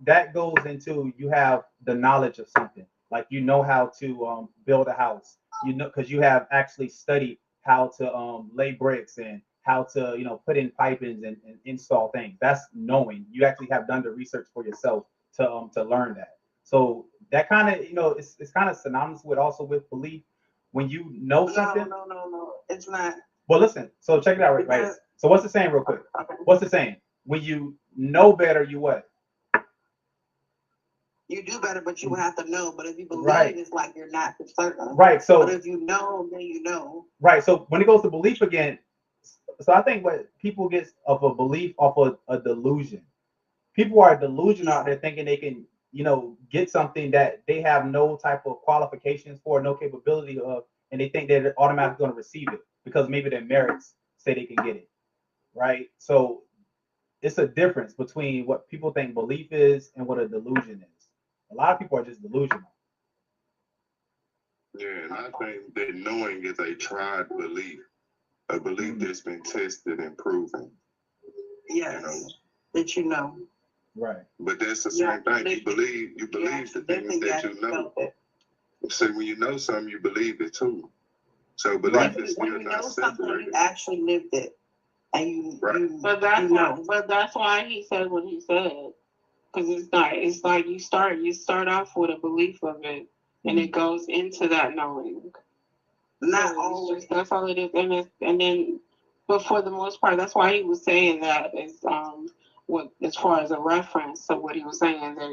that goes into you have the knowledge of something. Like you know how to build a house. You know, because you have actually studied how to lay bricks and how to, you know, put in pipings and install things. That's knowing. You actually have done the research for yourself to learn that. So that kind of, you know, it's kind of synonymous with also with belief. When you know something. No, it's not. Well, listen. So check it out, right? So what's the saying, real quick? Okay. What's the saying? When you know better, you what? You do better, but you have to know. But if you believe, right, it's like you're not certain. Right. So, but if you know, then you know. Right. So when it goes to belief again, so I think what people get of a belief off of a delusion. People are delusional out there thinking they can, you know, get something that they have no type of qualifications for, no capability of, and they think they're automatically going to receive it because maybe their merits say they can get it. Right. So it's a difference between what people think belief is and what a delusion is. A lot of people are just delusional. Yeah, and I think that knowing is a tried belief, a belief that's been tested and proven. Yes, you know, that you know. Right. But that's the same thing. You believe the things that you know. So when you know something, you believe it too. So belief is still not separated. You actually lived it. And you but that's why, but that's why he said what he said. Because it's like you start off with a belief of it, and it goes into that knowing. Not always. That's all it is, and then, but for the most part, that's why he was saying that is what as far as a reference to what he was saying that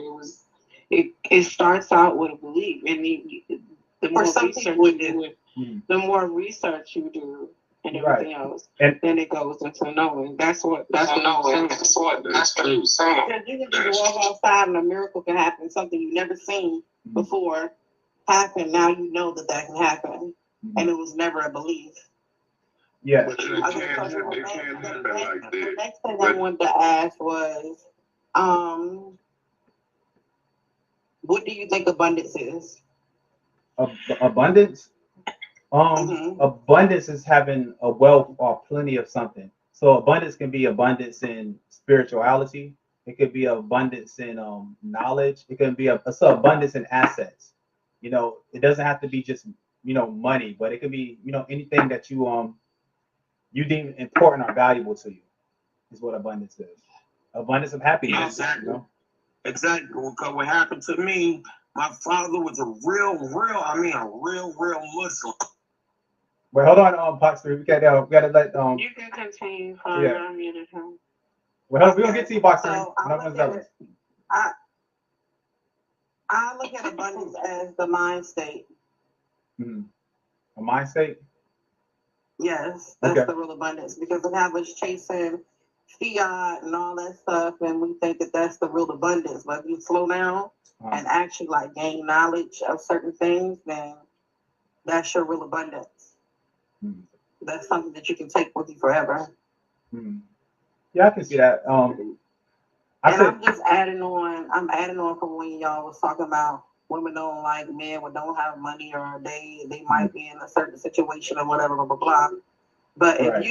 it starts out with a belief, and the more research you do, the more research you do. And everything else, and then it goes into knowing. That's true. Because you can just walk outside and a miracle can happen. Something you've never seen before happen. Now you know that can happen, and it was never a belief. Yeah. But it can't happen like that. The next thing I wanted to ask was, What do you think abundance is? Abundance. Abundance is having a wealth or plenty of something. So abundance can be abundance in spirituality. It could be abundance in knowledge. It can be it's a abundance in assets. You know, it doesn't have to be just money, but it could be anything that you deem important or valuable to you is what abundance is. Abundance of happiness. Yeah, exactly. Exactly. Because what happened to me, my father was a real Muslim. Wait, hold on, Boxer. We gotta let You can continue. Yeah. I muted him. Well, we're gonna get to you, Boxer. So I look at abundance as the mind state. A mind state. Yes, that's the real abundance, because we have us chasing fiat and all that stuff, and we think that that's the real abundance. But if you slow down and actually like gain knowledge of certain things, then that's your real abundance. That's something that you can take with you forever. Yeah, I can see that. I'm just adding on. I'm adding on from when y'all was talking about women don't like men or don't have money, or they might be in a certain situation or whatever, blah blah blah. But if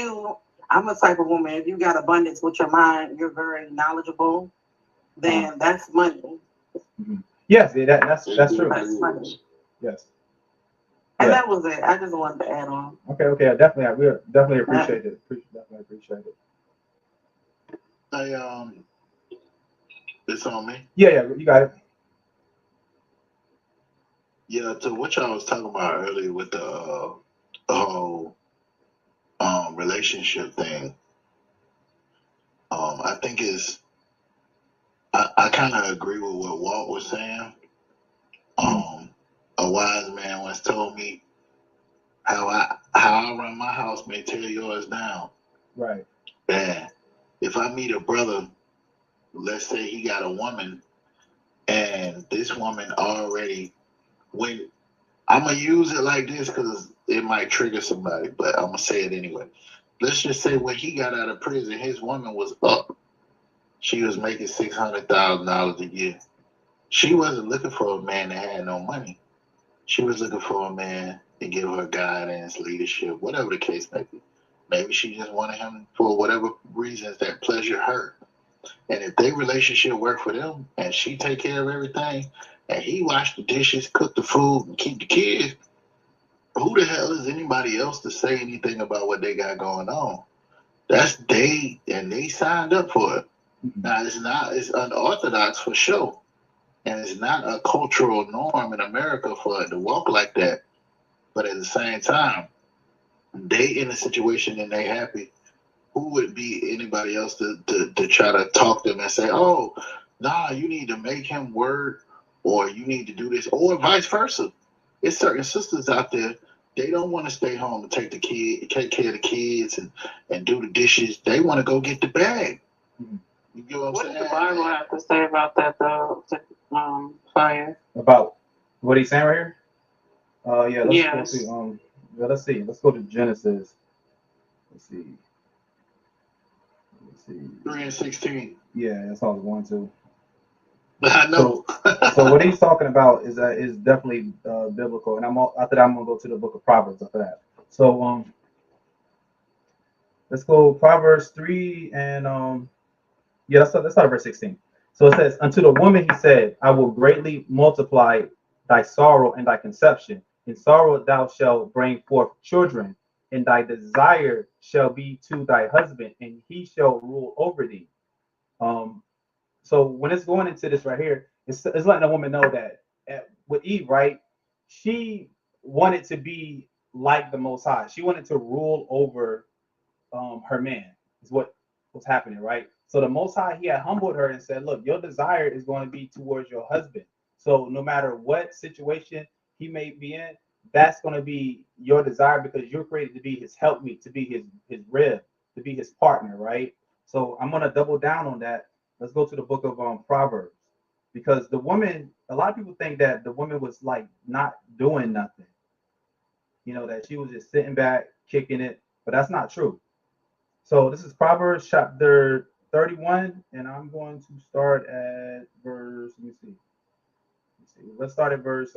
I'm a type of woman. If you got abundance with your mind, you're very knowledgeable. Then that's money. Yes, that's true. That's money. Yes. And that was it. I just wanted to add on. Okay. We definitely appreciate it. Definitely appreciate it. It's on me. Yeah, you got it. Yeah, to what y'all was talking about earlier with the whole relationship thing. I think I kind of agree with what Walt was saying. A wise man once told me how I run my house may tear yours down. Right. And if I meet a brother, let's say he got a woman, and this woman already, when I'm gonna use it like this because it might trigger somebody, but I'm gonna say it anyway. Let's just say when he got out of prison, his woman was up. She was making $600,000 a year. She wasn't looking for a man that had no money. She was looking for a man to give her guidance, leadership, whatever the case may be. Maybe she just wanted him for whatever reasons that pleasure her. And if their relationship worked for them and she take care of everything and he wash the dishes, cook the food, and keep the kids, who the hell is anybody else to say anything about what they got going on? That's they, and they signed up for it. Now, it's unorthodox for sure. And it's not a cultural norm in America for it to walk like that. But at the same time, they in a situation and they happy. Who would be anybody else to try to talk to them and say, oh, nah, you need to make him work, or you need to do this, or vice versa. There's certain sisters out there, they don't want to stay home and take care of the kids and do the dishes. They want to go get the bag. You get what I'm saying? What does the Bible have to say about that, though, Fire? About what he's saying right here? Let's Yes. go to, let's see. Let's go to Genesis. Let's see. 3:16. Yeah, that's all I was going to. I know. So what he's talking about is definitely biblical, and after that I'm gonna go to the book of Proverbs after that. So let's go Proverbs 3 and let's start at verse 16. So it says, unto the woman he said, I will greatly multiply thy sorrow and thy conception. In sorrow thou shalt bring forth children, and thy desire shall be to thy husband, and he shall rule over thee. So when it's going into this right here, it's letting a woman know that with Eve, right, she wanted to be like the Most High. She wanted to rule over her man, is what was happening, right? So the Most High, he had humbled her and said, look, your desire is going to be towards your husband. So no matter what situation he may be in, that's going to be your desire, because you're created to be his helpmeet, to be his rib, to be his partner, right? So I'm going to double down on that. Let's go to the book of Proverbs, because the woman, a lot of people think that the woman was like not doing nothing, that she was just sitting back, kicking it, but that's not true. So this is Proverbs chapter 31, and I'm going to start at verse, let me see, let's start at verse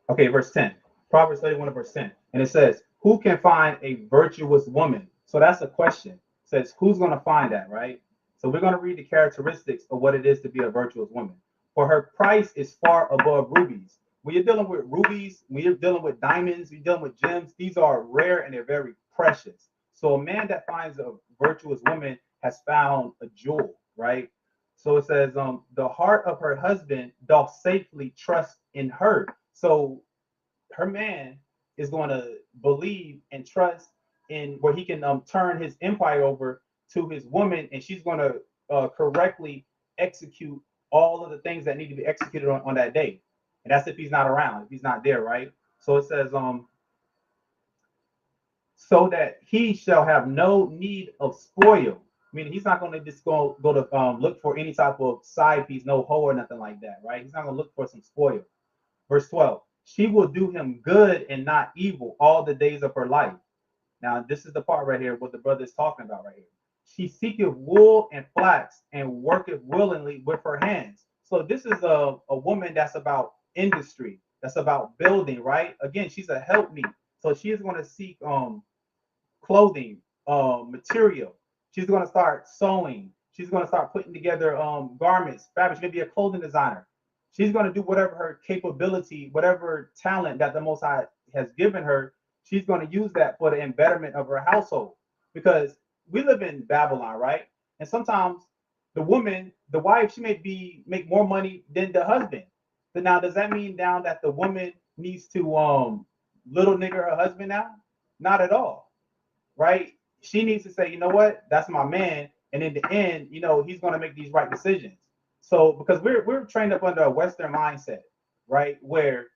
verse 10. Proverbs 31 verse 10. And it says, who can find a virtuous woman? So that's a question. It says, who's going to find that, right? So we're going to read the characteristics of what it is to be a virtuous woman. For her price is far above rubies. When you're dealing with rubies, when you're dealing with diamonds, when you're dealing with gems, these are rare and they're very precious. So a man that finds a virtuous woman has found a jewel, right? So it says, the heart of her husband doth safely trust in her. So her man is going to believe and trust in where he can turn his empire over to his woman, and she's going to correctly execute all of the things that need to be executed on that day. And that's if he's not around, if he's not there, right? So it says, so that he shall have no need of spoil. Meaning he's not going to just go to look for any type of side piece, no hoe or nothing like that, right? He's not going to look for some spoil. Verse 12, she will do him good and not evil all the days of her life. Now, this is the part right here, what the brother is talking about right here. She seeketh wool and flax and worketh willingly with her hands. So this is a woman that's about industry, that's about building, right? Again, she's a helpmeet. So she is going to seek clothing, material. She's going to start sewing. She's going to start putting together garments, fabric. She's going to be a clothing designer. She's going to do whatever her capability, whatever talent that the Most High has given her. She's going to use that for the embetterment of her household. Because we live in Babylon, right? And sometimes the woman, the wife, she may make more money than the husband. So now, does that mean now that the woman needs to little nigger her husband now? Not at all, right? She needs to say, you know what, that's my man, and in the end, you know, he's going to make these right decisions. So because we're trained up under a Western mindset, right, where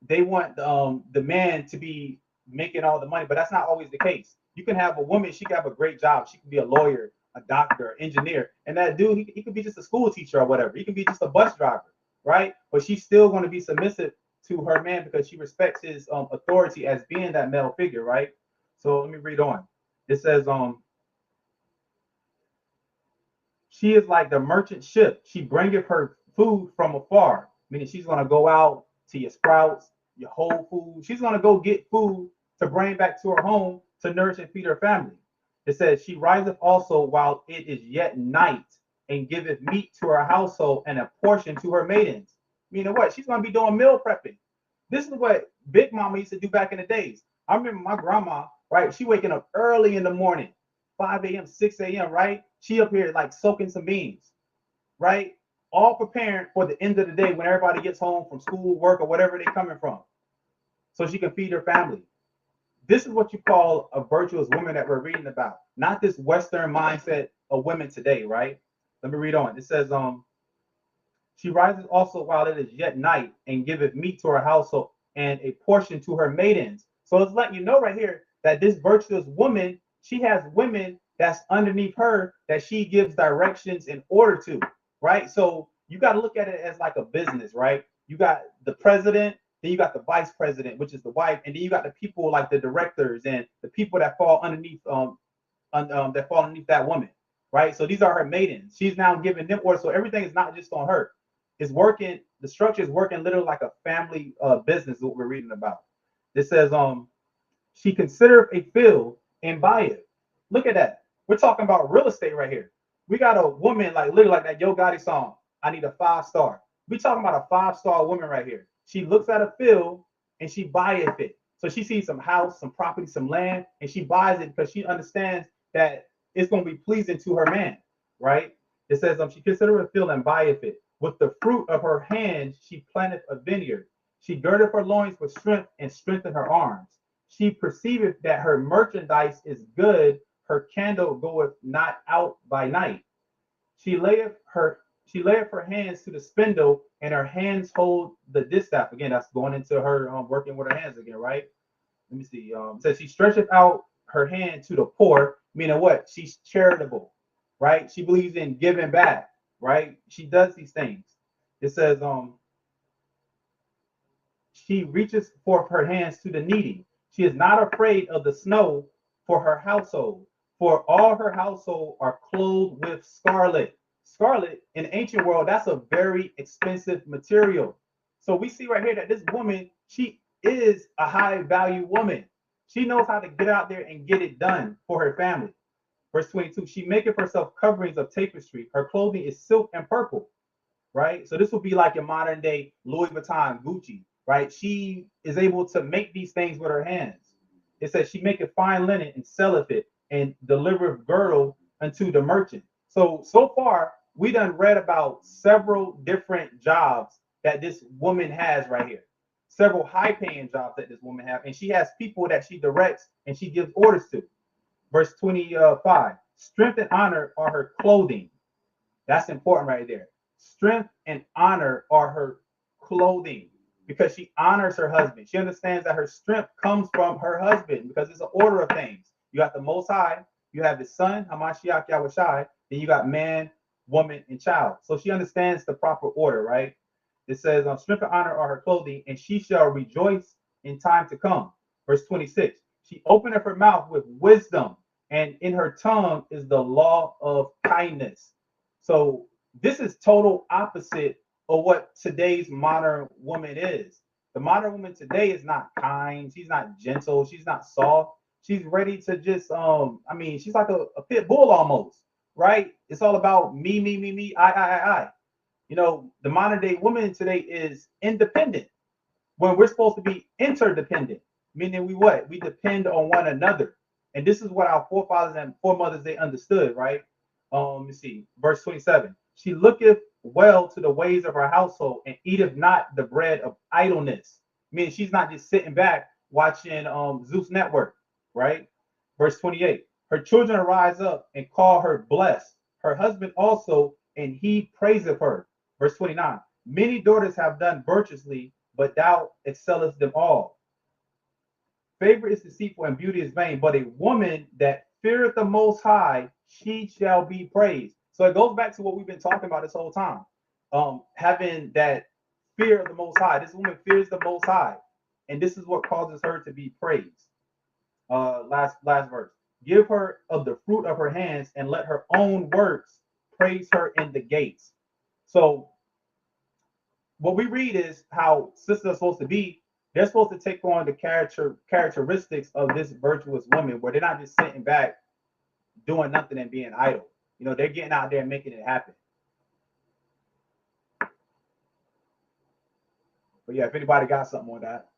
they want the man to be making all the money, but that's not always the case. You can have a woman, she can have a great job, she can be a lawyer, a doctor, engineer, and that dude, he could be just a school teacher or whatever. He can be just a bus driver, right? But she's still going to be submissive to her man because she respects his authority as being that male figure, right? So let me read on. It says, she is like the merchant ship. She bringeth her food from afar, meaning she's going to go out to your Sprouts, your Whole Foods. She's going to go get food to bring back to her home to nourish and feed her family. It says, she riseth also while it is yet night and giveth meat to her household and a portion to her maidens. Meaning what? She's going to be doing meal prepping. This is what Big Mama used to do back in the days. I remember my grandma, right? She waking up early in the morning, 5 a.m., 6 a.m., right? She up here like soaking some beans, right? All preparing for the end of the day when everybody gets home from school, work, or whatever they're coming from, so she can feed her family. This is what you call a virtuous woman that we're reading about, not this Western mindset of women today, right? Let me read on. It says, she rises also while it is yet night and giveth meat to her household and a portion to her maidens. So it's letting you know right here that this virtuous woman, she has women that's underneath her that she gives directions in order to, right? So you got to look at it as like a business, right? You got the president, then you got the vice president, which is the wife, and then you got the people like the directors and the people that fall underneath that woman, right? So these are her maidens. She's now giving them orders. So everything is not just on her. It's working, the structure is working literally like a family business, what we're reading about. It says, she considereth a field and buy it. Look at that. We're talking about real estate right here. We got a woman like literally like that Yo Gotti song, I need a 5-star. We're talking about a 5-star woman right here. She looks at a field and she buys it. So she sees some house, some property, some land, and she buys it because she understands that it's going to be pleasing to her man, right? It says, she considereth a field and buyeth it. With the fruit of her hand, she planteth a vineyard. She girdeth her loins with strength and strengthened her arms. She perceiveth that her merchandise is good. Her candle goeth not out by night. She layeth her hands to the spindle, and her hands hold the distaff. Again, that's going into her working with her hands again, right? Let me see. It says she stretcheth out her hand to the poor, meaning what? She's charitable, right? She believes in giving back, right? She does these things. It says, she reaches forth her hands to the needy. She is not afraid of the snow for her household. For all her household are clothed with scarlet. Scarlet in the ancient world, that's a very expensive material. So we see right here that this woman, she is a high value woman. She knows how to get out there and get it done for her family. Verse 22, she maketh herself coverings of tapestry. Her clothing is silk and purple, right? So this would be like your modern day Louis Vuitton, Gucci, right? She is able to make these things with her hands. It says she maketh fine linen and selleth it and delivereth girdle unto the merchant. So far, we done read about several different jobs that this woman has right here. Several high-paying jobs that this woman has. And she has people that she directs and she gives orders to. Verse 25, strength and honor are her clothing. That's important right there. Strength and honor are her clothing because she honors her husband. She understands that her strength comes from her husband because it's an order of things. You got the Most High, you have his son, Hamashiach Yahawashi, then you got man, woman, and child. So she understands the proper order, right? It says, strength and honor are her clothing, and she shall rejoice in time to come. Verse 26, she openeth her mouth with wisdom, and in her tongue is the law of kindness. So this is total opposite of what today's modern woman is. The modern woman today is not kind. She's not gentle. She's not soft. She's ready to just, she's like a pit bull almost, right? It's all about me, I. You know, the modern day woman today is independent when we're supposed to be interdependent, meaning we depend on one another. And this is what our forefathers and foremothers, they understood, right? Let me see, verse 27. She looketh well to the ways of her household and eateth not the bread of idleness. Meaning she's not just sitting back watching Zeus Network, right? Verse 28. Her children arise up and call her blessed. Her husband also, and he praiseth her. Verse 29. Many daughters have done virtuously, but thou excellest them all. Favor is deceitful and beauty is vain, but a woman that feareth the Most High, she shall be praised. So it goes back to what we've been talking about this whole time. Having that fear of the Most High. This woman fears the Most High, and this is what causes her to be praised. Last verse. Give her of the fruit of her hands, and let her own works praise her in the gates. So what we read is how sisters are supposed to be. They're supposed to take on the characteristics of this virtuous woman, where they're not just sitting back doing nothing and being idle. You know, they're getting out there and making it happen. But yeah, if anybody got something on that.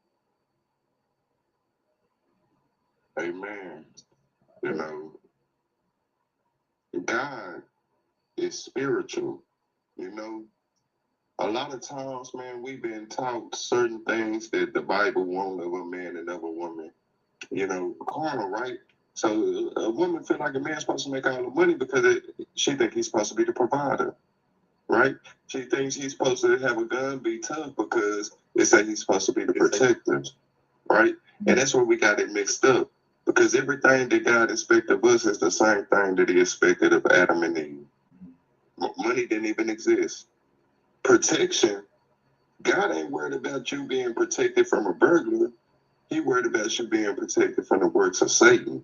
Amen. You know, God is spiritual. You know, a lot of times, man, we've been taught certain things that the Bible wants of a man and of a woman. You know, carnal, right? So a woman feel like a man's supposed to make all the money because she thinks he's supposed to be the provider, right? She thinks he's supposed to have a gun, be tough because they say he's supposed to be the protector, right? And that's where we got it mixed up because everything that God expected of us is the same thing that he expected of Adam and Eve. Money didn't even exist. Protection, God ain't worried about you being protected from a burglar. He worried about you being protected from the works of Satan.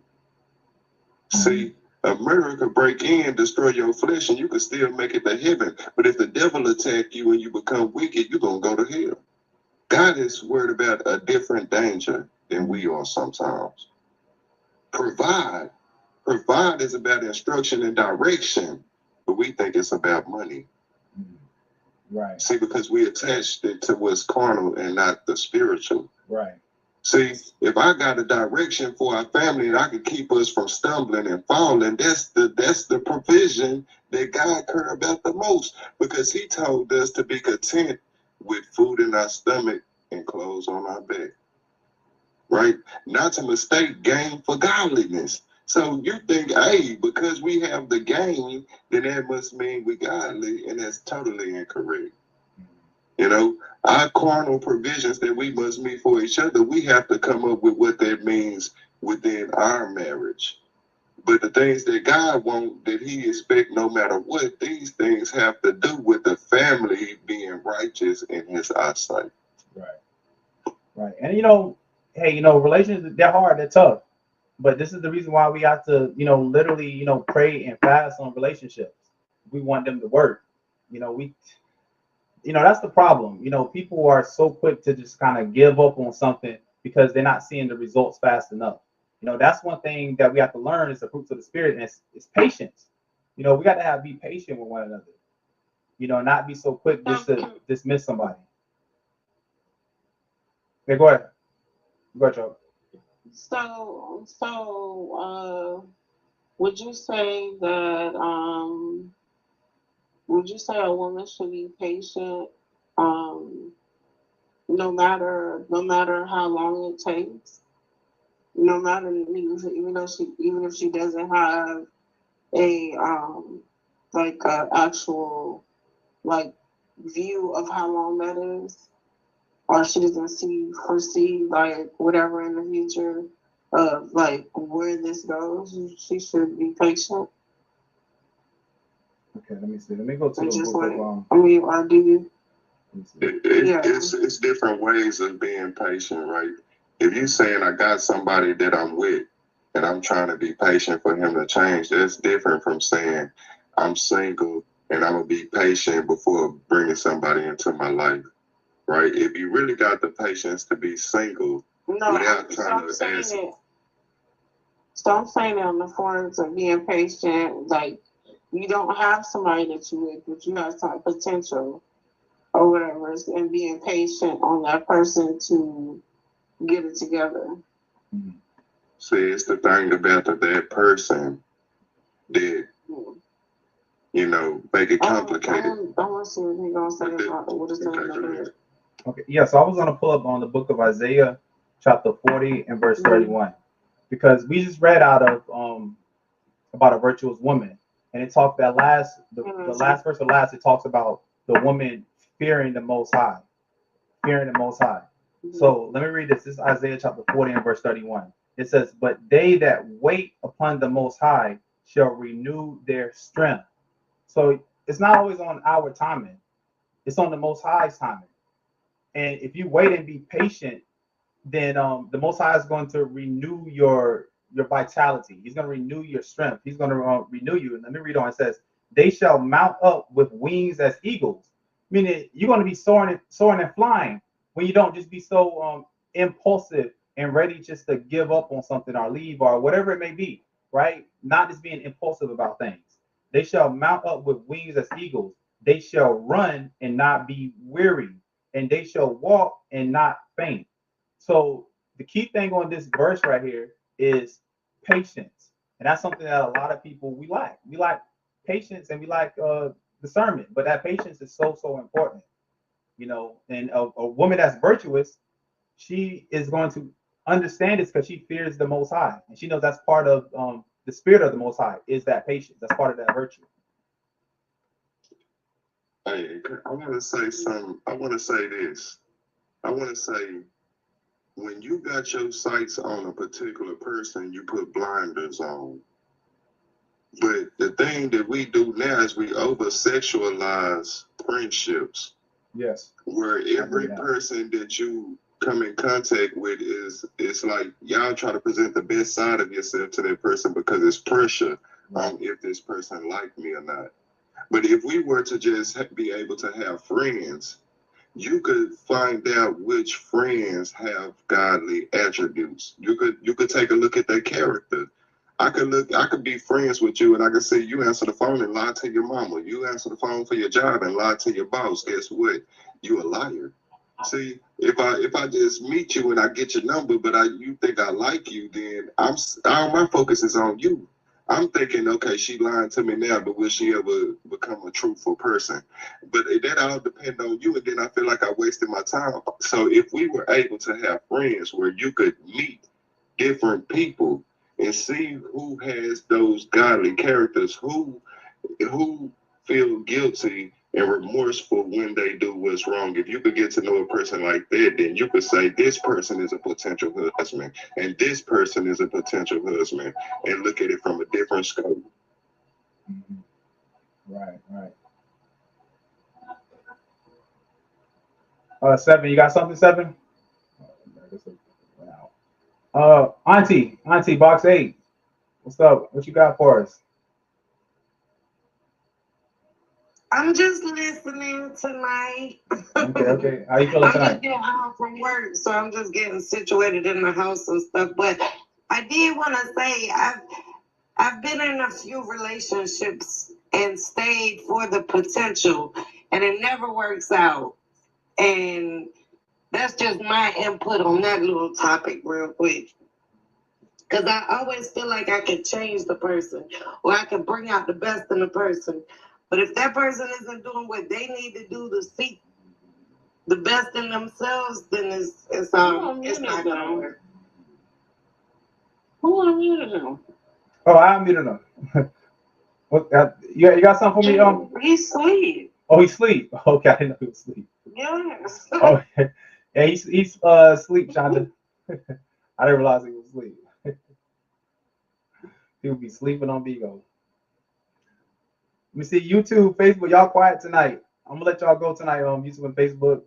See, a murderer could break in, destroy your flesh, and you could still make it to heaven. But if the devil attack you and you become wicked, you're going to go to hell. God is worried about a different danger than we are sometimes. Provide is about instruction and direction, but we think it's about money. Right. See, because we attached it to what's carnal and not the spiritual. Right. See, if I got a direction for our family and I could keep us from stumbling and falling, that's the provision that God cared about the most, because he told us to be content with food in our stomach and clothes on our back. Right? Not to mistake gain for godliness. So you think, hey, because we have the gain, then that must mean we godly, and that's totally incorrect. You know, our carnal provisions that we must meet for each other, we have to come up with what that means within our marriage. But the things that God wants, that he expects no matter what, these things have to do with the family being righteous in his eyesight. Right. Right. And, you know, hey, you know, relationships, they're hard, they're tough. But this is the reason why we have to, literally, pray and fast on relationships. We want them to work. That's the problem. People are so quick to just kind of give up on something because they're not seeing the results fast enough. That's one thing that we have to learn is the fruits of the spirit, and it's patience. We got to be patient with one another. Not be so quick just to dismiss somebody. Okay, go ahead. Go ahead, Joe. So, would you say that would you say a woman should be patient, no matter how long it takes, no matter even if she doesn't have a like a actual like view of how long that is, or she doesn't foresee like whatever in the future of like where this goes, she should be patient. Okay, let me see. Let me go to the Just book like, of or do you? It's different ways of being patient, right? If you saying I got somebody that I'm with and I'm trying to be patient for him to change, that's different from saying I'm single and I'm gonna be patient before bringing somebody into my life, right? If you really got the patience to be single without trying to ask. So I'm saying it on the forms of being patient, like you don't have somebody that you with, but you have some potential or whatever, and being patient on that person to get it together. See, it's the thing about that person that, make it complicated. I want to see what he's going to say about what it's saying. Okay, yeah, so I was going to pull up on the book of Isaiah, chapter 40 and verse 31, because we just read out of about a virtuous woman, and it talked the last verse of last, it talks about the woman fearing the Most High, So let me read this. This is Isaiah chapter 40 and verse 31. It says, "But they that wait upon the Most High shall renew their strength." So it's not always on our timing; it's on the Most High's timing. And if you wait and be patient, then the Most High is going to renew your vitality. He's going to renew your strength. He's going to renew you. And let me read on. It says, "They shall mount up with wings as eagles," meaning you're going to be soaring and flying when you don't just be so impulsive and ready just to give up on something or leave or whatever it may be, right? Not just being impulsive about things. They shall mount up with wings as eagles. They shall run and not be weary, and they shall walk and not faint. So the key thing on this verse right here is patience, and that's something that a lot of people we lack. We lack patience and we lack discernment, but that patience is so important. And a woman that's virtuous, she is going to understand this because she fears the Most High, and she knows that's part of the spirit of the Most High is that patience. That's part of that virtue. Hey, I want to say something. I want to say this. I want to say, when you got your sights on a particular person, you put blinders on. But the thing that we do now is we over-sexualize friendships. Yes. Where every person that you come in contact with it's like y'all try to present the best side of yourself to that person because it's pressure on if this person like me or not. But if we were to just be able to have friends, you could find out which friends have godly attributes. You could take a look at their character. I could be friends with you and I could say you answer the phone and lie to your mama. You answer the phone for your job and lie to your boss. Guess what? You a liar. See, if I just meet you and I get your number, but you think I like you, then all my focus is on you. I'm thinking, okay, she lying to me now, but will she ever become a truthful person? But that all depend on you, and then I feel like I wasted my time. So if we were able to have friends where you could meet different people and see who has those godly characters, who feel guilty and remorseful when they do what's wrong. If you could get to know a person like that, then you could say this person is a potential husband and this person is a potential husband, and look at it from a different scope. Right. Seven, you got something, Seven? Auntie Box 8. What's up? What you got for us? I'm just listening tonight. Okay. How you feeling I'm tonight? just getting home from work, so I'm just getting situated in the house and stuff. But I did want to say I've been in a few relationships and stayed for the potential, and it never works out. And that's just my input on that little topic real quick. Because I always feel like I can change the person, or I can bring out the best in the person. But if that person isn't doing what they need to do to seek the best in themselves, then it's not gonna work. Who are you to know? Oh, I'm muted him. What? You got something for me? He's asleep. Oh, he's asleep. Okay, I didn't know he was asleep. Yes. Oh, yeah, he's asleep, Shonda. I didn't realize he was asleep. He would be sleeping on Bigo. Let me see YouTube, Facebook. Y'all quiet tonight. I'm gonna let y'all go tonight. YouTube and Facebook.